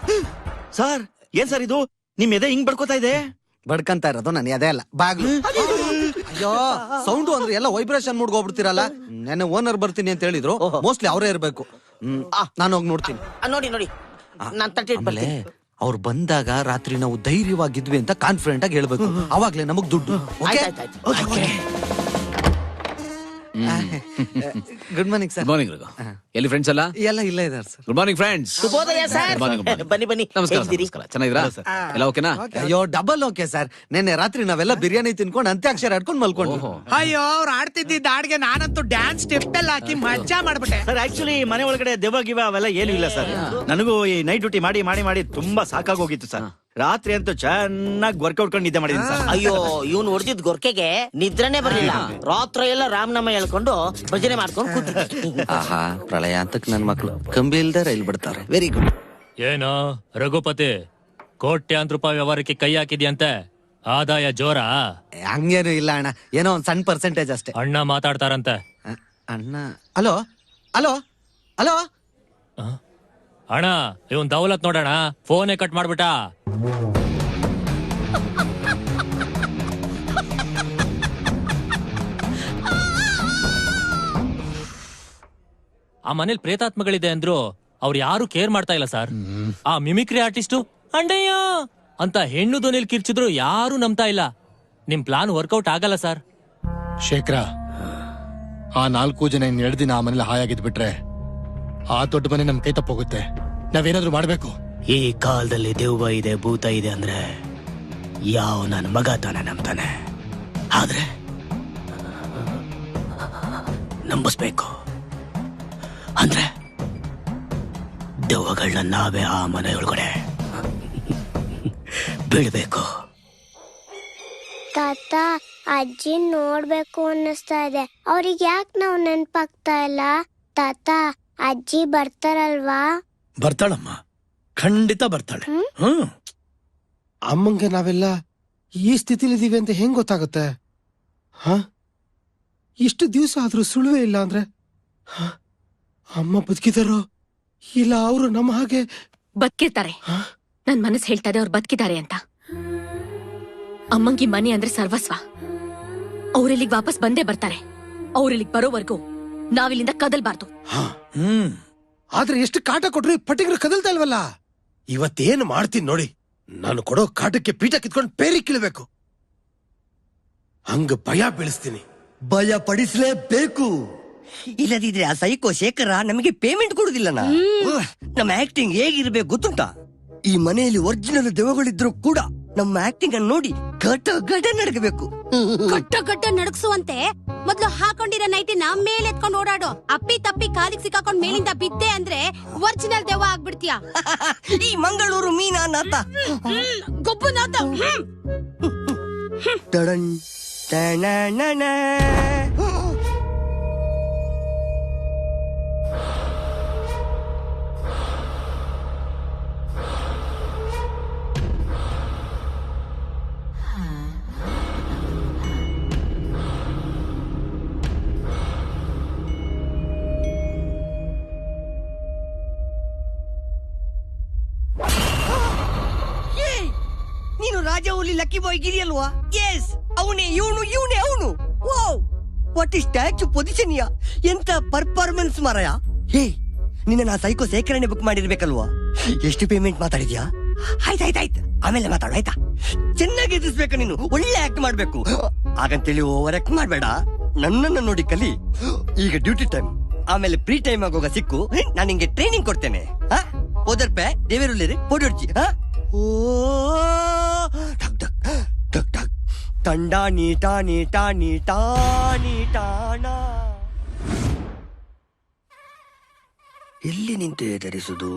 ಸರ್ ಏನ್ ಸರ್ ಇದು? ನಿಮ್ ಎದೆ ಹಿಂಗ್ ಬಡ್ಕೋತಾ ಇದೆ? ಬಡ್ಕಂತ ಇರೋದು ನನ್ ಎದೆ ಅಲ್ಲ, ಬಾಗ್ಲು. ಅಯ್ಯೋ ಸೌಂಡು ಅಂದ್ರೆ ಎಲ್ಲ ವೈಬ್ರೇಷನ್ ಮೂಡ್ಗೆ ಹೋಗ್ಬಿಡ್ತೀರಲ್ಲ. ನೆನ್ನೆ ಓನರ್ ಬರ್ತೀನಿ ಅಂತ ಹೇಳಿದ್ರು, ಮೋಸ್ಟ್ಲಿ ಅವರೇ ಇರ್ಬೇಕು. ನಾನು ಹೋಗಿ ನೋಡ್ತೀನಿ. ನೋಡಿ ನೋಡಿ ನಾನ್ ತಟ್ಟೆ ಆಮೇಲೆ ಅವ್ರು ಬಂದಾಗ ರಾತ್ರಿ ನಾವು ಧೈರ್ಯವಾಗಿದ್ವಿ ಅಂತ ಕಾನ್ಫಿಡೆಂಟ್ ಆಗಿ ಹೇಳ್ಬೇಕು. ಅವಾಗ್ಲೇ ನಮಗ್ ದುಡ್ಡು. Good morning sir. Good morning Raghu. ಎಲ್ಲಿ ಫ್ರೆಂಡ್ಸ್ ಎಲ್ಲ? ಎಲ್ಲ ಇಲ್ಲ ಇದಾರೆ ಸರ್. Good morning friends. ಶುಭೋದಯ ಸರ್. ಬನ್ನಿ ಬನ್ನಿ. ನಮಸ್ಕಾರ. ಚೆನ್ನಾಗಿದ್ದೀರಾ? ಎಲ್ಲ ಓಕೆನಾ? ಅಯ್ಯೋ ಡಬಲ್ ಓಕೆ ಸರ್. ನಿನ್ನೆ ರಾತ್ರಿ ನಾವೆಲ್ಲ ಬಿರಿಯಾನಿ ತಿನ್ಕೊಂಡು ಅಂತ್ಯಾಕ್ಷರ ಆಡ್ಕೊಂಡು ಮಲ್ಕೊಂಡು. ಅಯ್ಯೋ ಅವ್ರು ಆಡ್ತಿದ್ದ ಹಾಡ್ಗೆ ನಾನಂತೂ ಡ್ಯಾನ್ಸ್ ಸ್ಟೆಪ್ ಎಲ್ಲ ಹಾಕಿ ಮಜಾ ಮಾಡ್ಬಿಟ್ಟೆ ಸರ್. ಆಕ್ಚುಲಿ ಮನೆ ಒಳಗಡೆ ದೆವ್ವ ಗಿವ ಅವೆಲ್ಲ ಏನು ಇಲ್ಲ ಸರ್. ನನಗೂ ಈ ನೈಟ್ ಡ್ಯೂಟಿ ಮಾಡಿ ಮಾಡಿ ಮಾಡಿ ತುಂಬಾ ಸಾಕಾಗೋಗಿತ್ತು ಸರ್. ರಾತ್ರಿ ಅಂತೂ ಚೆನ್ನಾಗಿ ವರ್ಕೌಟ್ ಕೊಂಡು ನಿದ್ದೆ ಮಾಡಿದೀನಿ ಸರ್. ಅಯ್ಯೋ ಇವ್ನು ಹೊಡೆದಿದ್ ಗೊರ್ಕೆಗೆ ನಿದ್ರನೇ ಬರ್ಲಿಲ್ಲ. ರಾತ್ರಿ ಎಲ್ಲ ರಾಮನಾಮ ಹೇಳ್ಕೊಂಡು ಭಜನೆ ಮಾಡ್ಕೊಂಡು ಕೂತಿದ್ದೆ. ಆಹಾ ಪ್ರಳಯ ಅಂತಕ್ ನನ್ ಮಕ್ಳು ಕಂಬಿ ಇಲ್ದ ರೈಲ್ ಬಿಡ್ತಾರೆ. Very good. ಏನೋ ರಘುಪತಿ, ಕೋಟ್ಯಾಂತರ ರೂಪಾಯಿ ವ್ಯವಹಾರಕ್ಕೆ ಕೈ ಹಾಕಿದ್ಯಂತೆ, ಆದಾಯ ಜೋರ? ಹಂಗೇನು ಇಲ್ಲ ಅಣ್ಣ, ಏನೋ ಒಂದ್ ಸಣ್ಣ ಪರ್ಸೆಂಟೇಜ್ ಅಷ್ಟೇ. ಅಣ್ಣ ಮಾತಾಡ್ತಾರಂತೆ. ಅಣ್ಣ ಹಲೋ ಹಲೋ ಹಲೋ ಅಣ್ಣ ಇವನ್ ದೌಲತ್ ನೋಡೋಣ, ಫೋನೇ ಕಟ್ ಮಾಡ್ಬಿಟ್ಟ. ಆ ಮನೇಲಿ ಪ್ರೇತಾತ್ಮಗಳಿದೆ ಅಂದ್ರು ಅವ್ರು ಯಾರು ಕೇರ್ ಮಾಡ್ತಾ ಇಲ್ಲ ಸರ್. ಆ ಮಿಮಿಕ್ರಿ ಆರ್ಟಿಸ್ಟು ಅಂಡಯ್ಯ ಅಂತ ಹೆಣ್ಣು ಧ್ವನಿಲ್ ಕಿರ್ಚಿದ್ರು ಯಾರು ನಂಬ್ತಾ ಇಲ್ಲ. ನಿಮ್ ಪ್ಲಾನ್ ವರ್ಕೌಟ್ ಆಗಲ್ಲ ಸರ್. ಶೇಖರ, ಆ 4 ಜನ ಇನ್ 2 ದಿನ ಆ ಮನೇಲಿ ಹಾಯಾಗಿದ್ಬಿಟ್ರೆ ಆ ದೊಡ್ಡ ಮನೆ ನಮ್ ಕೈ ತಪ್ಪೋಗುತ್ತೆ. ನಾವೇನಾದ್ರೂ ಮಾಡ್ಬೇಕು. ಈ ಕಾಲದಲ್ಲಿ ದೆವ್ವ ಇದೆ ಭೂತ ಇದೆ ಅಂದ್ರೆ ಯಾವ ನನ್ನ ಮಗ ತಾನೆ ನಂಬ್ತಾನೆ. ಆದ್ರೆ ನಂಬಿಸ್ಬೇಕು ಅಂದ್ರೆ ದೆವ್ವಗಳನ್ನ ನಾವೇ ಆ ಮನೆ ಒಳಗಡೆ ಬೀಳ್ಬೇಕು. ತಾತ ಅಜ್ಜಿ ನೋಡ್ಬೇಕು ಅನ್ನಿಸ್ತಾ ಇದೆ. ಅವ್ರಿಗೆ ಯಾಕೆ ನಾವು ನೆನ್ಪಾಗ್ತಾ ಇಲ್ಲ? ತಾತ ಅಜ್ಜಿ ಬರ್ತಾರಲ್ವಾ? ಬರ್ತಾಳಮ್ಮ, ಖಂಡಿತ ಬರ್ತಾಳೆ. ಅಮ್ಮಂಗೆ ನಾವೆಲ್ಲ ಈ ಸ್ಥಿತಿಲಿದೀವಿ ಅಂತ ಹೆಂಗ್ ಗೊತ್ತಾಗುತ್ತೆ? ಇಷ್ಟು ದಿವಸ ಆದ್ರೂ ಸುಳುವೇ ಇಲ್ಲ ಅಂದ್ರೆ ಅಮ್ಮ ಬದುಕಿದಾರೋ ಇಲ್ಲ ಅವರು ನಮ್ಮ ಹಾಗೆ ಬದುಕಿರ್ತಾರೆ. ನನ್ ಮನಸ್ಸು ಹೇಳ್ತಾ ಇದೆ ಅವ್ರು ಬದುಕಿದ್ದಾರೆ ಅಂತ. ಅಮ್ಮಂಗಿ ಮನೆ ಅಂದ್ರೆ ಸರ್ವಸ್ವ. ಅವ್ರಿಲ್ಲಿಗ್ ವಾಪಸ್ ಬಂದೇ ಬರ್ತಾರೆ. ಅವ್ರಿಲ್ಲಿಗ್ ಬರೋವರೆಗೂ ನಾವಿಲ್ಲಿಂದ ಕದಲ್ಬಾರ್ದು. ಆದ್ರೆ ಎಷ್ಟು ಕಾಟ ಕೊಟ್ರು ಪಟ್ಟಿಗರು ಕದಲ್ತಾ ಇಲ್ವಲ್ಲ. ಇವತ್ತೇನು ಮಾಡ್ತೀನಿ ನೋಡಿ, ನಾನು ಕೊಡೋ ಕಾಟಕ್ಕೆ ಪೀಠ ಕಿತ್ಕೊಂಡು ಪೇರಿ ಕೀಳ್ಬೇಕು. ಹಂಗ ಭಯ ಬೀಳಿಸ್ತೀನಿ. ಭಯ ಪಡಿಸ್ಲೇಬೇಕು. ಇಲ್ಲದಿದ್ರೆ ಆ ಸೈಕೋ ಶೇಖರ ನಮಗೆ ಪೇಮೆಂಟ್ ಕೊಡುದಿಲ್ಲನಾ? ನಮ್ಮ ಆಕ್ಟಿಂಗ್ ಹೇಗಿರ್ಬೇಕು ಗೊತ್ತುಂಟಾ? ಈ ಮನೆಯಲ್ಲಿ ಒರಿಜಿನಲ್ ದೆವ್ವಗಳಿದ್ರು ಕೂಡ ನಮ್ಮ ಆಕ್ಟಿಂಗ್ ಅನ್ನು ನೋಡಿ ಗಟ ನಡಗಬೇಕು. ಗಟ್ಟ ನಡಗ್ಸುವಂತೆ ಮೊದ್ಲು ಹಾಕೊಂಡಿರೋ ನೈಟಿ ನಮ್ ಮೇಲೆ ಎತ್ಕೊಂಡು ಓಡಾಡೋ. ಅಪ್ಪಿ ತಪ್ಪಿ ಕಾಲಿಗೆ ಸಿಕ್ಕಾಕೊಂಡ್ ಮೇಲಿಂದ ಬಿದ್ದೆ ಅಂದ್ರೆ ಒರಿಜಿನಲ್ ದೆವ್ವ ಆಗ್ಬಿಡ್ತೀಯ. ಈ ಮಂಗಳೂರು ಮೀನಾನಾಥ ಗೊಬ್ಬನಾಥ. ತಡನ್ ತನನನ. ನೀನು ರಾಜ ಹುಲಿ ಲಕ್ಕಿ ಬಾಯ್ ಗಿರಿ ಅಲ್ವಾ? ಎಸ್, ಅವನೇ ಇವನೇ ಅವನು. ವಾಟ್ ಇಸ್ ಸ್ಟ್ಯಾಚು ಪೊಸಿಷನ್ ಯಾ, ಎಂತ ಪರ್ಫಾರ್ಮೆನ್ಸ್ ಮಾರಾಯ. ಹೇ, ನಿನ್ನ ನಾ ಸೈಕೋ ಸೇಕರಣೆ ಬುಕ್ ಮಾಡಿರ್ಬೇಕಲ್ವಾ? ಎಷ್ಟು ಪೇಮೆಂಟ್ ಮಾತಾಡಿದ್ಯಾ? ಆಯ್ತಾಯ್ತಾಯ್ತು, ಆಮೇಲೆ ಮಾತಾಡು ಆಯ್ತಾ? ಚೆನ್ನಾಗಿ ಎದುರಿಸ್ಬೇಕು ನೀನು, ಒಳ್ಳೆ ಆಕ್ಟ್ ಮಾಡ್ಬೇಕು. ಹಾಗಂತೇಳಿ ಓವರ್ ಆಕ್ಟ್ ಮಾಡ್ಬೇಡ, ನನ್ನನ್ನು ನೋಡಿ ಕಲಿ. ಈಗ ಡ್ಯೂಟಿ ಟೈಮ್, ಆಮೇಲೆ ಫ್ರೀ ಟೈಮ್ ಆಗೋಗ ಸಿಕ್ಕು, ನಾನು ನಿಂಗೆ ಟ್ರೈನಿಂಗ್ ಕೊಡ್ತೇನೆ. ಓದರ್ಪೆ ದೇವೇರುಳ್ಳಿ ಪೋಡಿಡ್ಜಿ. ಓ ತಂಡ ನೀಟಾ ನೀಟಾ ನೀಟಾ ನೀಟಾಣ. ಎಲ್ಲಿ ನಿಂತು ಧರಿಸುದು?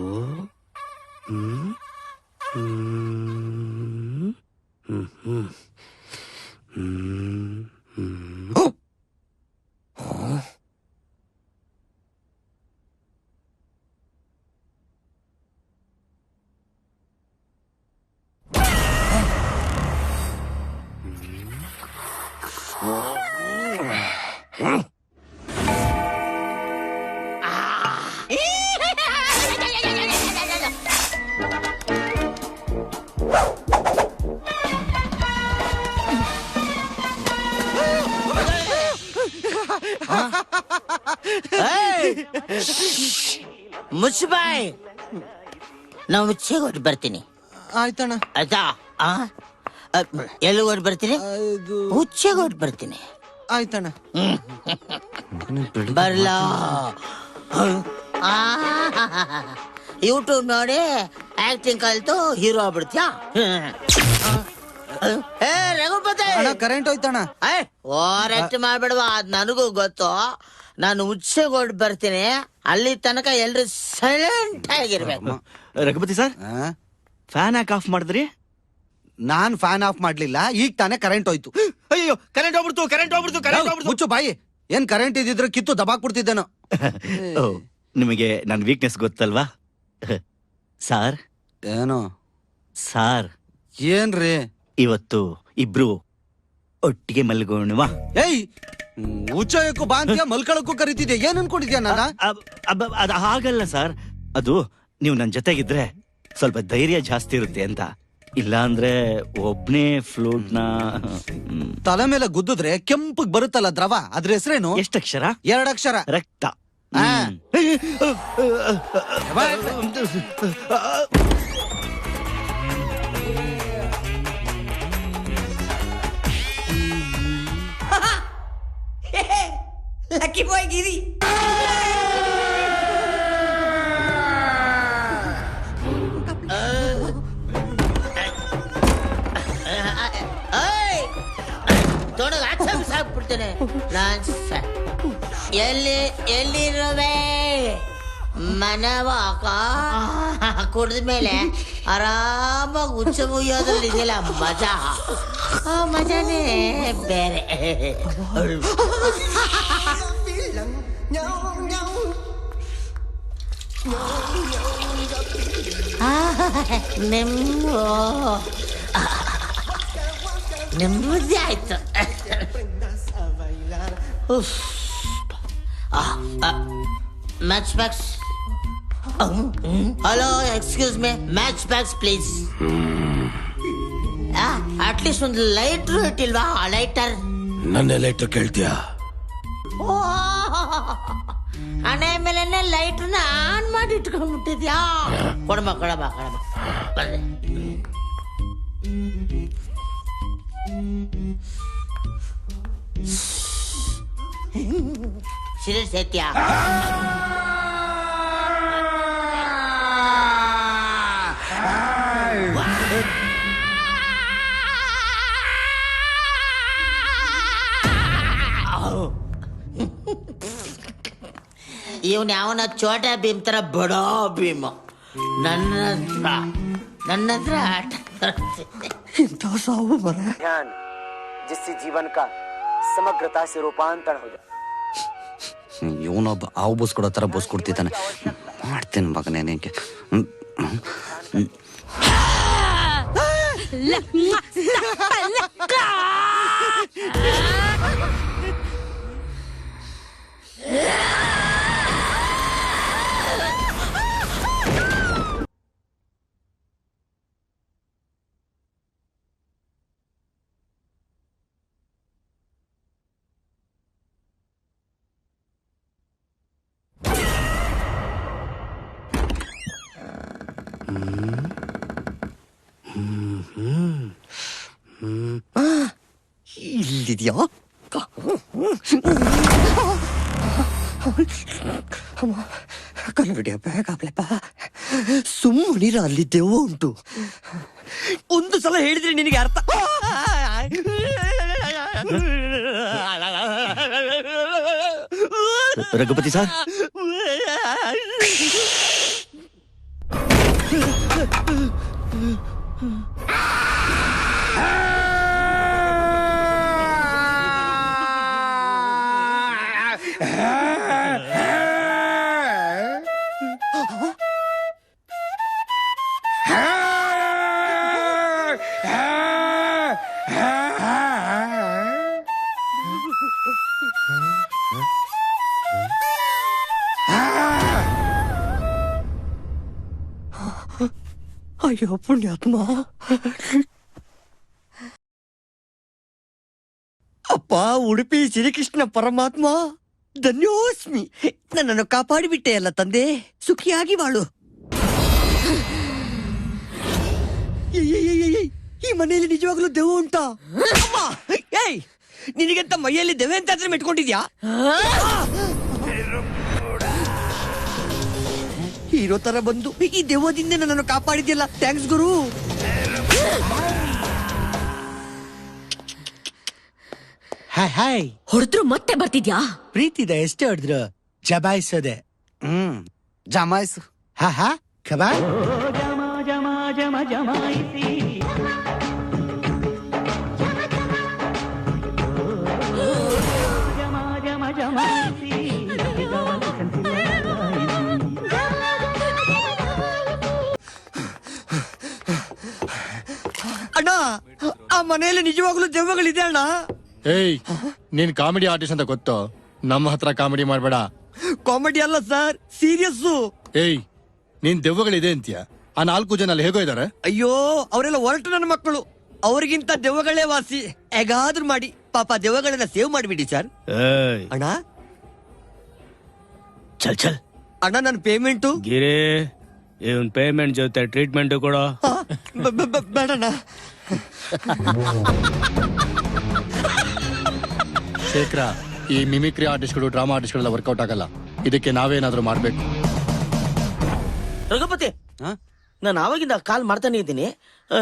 ಮುಚ್ಚಬಾಯ್, ನಾವು ಮುಚ್ಚೆಗೆ ಹೊಟ್ಟು ಬರ್ತೀನಿ. ಆಯ್ತಣ್ಣ. ಆಯ್ತಾ? ಎಲ್ಲಿಗೆ ಹೊಟ್ಟು ಬರ್ತೀನಿ? ಮುಚ್ಚೆಗೆ ಹೊಟ್ಟು ಬರ್ತೀನಿ. ಆಯ್ತಣ್ಣ. ಬರ್ಲಾ? ಯೂಟ್ಯೂಬ್ ನೋಡಿ ಆಕ್ಟಿಂಗ್ ಕಲ್ತು ಹೀರೋ ಆಗ್ಬಿಡ್ತೀಯಾ? ಏ ರಘುಪತಿ, ಕರೆಂಟ್ ಹೋಯ್ತಣ್ಣ. ಓವರ್ ಆಕ್ಟ್ ಮಾಡ್ಬಿಡ್ವಾ, ಅದ್ ನನಗೂ ಗೊತ್ತು. ನಾನು ಉಚ್ಚೆಗೆ ಹೊಟ್ಟು ಬರ್ತೀನಿ, ಅಲ್ಲಿ ತನಕ ಎಲ್ರು ಸೈಲೆಂಟ್ ಆಗಿರ್ಬೇಕು. ರಘುಪತಿ ಸರ್, ಫ್ಯಾನ್ ಯಾಕೆ ಆಫ್ ಮಾಡಿದ್ರಿ? ನಾನ್ ಫ್ಯಾನ್ ಆಫ್ ಮಾಡ್ಲಿಲ್ಲ, ಈಗ ತಾನೇ ಕರೆಂಟ್ ಹೋಯ್ತು. ಅಯ್ಯೋ, ಕರೆಂಟ್ ಹೋಗ್ಬಿಡ್ತು, ಕರೆಂಟ್ ಹೋಗ್ಬಿಡ್ತು, ಕರೆಂಟ್ ಹೋಗ್ಬಿಡ್ತು. ಮುಚ್ಚು ಬಾಯಿ. ಏನ್ ಕರೆಂಟ್ ಇದ್ದಿದ್ರೆ ಕಿತ್ತು ದಬಾಕ್ಬಿಡ್ತಿದ್ದೇನೋ. ನಿಮಗೆ ನನ್ನ ವೀಕ್ನೆಸ್ ಗೊತ್ತಲ್ವಾ ಸಾರ್? ಏನೋ ಸಾರ್? ಏನ್ರಿ? ಇವತ್ತು ಇಬ್ರು ಒಟ್ಟಿಗೆ ಮಲ್ಗೋಣವಾ? ಏಯ್, ಉಚ್ಚಯಕ್ಕೂ ಬಾಂತ್ಯ ಮಲ್ಕೊಳಕ್ಕೂ ಕರಿತಿದ್ಯಾ? ಏನ್ ಅನ್ಕೊಂಡಿದ್ಯಾ ನಾನ? ಅದು ಹಾಗಲ್ಲ ಸರ್, ಅದು ನೀವು ನನ್ನ ಜೊತೆಗಿದ್ರೆ ಸ್ವಲ್ಪ ಧೈರ್ಯ ಜಾಸ್ತಿ ಇರುತ್ತೆ ಅಂತ. ಇಲ್ಲ ಅಂದ್ರೆ ಒಬ್ನೇ ಫ್ಲೂಟ್ ನ ತಲೆ ಮೇಲೆ ಗುದ್ದಿದ್ರೆ ಕೆಂಪಗ್ ಬರುತ್ತಲ್ಲ ದ್ರವ, ಅದ್ರ ಹೆಸರೇನು? ಎಷ್ಟಕ್ಷರ? 2 ಅಕ್ಷರ. ರಕ್ತ. ಲಕ್ಕಿ ಬಾಯ್ ಗಿರಿ. ತೊಡಗ ಸಾಕ್ಬಿಡ್ತೇನೆ ನಾನ್. ಎಲ್ಲಿರುವೆ? ಮನವಾಕ ಕುಡಿದ್ಮೇಲೆ ಆರಾಮಾಗಿ ಉಚ್ಚ ಮುಯ್ಯೋದ್ರಲ್ಲಿ ಇದೆಯಲ್ಲ ಮಜಾ, ಆ ಮಜಾನೇ ಬೇರೆ. ನೆಮ್ಮದಿ ಆಯ್ತು. Matchbox. Hello, excuse me, matchbox please. At least ಒಂದು ಲೈಟ್ರು ಇಟ್ಟಿಲ್ವಾ? ಲೈಟರ್. ನನ್ನ ಲೈಟರ್ ಕೇಳ್ತೀಯಾ? ಹಣೆ ಮೇಲೆ ಲೈಟ್ರನ್ನ ಆನ್ ಮಾಡಿ ಇಟ್ಕೊಂಡ್ಬಿಟ್ಟಿದ್ಯಾ? ಕೊಡಮ್ಮ ಕೊಡಮ್ಮ ಕೊಡಮ್ಮ. ಬರ್ರಿ. ಸೀರಿಯಸ್ ಐತ್ಯಾ? ಇವನ್ ಯಾವನ ಚೋಟಾ ಭೀಮ್ ತರ ಬಡೋ ಭೀಮ್. ನನ್ನ ಹತ್ರ ಆಟ ಇಂಥ ಸಾವು ಬರ. जिससे जीवन का समग्रता से रूपांतरण हो जाए. ಇವನೊಬ್ಬ ಹಾವು ಬೂಸ್ ಕೊಡೋ ತರ ಬೂಸ್ ಕೊಡ್ತಿದ್ದಾನೆ. ಮಾಡ್ತೇನೆ ಮಗನೇನೇಕೆ. ಇಲ್ಲಿದ್ಯಾ? ಕಲ್ಬಿಡಿಯ ಬೇಕಪ್ಲೆಪ್ಪ. ಸುಮ್ಮನಿರ, ಅಲ್ಲಿ ದೆವ್ವ ಉಂಟು. ಒಂದು ಸಲ ಹೇಳಿದ್ರೆ ನಿನಗೆ ಅರ್ಥ. ರಘುಪತಿ ಸರ್, ಅಯ್ಯೋ ಪುಣ್ಯಾತ್ಮ. ಅಪ್ಪ ಉಡುಪಿ ಶ್ರೀಕೃಷ್ಣ ಪರಮಾತ್ಮ, ಧನ್ಯೋಸ್ಮಿ. ನನ್ನನ್ನು ಕಾಪಾಡಿಬಿಟ್ಟೆ ಅಲ್ಲ ತಂದೆ, ಸುಖಿಯಾಗಿ ಬಾಳು. ಈ ಮನೆಯಲ್ಲಿ ನಿಜವಾಗ್ಲೂ ದೆವ್ವ ಉಂಟಾ? ಅಮ್ಮ, ಏಯ್, ನಿನಗಂತ ಮೈಯಲ್ಲಿ ದೆವ್ವ ಅಂತ ಮೆಟ್ಕೊಂಡಿದ್ಯಾ? ಹೀರೋ ತರ ಬಂದು ಈ ದೆವ್ವದಿಂದ ನನ್ನನ್ನು ಕಾಪಾಡಿದ್ಯಲ್ಲ, ಥ್ಯಾಂಕ್ಸ್ ಗುರು. ಹಾಯ್ ಹೊಡೆದ್ರು ಮತ್ತೆ ಬರ್ತಿದ್ಯಾ? ಪ್ರೀತಿದ ಎಷ್ಟೇ ಹೊಡೆದ್ರು ಜಬಾಯಿಸೋದೆ. ಜಮಾಯಿಸು. ಹಾ ಕಬಾಯ್. ಅಣ್ಣ, ಆ ಮನೆಯಲ್ಲಿ ನಿಜವಾಗ್ಲೂ ದೆವ್ವಗಳಿದೆ ಅಣ್ಣ. ಏಯ್, ನೀನ್ ಕಾಮಿಡಿ ಆರ್ಟಿಸ್ಟ್ ಅಂತ ಗೊತ್ತು, ನಮ್ಮ ಹತ್ರ ಕಾಮಿಡಿ ಮಾಡ್ಬೇಡ. ಕಾಮಿಡಿ ಅಲ್ಲ ಸರ್, ಸೀರಿಯಸ್ಸು. ಏಯ್, ನೀನ್ ದೆವ್ವಗಳಿದೆ ಅಂತೀಯ? ಆ 4 ಜನ ಅಲ್ಲಿ ಹೇಗೋ ಇದಾರೆ? ಅಯ್ಯೋ, ಅವರೆಲ್ಲ ಹೊರಟು ನನ್ನ ಮಕ್ಕಳು. ಅವರಿಗಿಂತ ದೆವ್ವಗಳೇ ವಾಸಿ. ಹೇಗಾದ್ರೂ ಮಾಡಿ ಪಾಪ ದೆವ್ವಗಳನ್ನ ಸೇವ್ ಮಾಡಿಬಿಡಿ ಸರ್. ಅಣ್ಣ ಚಲ್ ಚಲ್ ಅಣ್ಣ, ನನ್ನ ಪೇಮೆಂಟು. ಗಿರಿ, ಇವನ್ ಪೇಮೆಂಟ್ ಜೊತೆ ಟ್ರೀಟ್ಮೆಂಟ್ ಕೊಡೋ. ಬೇಡಣ್ಣ. ಶೇಖರ, ಈ ಮಿಮಿಕ್ರಿ ಆರ್ಟಿಸ್ಟ್ಗಳು, ಡ್ರಾಮಾ ಆರ್ಟಿಸ್ಟ್ಗಳೆಲ್ಲ ವರ್ಕೌಟ್ ಆಗಲ್ಲ. ಇದಕ್ಕೆ ನಾವೇನಾದ್ರೂ ಮಾಡ್ಬೇಕು. ರಘುಪತಿ, ನಾನು ಆವಾಗಿಂದ ಕಾಲ್ ಮಾಡ್ತಾನೆ ಇದ್ದೀನಿ.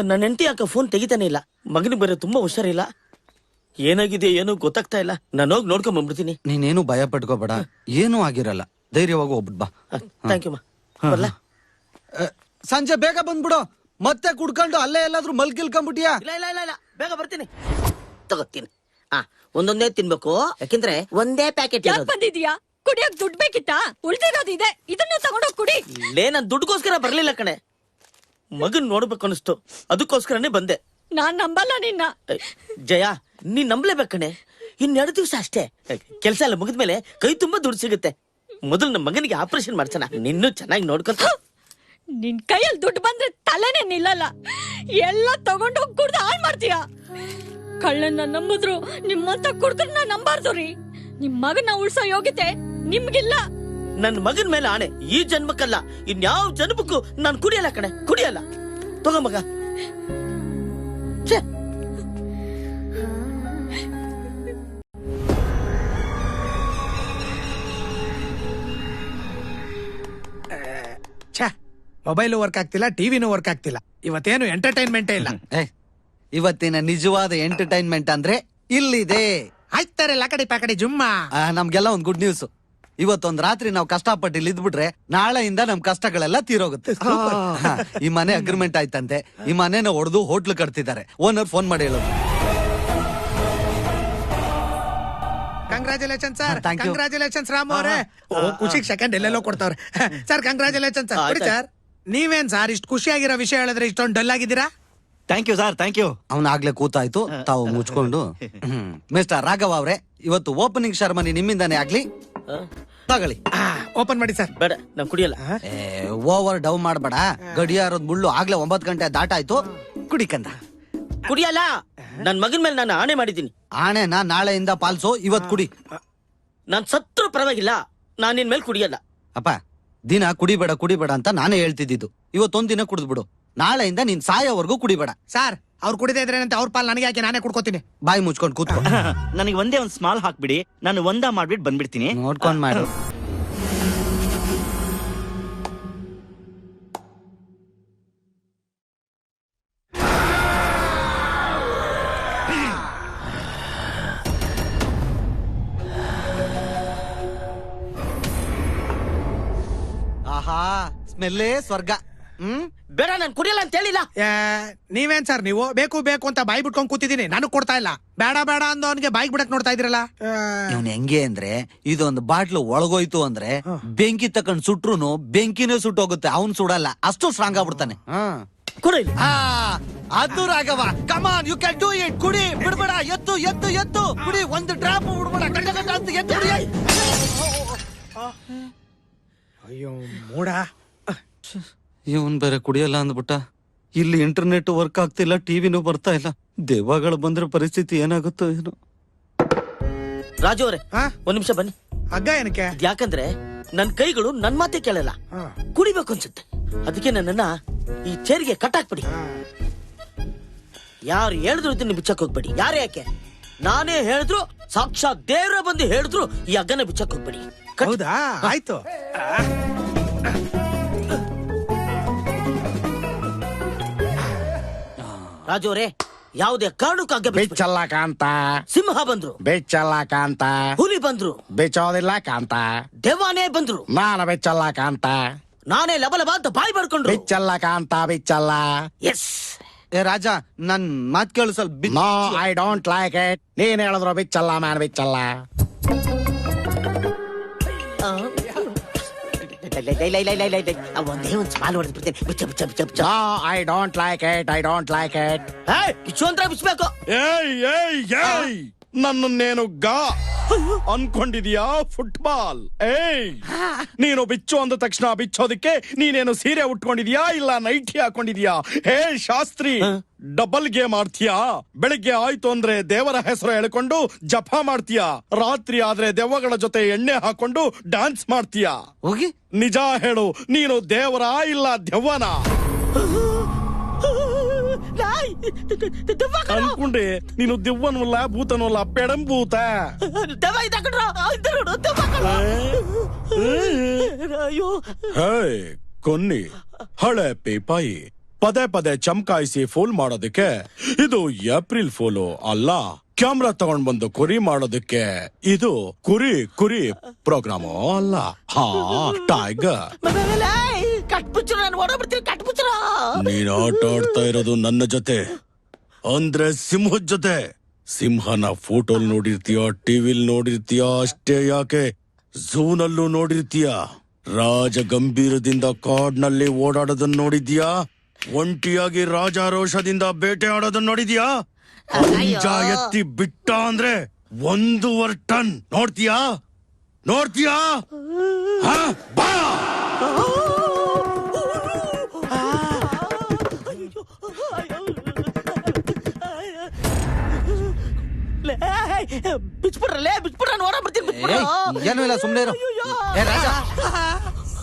ನನ್ನ ಹೆಂಡತಿ ಯಾಕೆ ಫೋನ್ ತೆಗಿತಾನೆ ಇಲ್ಲ. ಮಗನಿಗೆ ಬೇರೆ ತುಂಬಾ ಹುಷಾರಿಲ್ಲ. ಏನಾಗಿದೆ ಏನೂ ಗೊತ್ತಾಗ್ತಾ ಇಲ್ಲ. ನಾನು ಹೋಗಿ ನೋಡ್ಕೊಂಡ್ ಬಂದ್ಬಿಡ್ತೀನಿ. ನೀನೇನು ಭಯ ಪಟ್ಕೋಬೇಡ, ಏನೂ ಆಗಿರಲ್ಲ. ಧೈರ್ಯವಾಗಿ ಹೋಗ್ಬಿಟ್ ಬಾ. Thank you. ಸಂಜೆ ಬೇಗ ಬಂದ್ಬಿಡು. ಮತ್ತೆ ಕುಡ್ಕೊಂಡು ಅಲ್ಲೇ ಎಲ್ಲಾದ್ರೂ ಮಲ್ಕಿಲ್ಕೊಂಡ್ಬಿಟ್ಟಿಯಾ? ಇಲ್ಲ ಇಲ್ಲ ಇಲ್ಲ ಇಲ್ಲ, ಬೇಗ ಬರ್ತೀನಿ. ತಗೋತೀನಿ. ಒಂದೊಂದೇ ತಿನ್ಬೇಕು, ಯಾಕೆಂದ್ರೆ ಒಂದೇ ಪ್ಯಾಕೆಟ್. ಯಾಕೆ ಬಂದಿದ್ಯಾ? ಕುಡಿಯಕ್ ದುಡ್ಡು ಬೇಕಿತ್ತಾ? ಉಳಿದಿರೋದಿದೆ, ಇದನ್ನ ತಗೊಂಡೋಗ್ ಕುಡಿ. ಇಲ್ಲೇ ನಾನ್ ದುಡ್ಡುಗೋಸ್ಕರ ಬರ್ಲಿಲ್ಲ ಕಣೆ, ಮಗನ್ ನೋಡ್ಬೇಕು ಅನಿಸ್ತು, ಅದಕ್ಕೋಸ್ಕರನೇ ಬಂದೆ. ನಾನ್ ನಂಬಲ್ಲ ನಿನ್ನ. ಜಯ, ನೀನ್ ನಂಬ್ಲೇಬೇಕು ಕಣೆ. 2 ದಿವಸ ಅಷ್ಟೇ, ಕೆಲಸ ಎಲ್ಲ ಮುಗಿದ್ಮೇಲೆ ಕೈ ತುಂಬಾ ದುಡ್ಡು ಸಿಗುತ್ತೆ. ಮೊದಲು ನಮ್ಮ ಮಗನಿಗೆ ಆಪರೇಷನ್ ಮಾಡ್ಸೋಣ, ನಿನ್ನೂ ಚೆನ್ನಾಗಿ ನೋಡ್ಕೊಂತ. ನಿನ್ ಕೈಯಲ್ಲಿ ದುಡ್ಡು ಬಂದ್ರೆ ತಲೆನೇ ನಿಲ್ಲಲ್ಲ. ಎಲ್ಲ ತಗೊಂಡೋಗ್ ಕುಡ್ದು ಹಾಳ್ ಮಾಡ್ತೀಯ. ಕಳ್ಳನ್ನ ನಂಬಿದ್ರು ನಿಮ್ಮಂತ ಕುಡ್ದ್ರನ್ನ ನಂಬಾರ್ದು ರೀ. ನಿಮ್ ಮಗನ ಉಳ್ಸೋ ಯೋಗ್ಯತೆ ನಿಮ್ಗಿಲ್ಲ. ನನ್ನ ಮಗನ್ ಮೇಲೆ ಆಣೆ, ಈ ಜನ್ಮಕ್ಕಲ್ಲ ಇನ್ಯಾವ ಜನ್ಮಕ್ಕೂ ನಾನು ಕುಡಿಯಲ್ಲ ಕಣೆ, ಕುಡಿಯಲ್ಲ. ತಗೋ ಮಗ. ಮೊಬೈಲ್ ವರ್ಕ್ ಆಗ್ತಿಲ್ಲ, ಟಿವಿನೂ ವರ್ಕ್ ಆಗ್ತಿಲ್ಲ. ಇವತ್ತೇನು ಎಂಟರ್ಟೈನ್ಮೆಂಟೇ ಇಲ್ಲ. ಇವತ್ತಿನ ನಿಜವಾದ ಎಂಟರ್ಟೈನ್ಮೆಂಟ್ ಅಂದ್ರೆ ಇಲ್ಲಿದೆ. ಆಯ್ತಾರೆ ಲಕಡಿ ಪಾಕಡಿ ಜುಮ್ಮ. ನಮ್ಗೆಲ್ಲ ಒಂದ್ ಗುಡ್ ನ್ಯೂಸ್. ಇವತ್ತೊಂದ್ ರಾತ್ರಿ ನಾವು ಕಷ್ಟಪಟ್ಟು ಇಲ್ಲಿ ಇದ್ಬಿಟ್ರೆ ನಾಳೆಯಿಂದ ನಮ್ ಕಷ್ಟಗಳೆಲ್ಲ ತೀರೋಗುತ್ತೆ. ಈ ಮನೆ ಅಗ್ರಿಮೆಂಟ್ ಆಯ್ತಂತೆ. ಈ ಮನೆನ ಹೊಡೆದು ಹೋಟ್ಲು ಕಟ್ತಿದ್ದಾರೆ. ಓನರ್ ಫೋನ್ ಮಾಡಿ ಹೇಳೋದು. ಕಂಗ್ರಾಚುಲೇಷನ್ ಸರ್, ಕಂಗ್ರಾಚುಲೇಷನ್ಸ್ ರಾಮ್ ಅವರೇ. ಖುಷಿಗೆ ಸೆಕೆಂಡ್ ಎಲ್ಲೆಲ್ಲೋ ಕೊಡ್ತಾವ್ರೆ ಸರ್. Congratulation sir. ಸರ್, ನೀವೇನ್ ಸರ್ ಇಷ್ಟು ಖುಷಿಯಾಗಿರೋ ವಿಷಯ ಹೇಳಿದ್ರೆ ಇಷ್ಟೊಂದು ಡಲ್ ಆಗಿದ್ದೀರಾ? Thank you sir, thank you. ಅವ್ನಾಗ್ಲೇ ಕೂತಾಯ್ತು, ತಾವು ಮುಚ್ಕೊಂಡು. ಮಿಸ್ಟರ್ ರಾಘವ್ ಅವ್ರೆ, ಇವತ್ತು ಓಪನಿಂಗ್ ಶರ್ಮನಿ ನಿಮ್ಮಿಂದಾನೇ ಆಗ್ಲಿ. ತಗೊಳ್ಳಿ, ಓಪನ್ ಮಾಡಿ ಸರ್. ಬೇಡ, ನಾನ್ ಕುಡಿಯಲ್ಲ. ಓವರ್ ಡೌನ್ ಮಾಡ್ಬೇಡ. ಗಡಿಯಾರದ ಮುಳ್ಳು ಆಗ್ಲೇ 9 ಗಂಟೆ ದಾಟಾಯ್ತು. ಕುಡಿಕಂದ. ಕುಡಿಯಲ್ಲ. ನನ್ ಮಗನ್ ಮೇಲೆ ನಾನು ಆಣೆ ಮಾಡಿದ್ದೀನಿ. ಆಣೆನ ನಾಳೆಯಿಂದ ಪಾಲ್ಸೋ, ಇವತ್ ಕುಡಿ. ನಾನ್ ಸತ್ರು ಪರವಾಗಿಲ್ಲ, ನಾನ್ ನಿನ್ ಮೇಲೆ ಕುಡಿಯಲ್ಲ. ಅಪ್ಪ, ದಿನ ಕುಡಿಬೇಡ ಕುಡಿಬೇಡ ಅಂತ ನಾನೇ ಹೇಳ್ತಿದ್ದು. ಇವತ್ತೊಂದ್ ದಿನ ಕುಡಿದ್ಬಿಡು. ನಾಳೆಯಿಂದ ನೀನ್ ಸಾಯೋವರೆಗೂ ಕುಡಿಬೇಡ. ಸರ್, ಅವ್ರು ಕುಡಿದೇ ಇದ್ರೇನಂತ ಅವ್ರ ಪಾಲ್ ನನಗೆ ಯಾಕೆ, ನಾನೇ ಕುಡ್ಕೋತೀನಿ. ಬಾಯಿ ಮುಚ್ಕೊಂಡು ಕೂತ್ಕೊ. ನನಗೆ ಒಂದೇ ಒಂದ್ ಸ್ಮಾಲ್ ಹಾಕ್ಬಿಡಿ, ನಾನು ಒಂದ ಮಾಡ್ಬಿಟ್ಟು ಬಂದ್ಬಿಡ್ತೀನಿ. ನೋಡ್ಕೊಂಡ್ ಮಾಡು. ಆಹಾ, ಸ್ಮೆಲ್ಲೇ ಸ್ವರ್ಗ. ಬೇಡ ನಾನು ಕುಡಿಯಲ್ಲ ಅಂತ ಹೇಳಿಲ್ಲ. ನೀವೇನ್ ಸರ್ ನೀವು ಬೇಕು ಬೇಕು ಅಂತ ಬಾಯಿ ಬಿಟ್ಕೊಂಡ್ ಕೂತಿದೀನಿ, ನನಗ್ ಕೊಡ್ತಾ ಇಲ್ಲ. ಬೇಡ ಬೇಡ ಅಂದ ಅವನಿಗೆ ಬಾಯಿಗೆ ಬಿಡಕ್ ನೋಡ್ತಾ ಇದ್ರಲ್ಲ. ಇವ್ನ್ ಹೆಂಗೆ ಅಂದ್ರೆ ಇದೊಂದು ಬಾಟ್ಲು ಒಳಗೋಯ್ತು ಅಂದ್ರೆ ಬೆಂಕಿ ತಕೊಂಡ್ ಸುಟ್ರುನು ಬೆಂಕಿನೇ ಸುಟ್ಟೋಗುತ್ತೆ, ಅವ್ನ್ ಸುಡಲ್ಲ, ಅಷ್ಟು ಸ್ಟ್ರಾಂಗ್ ಆಗ್ಬಿಡ್ತಾನೆ. ಅದು Raghav, come on you can do it. ಕುಡಿ, ಬಿಡ್ಬೇಡ, ಎತ್ತು ಎತ್ತು ಎತ್ತು ಕುಡಿ, ಒಂದು ಡ್ರಾಪ್ ಬಿಡ್ಬೇಡ, ಗಂಟ ಗಂಟ ಅಂತ ಎತ್ತು ಕುಡಿ. ಅಯ್ಯೋ ಮೂಡ, ಇವನ್ ಬೇರೆ ಕುಡಿಯಲ್ಲ ಅಂದ್ಬಿಟ್ಟ. ಇಲ್ಲಿ ಇಂಟರ್ನೆಟ್ ವರ್ಕ್ ಆಗ್ತಿಲ್ಲ, ಟಿವಿನೂ ಬರ್ತಾ ಇಲ್ಲ. ದೆವ್ವಗಳು ಬಂದ್ರೆ ಪರಿಸ್ಥಿತಿ ಏನಾಗುತ್ತೋ ಏನೋ. ರಾಜು ಅವರೇ ಒಂದ್ ನಿಮಿಷ ಬನ್ನಿ. ಹಗ್ಗ ಏನಕ್ಕೆ? ಯಾಕಂದ್ರೆ ನನ್ ಕೈಗಳು ನನ್ ಮಾತೆ ಕೇಳಲ್ಲ, ಕುಡಿಬೇಕು ಅನ್ಸುತ್ತೆ. ಅದಕ್ಕೆ ನನ್ನನ್ನ ಈ ಚೇರಿಗೆ ಕಟ್ಟಾಕ್ಬಿಡಿ. ಯಾರು ಹೇಳಿದ್ರು ಇದನ್ನ ಬಿಚ್ಚಕ್ ಹೋಗ್ಬೇಡಿ. ಯಾರೇ ಯಾಕೆ ನಾನೇ ಹೇಳಿದ್ರು, ಸಾಕ್ಷಾತ್ ದೇವ್ರ ಬಂದು ಹೇಳಿದ್ರು ಈ ಹಗ್ಗನ ಬಿಚ್ಚಕ್ ಹೋಗ್ಬೇಡಿ. ಹೌದಾ? ಆಯ್ತು. ರಾಜು ಅವರೇ ಯಾವುದೇ ಕಾರಣಕ್ಕೂ ಹಗ್ಗ ಬಿಚ್ಚಲ್ಲ ಕಾಂತ. ಸಿಂಹ ಬಂದ್ರು ಬಿಚ್ಚಲ್ಲ ಕಾಂತ. ಹುಲಿ ಬಂದ್ರು ಬಿಚ್ಚೋದಿಲ್ಲ ಕಾಂತ. ದೆವ್ವನೇ ಬಂದ್ರು ನಾನು ಬಿಚ್ಚಲ್ಲ ಕಾಂತ. ನಾನೇ ಲಬಲಬ ಅಂತ ಬಾಯಿ ಬರ್ಕೊಂಡ್ರು. ಬಿಚ್ಚಲ್ಲ ಕಾಂತ, ಬಿಚ್ಚಲ್ಲ. ಎಸ್. ಏ ರಾಜ, ನನ್ ಮಾತ್ ಕೇಳು ಸ್ವಲ್ಪ. No, I don't like it. ನೀನ್ ಹೇಳಿದ್ರು ಬಿಚ್ಚಲ್ಲ, ಮ್ಯಾನ್ ಬಿಚ್ಚಲ್ಲ. ಒಂದೇ ಒಂದ್ ಸ್ಮಾಲ್ ಹೊಡೆದ್ಬಿಡ್ತೇನೆ. ಬಿಚ್ಚ ಬಿಚ್ಚ ಬಿಚ್ಚ ಬಿಚ್ಚ. No, I don't like it, I don't like it. ಬಿಚ್ಚು ಅಂದ್ರೆ ಬಿಚ್ಚಬೇಕು. ಏಯ್ ಏಯ್ ಏಯ್, ನನ್ನನ್ನೇನು ಗಾ ಅನ್ಕೊಂಡಿದ್ಯಾ? ಫುಟ್ಬಾಲ್. ಏಯ್, ನೀನು ಬಿಚ್ಚು ಅಂದ ತಕ್ಷಣ ಬಿಚ್ಚೋದಕ್ಕೆ ನೀನೇನು ಸೀರೆ ಉಟ್ಕೊಂಡಿದ್ಯಾ ಇಲ್ಲ ನೈಟಿ ಹಾಕೊಂಡಿದ್ಯಾ? ಹೇ ಶಾಸ್ತ್ರಿ, ಡಬಲ್ ಗೇಮ್ ಆಡ್ತೀಯಾ? ಬೆಳಿಗ್ಗೆ ಆಯ್ತು ಅಂದ್ರೆ ದೇವರ ಹೆಸರು ಹೇಳ್ಕೊಂಡು ಜಪ ಮಾಡ್ತೀಯಾ, ರಾತ್ರಿ ಆದ್ರೆ ದೆವ್ವಗಳ ಜೊತೆ ಎಣ್ಣೆ ಹಾಕೊಂಡು ಡ್ಯಾನ್ಸ್ ಮಾಡ್ತೀಯಾ? ಹೋಗಿ ನಿಜ ಹೇಳು, ನೀನು ದೇವರ ಇಲ್ಲ ದೆವ್ವನ? ಅನ್ಕೊಂಡೆ ನೀನು ದೆವ್ವನೂ ಅಲ್ಲ ಭೂತನೂ ಅಲ್ಲ, ಪೆಡಂಭೂತ. ಹೇ ಕೊನ್ನಿ, ಹಳೆ ಪೀಪಾಯಿ ಪದೇ ಪದೇ ಚಮಕಾಯಿಸಿ ಫೂಲ್ ಮಾಡೋದಕ್ಕೆ ಇದು ಏಪ್ರಿಲ್ ಫೂಲು ಅಲ್ಲ. ಕ್ಯಾಮ್ರಾ ತಗೊಂಡ್ ಬಂದು ಕುರಿ ಮಾಡೋದಕ್ಕೆ ಇದು ಕುರಿ ಕುರಿ ಪ್ರೋಗ್ರಾಮು ಅಲ್ಲ. ಹಾ, ಟೈಗರ್. ನೀನ್ ಆಟ ಆಡ್ತಾ ಇರೋದು ನನ್ನ ಜೊತೆ ಅಂದ್ರೆ ಸಿಂಹದ ಜೊತೆ. ಸಿಂಹನ ಫೋಟೋಲ್ ನೋಡಿರ್ತೀಯ, ಟಿವಿಲ್ ನೋಡಿರ್ತೀಯ, ಅಷ್ಟೇ ಯಾಕೆ ಝೂನಲ್ಲೂ ನೋಡಿರ್ತೀಯ. ರಾಜ ಗಂಭೀರದಿಂದ ಕಾಡ್ನಲ್ಲಿ ಓಡಾಡೋದನ್ನ ನೋಡಿದ್ಯಾ? ಒಂಟಿಯಾಗಿ ರಾಜಾರೋಷದಿಂದ ಬೇಟೆ ಆಡೋದನ್ನ ನೋಡಿದ್ಯಾ? ಅಂಜ ಎತ್ತಿ ಬಿಟ್ಟ ಅಂದ್ರೆ 1.5 ಟನ್ ನೋಡ್ತೀಯಾ? ನೋಡ್ತೀಯಾ? ಬಾ. ಬಿಚ್ಬಿಡ್ರಲ್ಲೇ, ಬಿಚ್ಬಿಡ್ರ, ನೋಡಬಿಡ್ತೀನಿ. ಏನೂ ಇಲ್ಲ, ಸುಮ್ನೆ ಇರು. ಏ ರಾಜ,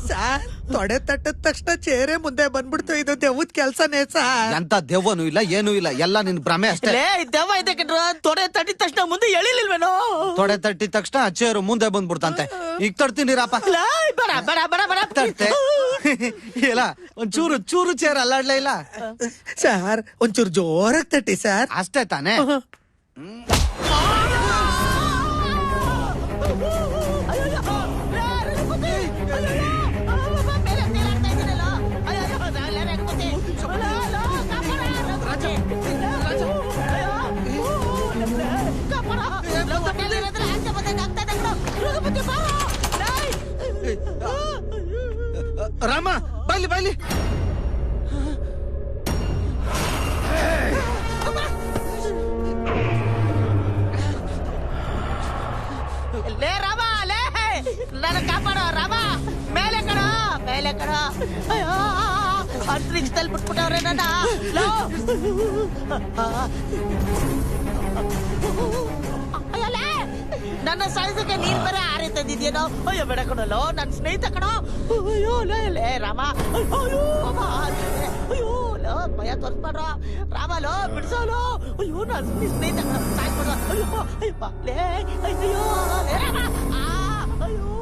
ಸರ್ ತೊಡೆ ತಟ್ಟದ ತಕ್ಷಣ ಚೇರೆ ಮುಂದೆ ಬಂದ್ಬಿಡ್ತು. ಇದು ದೆವ್ವದ ಕೆಲ್ಸನೇ ಸರ್. ಎಂತ ದೆವ್ವನೂ ಇಲ್ಲ, ಏನೂ ಇಲ್ಲ, ಎಲ್ಲ ನಿನ್ ಭ್ರಮೆ ಅಷ್ಟೇ. ದೆವ್ವ ಇದೆ ಕಣ್ರ. ತೊಡೆ ತಟ್ಟಿದ ತಕ್ಷಣ ಮುಂದೆ ಎಳಿಲಿಲ್ವೇನೋ? ತೊಡೆ ತಟ್ಟಿದ ತಕ್ಷಣ ಚೇರು ಮುಂದೆ ಬಂದ್ಬಿಡ್ತಂತೆ. ಈಗ ತಡ್ತೀನಿ ರಾಪ. ಬೇಡ ಬೇಡ ಬೇಡ ಬೇಡ ತಡ್ತೆ ಇಲ್ಲ, ಒಂಚೂರು ಚೂರು ಚೇರ್ ಅಲ್ಲಾಡ್ಲೇ ಇಲ್ಲ ಸರ್. ಒಂಚೂರು ಜೋರಾಗಿ ತಟ್ಟಿ ಸರ್. ಅಷ್ಟೇ ತಾನೇ? ರಾಮ ಬೈಲಿ ಬೈಲಿ. ಲೇ ರಾಮ, ಲೇ ನನ್ನ ಕಾಪಾಡೋ ರಾಮ. ಮೇಲೆ ಕಣ, ಮೇಲೆ ಕಣ. ಅಂತರಿಕ್ಷದಲ್ಲಿ ಬಿಟ್ಬಿಟ್ಟವ್ರೆ ನನ್ನ. ನನ್ನ ಸಾಯಿಸಕ್ಕೆ ನೀನ್ ಬರ ಆರೆ ತಂದಿದ್ಯೇನೋ? ಅಯ್ಯೋ ಬೇಡ ಕಣಲ್ಲೋ, ನನ್ನ ಸ್ನೇಹಿತ ಕಣ. ಅಯ್ಯೋ ಲೇ ರಾಮ, ಅಯ್ಯೋ ಲೋ ಭಯ ತೋರಿಸ್ಬೇಡ್ರ ರಾಮಲೋ, ಬಿಡ್ಸೋಲೋ. ಅಯ್ಯೋ ನನ್ನ ಸ್ನೇಹಿತ ಕಣ, ಸಾಯ್ಬಿಡ್ರ. ಅಯ್ಯೋ ಅಯ್ಯಪ್ಪ ಲೇ, ಅಯ್ಯೋ ಲೇ ರಾಮ. ಅಯ್ಯೋ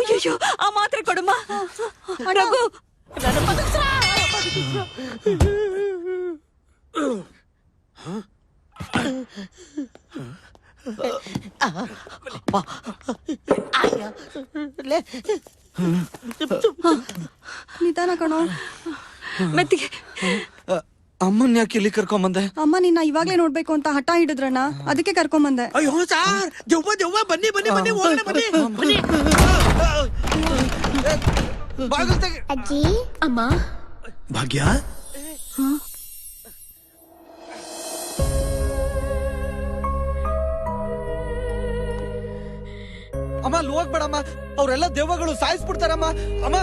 ಅಯ್ಯೋ ಆ ಮಾತ್ರೆ ಕೊಡಮ್ಮ ರಘು ನನ್ನ ಬದುಕ್ಸ್ರಾ. ನಿಧಾನ ಕಣೋ. ಮೆತ್ತಿಗೆ ಅಮ್ಮನ್ ಯಾಕೆ ಇಲ್ಲಿ ಕರ್ಕೊಂಬಂದೆ? ಅಮ್ಮ ನಿನ್ನ ಇವಾಗ್ಲೇ ನೋಡ್ಬೇಕು ಅಂತ ಹಠ ಹಿಡಿದ್ರಣ್ಣ, ಅದಕ್ಕೆ ಕರ್ಕೊಂಬಂದೆ. ಅಯ್ಯೋ ಸಾರ್, ದೆವ್ವ ದೆವ್ವ, ಬನ್ನಿ ಬನ್ನಿ ಬನ್ನಿ, ಹೋಗೋಣ ಬನ್ನಿ ಬನ್ನಿ. ಅಜ್ಜಿ ಅಮ್ಮ ಭಾಗ್ಯ, ಅಮ್ಮ ಅಲ್ಲಿ ಹೋಗ್ಬೇಡಮ್ಮ, ಅವ್ರೆಲ್ಲ ದೆವ್ವಗಳು ಸಾಯಿಸ್ಬಿಡ್ತಾರಮ್ಮ. ಅಮ್ಮ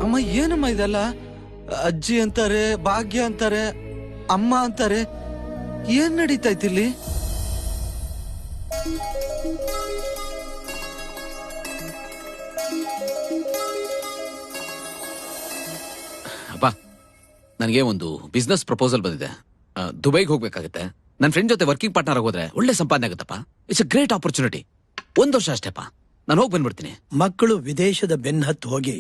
ಅಮ್ಮ ಏನಮ್ಮ ಇದೆಲ್ಲ? ಅಜ್ಜಿ ಅಂತಾರೆ, ಭಾಗ್ಯ ಅಂತಾರೆ, ಅಮ್ಮ ಅಂತಾರೆ. ಏನ್ ನಡೀತೈತಿ ಇಲ್ಲಿ? ಅಪ್ಪ, ನನಗೆ ಒಂದು ಬಿಸ್ನೆಸ್ ಪ್ರಪೋಸಲ್ ಬಂದಿದೆ. ದುಬೈಗೆ ಹೋಗ್ಬೇಕಾಗತ್ತೆ. ನನ್ನ ಫ್ರೆಂಡ್ ಜೊತೆ ವರ್ಕಿಂಗ್ ಪಾರ್ಟ್ನರ್ ಹೋದ್ರೆ ಒಳ್ಳೆ ಸಂಪಾದನೆ ಆಗುತ್ತಪ್ಪ. It's a great opportunity. 1 ವರ್ಷ ಅಷ್ಟೇಪ್ಪ, ನಾನು ಹೋಗಿ ಬಂದ್ಬಿಡ್ತೀನಿ. ಮಕ್ಕಳು ವಿದೇಶದ ಬೆನ್ನಹತ್ತು ಹೋಗಿ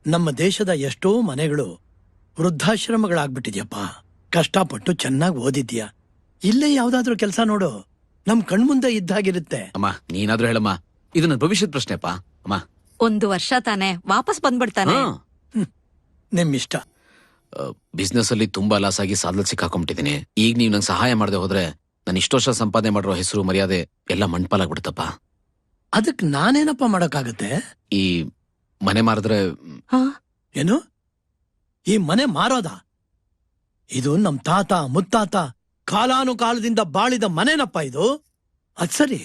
ನಮ್ಮ ದೇಶದ ಎಷ್ಟೋ ಮನೆಗಳು ವೃದ್ಧಾಶ್ರಮಗಳಾಗ್ಬಿಟ್ಟಿದ್ಯಪ್ಪ. ಕಷ್ಟಪಟ್ಟು ಚೆನ್ನಾಗಿ ಓದಿದ್ಯಾ, ಇಲ್ಲೇ ಯಾವ್ದಾದ್ರು ಕೆಲಸ ನೋಡು, ನಮ್ ಕಣ್ಮುಂದೆ ಇದ್ದಾಗಿರುತ್ತೆ. ಅಮ್ಮ ನೀನಾದ್ರೂ ಹೇಳಮ್ಮ, ಇದು ನನ್ನ ಭವಿಷ್ಯದ ಪ್ರಶ್ನೆಪ್ಪ. ಅಮ್ಮ 1 ವರ್ಷ ತಾನೆ, ವಾಪಸ್ ಬಂದ್ಬಿಡ್ತಾನೆ. ನಿಮ್ಮಿಷ್ಟ. ಬಿಸ್ನೆಸ್ ಅಲ್ಲಿ ತುಂಬಾ ಲಾಸ್ ಆಗಿ ಸಾಲದಲ್ಲಿ ಸಿಕ್ಕಾಕೊಂಡ್ಬಿಟ್ಟಿದ್ದೀನಿ. ಈಗ ನೀವು ನಂಗೆ ಸಹಾಯ ಮಾಡದೆ ಹೋದ್ರೆ ನಾನು ಇಷ್ಟು ವರ್ಷ ಸಂಪಾದನೆ ಮಾಡಿರೋ ಹೆಸರು ಮರ್ಯಾದೆ ಎಲ್ಲ ಮಣ್ಪಾಲಾಗ್ಬಿಡುತ್ತಪ್ಪ. ಅದಕ್ ನಾನೇನಪ್ಪ ಮಾಡಕ್ಕಾಗತ್ತೆ? ಈ ಮನೆ ಮಾರಿದ್ರೆ ಏನು? ಈ ಮನೆ ಮಾರೋದ? ಇದು ನಮ್ ತಾತ ಮುತ್ತಾತ ಕಾಲಾನುಕಾಲದಿಂದ ಬಾಳಿದ ಮನೆನಪ್ಪ ಇದು. ಅದ್ ಸರಿ,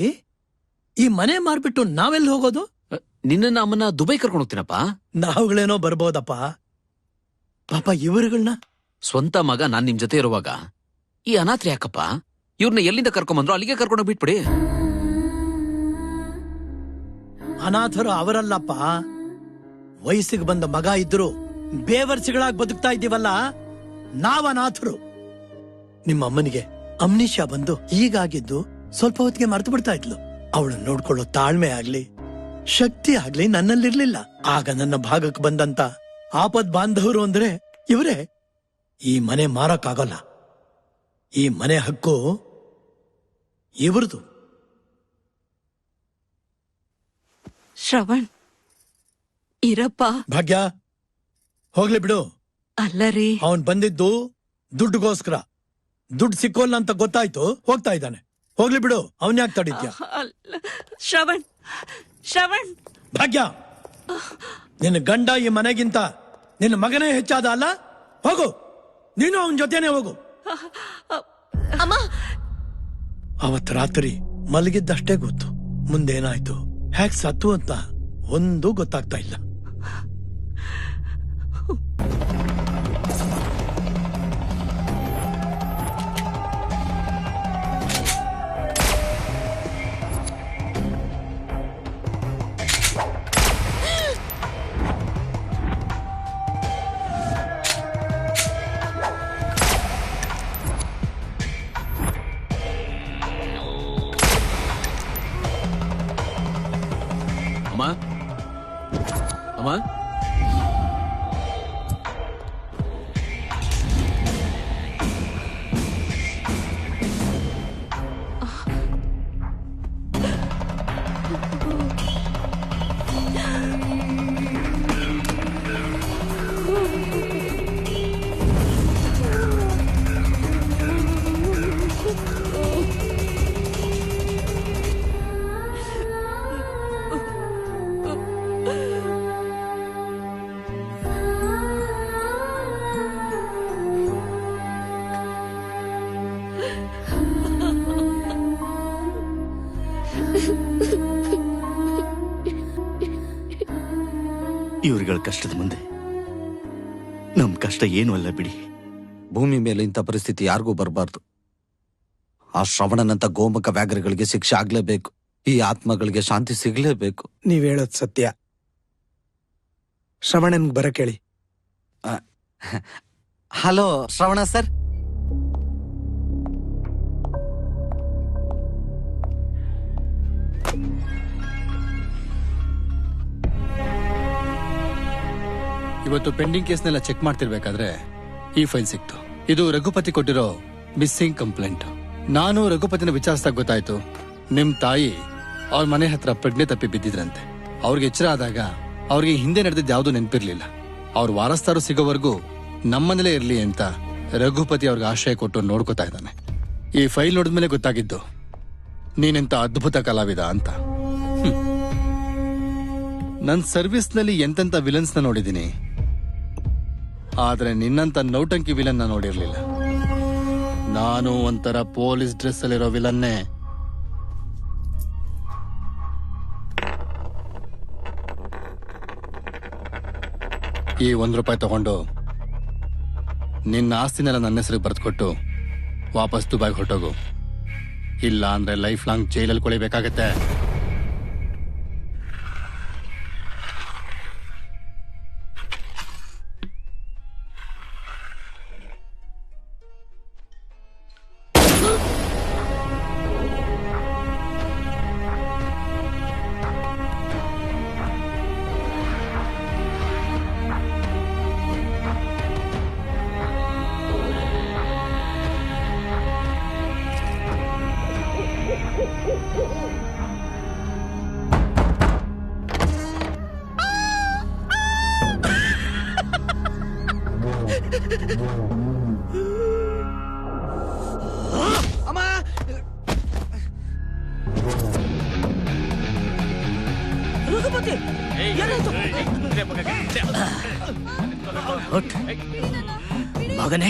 ಈ ಮನೆ ಮಾರ್ಬಿಟ್ಟು ನಾವೆಲ್ಲಿ ಹೋಗೋದು? ನಿನ್ನ ಅಮ್ಮನ ದುಬೈ ಕರ್ಕೊಂಡು ಹೋಗ್ತೀನಪ್ಪ. ನಾವುಗಳೇನೋ ಬರ್ಬೋದಪ್ಪ, ಪಾಪ ಇವರುಗಳನ್ನ. ಸ್ವಂತ ಮಗ ನಾನ್ ನಿಮ್ ಜೊತೆ ಇರುವಾಗ ಈ ಅನಾಥ್ರಿ ಯಾಕಪ್ಪ? ಇವ್ರನ್ನ ಎಲ್ಲಿಂದ ಕರ್ಕೊಂಬಂದ್ರು ಅಲ್ಲಿಗೆ ಕರ್ಕೊಂಡೋಗಿ ಬಿಟ್ಬಿಡಿ. ಅನಾಥರು ಅವರಲ್ಲಪ್ಪ, ವಯಸ್ಸಿಗೆ ಬಂದ ಮಗ ಇದ್ರು ಬೇವರ್ಸಿಗಳಾಗಿ ಬದುಕ್ತಾ ಇದ್ದೀವಲ್ಲ, ನಾವನಾಥರು. ನಿಮ್ಮ ಅಮ್ಮನಿಗೆ ಅಮ್ನಿಷಾ ಬಂದು ಈಗಾಗಿದ್ದು ಸ್ವಲ್ಪ ಹೊತ್ತಿಗೆ ಮರೆತು ಬಿಡ್ತಾ ಇದ್ಲು. ಅವಳನ್ನ ನೋಡ್ಕೊಳ್ಳೋ ತಾಳ್ಮೆ ಆಗ್ಲಿ ಶಕ್ತಿ ಆಗ್ಲಿ ನನ್ನಲ್ಲಿರ್ಲಿಲ್ಲ. ಆಗ ನನ್ನ ಭಾಗಕ್ಕೆ ಬಂದಂತ ಆಪದ್ ಬಾಂಧವರು ಅಂದ್ರೆ ಇವರೇ. ಈ ಮನೆ ಮಾರಕ್ಕಾಗಲ್ಲ, ಈ ಮನೆ ಹಕ್ಕು ಇವ್ರದು. ಶ್ರವಣ್ ಇರಪ್ಪ. ಭಾಗ್ಯ, ಹೋಗ್ಲಿ ಬಿಡು. ಅಲ್ಲ ರೀ, ಅವನ್ ಬಂದಿದ್ದು ದುಡ್ಡುಗೋಸ್ಕರ. ದುಡ್ಡು ಸಿಕ್ಕೋಲ್ಲ ಅಂತ ಗೊತ್ತಾಯ್ತು, ಹೋಗ್ತಾ ಇದ್ದಾನೆ. ಹೋಗ್ಲಿ ಬಿಡು, ಅವನ್ ಯಾಕೆ ತಡಿದ್ಯಾ? ಶ್ರವಣ್ ಶ್ರವಣ್. ಭಾಗ್ಯ, ನಿನ್ನ ಗಂಡ ಈ ಮನೆಗಿಂತ ನಿನ್ನ ಮಗನೇ ಹೆಚ್ಚಾದ ಅಲ್ಲ? ಹೋಗು, ನೀನು ಅವನ ಜೊತೆನೆ ಹೋಗು. ಅಮ್ಮ, ಅವತ್ ರಾತ್ರಿ ಮಲಗಿದ್ದಷ್ಟೇ ಗೊತ್ತು, ಮುಂದೇನಾಯ್ತು ಹ್ಯಾಕ್ ಸತ್ತು ಅಂತ ಒಂದು ಗೊತ್ತಾಗ್ತಾ ಇಲ್ಲ. ಅಮ್ಮ, ಇವ್ರುಗಳ ಕಷ್ಟದ ಮುಂದೆ ನಮ್ ಕಷ್ಟ ಏನು ಅಲ್ಲ ಬಿಡಿ. ಭೂಮಿ ಮೇಲೆ ಇಂಥ ಪರಿಸ್ಥಿತಿ ಯಾರಿಗೂ ಬರಬಾರ್ದು. ಆ ಶ್ರವಣನಂತ ಗೋಮುಖ ವ್ಯಾಘ್ರಗಳಿಗೆ ಶಿಕ್ಷೆ ಆಗ್ಲೇಬೇಕು. ಈ ಆತ್ಮಗಳಿಗೆ ಶಾಂತಿ ಸಿಗ್ಲೇಬೇಕು. ನೀವ್ ಹೇಳೋದ್ ಸತ್ಯ. ಶ್ರವಣನ್ ಬರಕ್ ಹೇಳಿ. ಹಲೋ ಶ್ರವಣ ಸರ್. ಇವತ್ತು ಪೆಂಡಿಂಗ್ ಕೇಸ್ನೆಲ್ಲ ಚೆಕ್ ಮಾಡ್ತಿರ್ಬೇಕಾದ್ರೆ ಈ ಫೈಲ್ ಸಿಕ್ತು. ಇದು ರಘುಪತಿ ಕೊಟ್ಟಿರೋ ಮಿಸ್ಸಿಂಗ್ ಕಂಪ್ಲೇಂಟ್. ನಾನು ರಘುಪತಿನ ವಿಚಾರಿಸಿದಾಗ ಗೊತ್ತಾಯ್ತು, ನಿಮ್ ತಾಯಿ ಅವ್ರ ಮನೆ ಹತ್ರ ಪ್ರಜ್ಞೆ ತಪ್ಪಿ ಬಿದ್ದಿದ್ರಂತೆ. ಅವ್ರಿಗೆ ಎಚ್ಚರ ಆದಾಗ ಅವ್ರಿಗೆ ಹಿಂದೆ ನಡೆದಿದ್ದು ಯಾವ್ದು ನೆನಪಿರ್ಲಿಲ್ಲ. ಅವ್ರ ವಾರಸ್ದಾರು ಸಿಗೋವರೆಗೂ ನಮ್ಮನೇಲೇ ಇರ್ಲಿ ಅಂತ ರಘುಪತಿ ಅವ್ರಿಗೆ ಆಶ್ರಯ ಕೊಟ್ಟು ನೋಡ್ಕೋತಾ ಇದ್ದಾನೆ. ಈ ಫೈಲ್ ನೋಡಿದ್ಮೇಲೆ ಗೊತ್ತಾಗಿದ್ದು ನೀನೆಂತ ಅದ್ಭುತ ಕಲಾವಿದ ಅಂತ. ನನ್ ಸರ್ವಿಸ್ ನಲ್ಲಿ ಎಂತೆಂತ ವಿಲನ್ಸ್ ನ ನೋಡಿದೀನಿ, ಆದ್ರೆ ನಿನ್ನಂತ ನೌಟಂಕಿ ವಿಲನ್ ನ ನೋಡಿರ್ಲಿಲ್ಲ. ನಾನು ಒಂಥರ ಪೊಲೀಸ್ ಡ್ರೆಸ್ ಅಲ್ಲಿರೋ ವಿಲನ್ನೇ. ಈ ₹1 ತಗೊಂಡು ನಿನ್ನ ಆಸ್ತಿನೆಲ್ಲ ನನ್ನ ಹೆಸರಿಗೆ ಬರೆದುಕೊಟ್ಟು ವಾಪಸ್ ದುಬೈಗೆ ಹೊರಟೋಗು. ಇಲ್ಲ ಅಂದ್ರೆ ಲೈಫ್ ಲಾಂಗ್ ಜೈಲಲ್ಲಿ ಕೊಳಿಬೇಕಾಗತ್ತೆ. ರಘುಪತಿ ಏನಾಯ್ತು? ಮಗನೇ,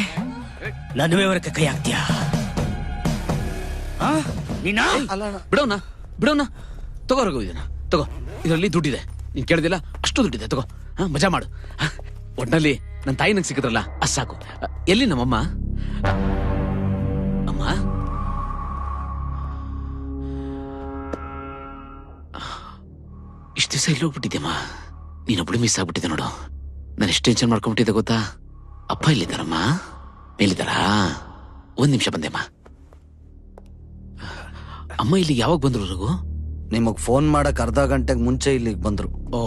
ನನ್ನ ವಿವರಕ್ಕೆ ಕೈ ಹಾಕ್ತೀಯಾ? ಬಿಡೋಣ ಬಿಡೋಣ. ತಗೋ ರಘು, ಇದನ್ನ ತಗೋ. ಇದರಲ್ಲಿ ದುಡ್ಡಿದೆ, ನೀನ್ ಕೇಳಿದಿಲ್ಲ ಅಷ್ಟು ದುಡ್ಡಿದೆ. ತಗೋ, ಮಜಾ ಮಾಡು. ಒಟ್ನಲ್ಲಿ ನನ್ನ ತಾಯಿ ನಂಗೆ ಸಿಕ್ಕಿದ್ರಲ್ಲ ಅಷ್ಟು ಸಾಕು. ಎಲ್ಲಿ ನಮ್ಮಮ್ಮ? ಅಮ್ಮ, ಇಷ್ಟು ದಿವಸ ಇಲ್ಲಿ ಹೋಗ್ಬಿಟ್ಟಿದ್ಯಮ್ಮ. ನೀನೊಬ್ಬಳು ಮಿಸ್ ಆಗ್ಬಿಟ್ಟಿದ್ದೆ ನೋಡು. ನಾನು ಎಷ್ಟು ಟೆನ್ಷನ್ ಮಾಡ್ಕೊಂಡ್ಬಿಟ್ಟಿದ್ದೆ ಗೊತ್ತಾ? ಅಪ್ಪ ಇಲ್ಲಿದ್ದಾರಮ್ಮ? ಮೇಲಿದ್ದಾರಾ? 1 ನಿಮಿಷ ಬಂದೆಮ್ಮ. ಅಮ್ಮ ಇಲ್ಲಿ ಯಾವಾಗ ಬಂದ್ರು ರಘು? ನಿಮಗ್ ಫೋನ್ ಮಾಡಕ್ ಅರ್ಧ ಗಂಟೆಗೆ ಮುಂಚೆ ಇಲ್ಲಿಗೆ ಬಂದ್ರು. ಓ,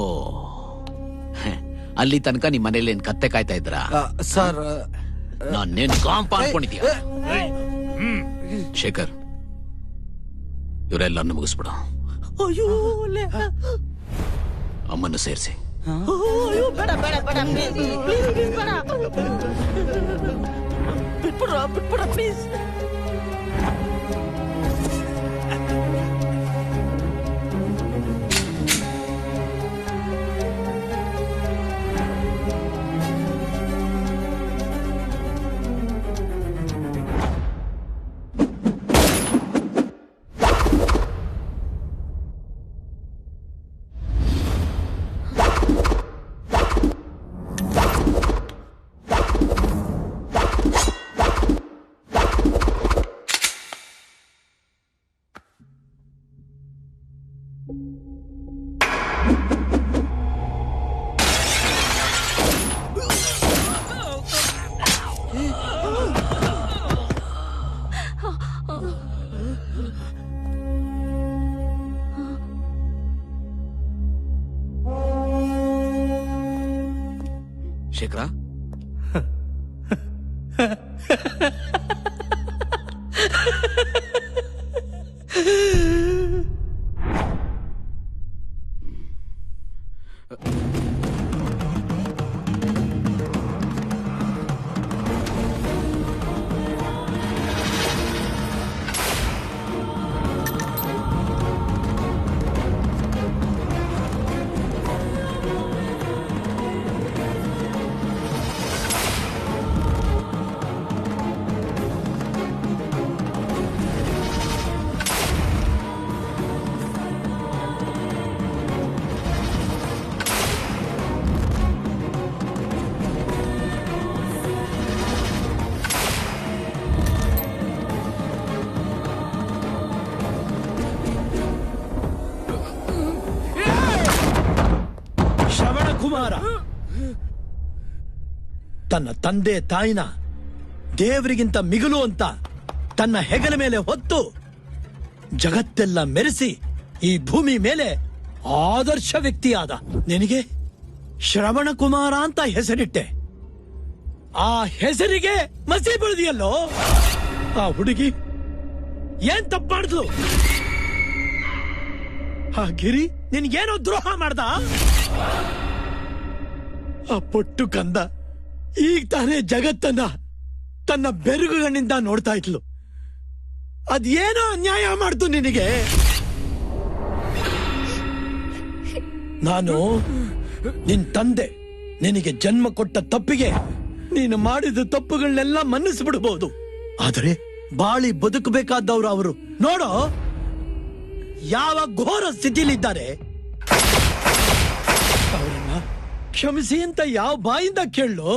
ಅಲ್ಲಿ ತನಕ ನಿಮ್ ಮನೇಲಿ ಏನ್ ಕತ್ತೆ ಕಾಯ್ತಾ ಇದ್ರ? ಸರ್, ನಾನೇನ್ ಕಾಂಪ ಅನ್ಕೊಂಡಿದ್ಯಾ? ಶೇಖರ್, ಇವರೆಲ್ಲರನ್ನು ಮುಗಿಸ್ಬಿಡು. ಅಮ್ಮನ್ನು ಸೇರಿಸಿ. ಅಯ್ಯೋ, ಬೇಡ ಬೇಡ ಬೇಡ, ಪ್ಲೀಸ್ ಬೇಡ. ಬಿಟ್ಬಿಡ ಪ್ಲೀಸ್. ಶೇಖರ, ಶ್ರವಣ ಕುಮಾರ, ತನ್ನ ತಂದೆ ತಾಯಿನ ದೇವರಿಗಿಂತ ಮಿಗಿಲು ಅಂತ ತನ್ನ ಹೆಗಲ ಮೇಲೆ ಹೊತ್ತು ಜಗತ್ತೆಲ್ಲ ಮೆರೆಸಿ ಈ ಭೂಮಿ ಮೇಲೆ ಆದರ್ಶ ವ್ಯಕ್ತಿಯಾದ ನಿನಗೆ ಶ್ರವಣ ಕುಮಾರ ಅಂತ ಹೆಸರಿಟ್ಟೆ. ಆ ಹೆಸರಿಗೆ ಮಸಿ ಬೆಳೆದಿಯಲ್ಲೋ. ಆ ಹುಡುಗಿ ಏನ್ ತಪ್ಪು ಮಾಡಿದ್ಲು? ಆ ಗಿರಿ ನಿನ್ಗೇನೋ ದ್ರೋಹ ಮಾಡ್ದ? ಆ ಪೊಟ್ಟು ಕಂದ ಈಗ ತಾನೇ ಜಗತ್ತನ್ನ ತನ್ನ ಬೆರಗುಗಳಿಂದ ನೋಡ್ತಾ ಇದ್ಲು. ಅದೇನೋ ಅನ್ಯಾಯ ಮಾಡ್ತು ನಿನಗೆ. ನಾನು ನಿನ್ ತಂದೆ ನಿನಗೆ ಜನ್ಮ ಕೊಟ್ಟ ತಪ್ಪಿಗೆ ನೀನು ಮಾಡಿದ ತಪ್ಪುಗಳನ್ನೆಲ್ಲ ಮನ್ನಿಸ್ಬಿಡ್ಬಹುದು. ಆದರೆ ಬಾಳಿ ಬದುಕಬೇಕಾದವ್ರು ಅವರು ನೋಡೋ ಯಾವ ಘೋರ ಸ್ಥಿತಿಲಿದ್ದಾರೆ. ಅವರನ್ನ ಕ್ಷಮಿಸಿ ಅಂತ ಯಾವ ಬಾಯಿಂದ ಕೇಳು.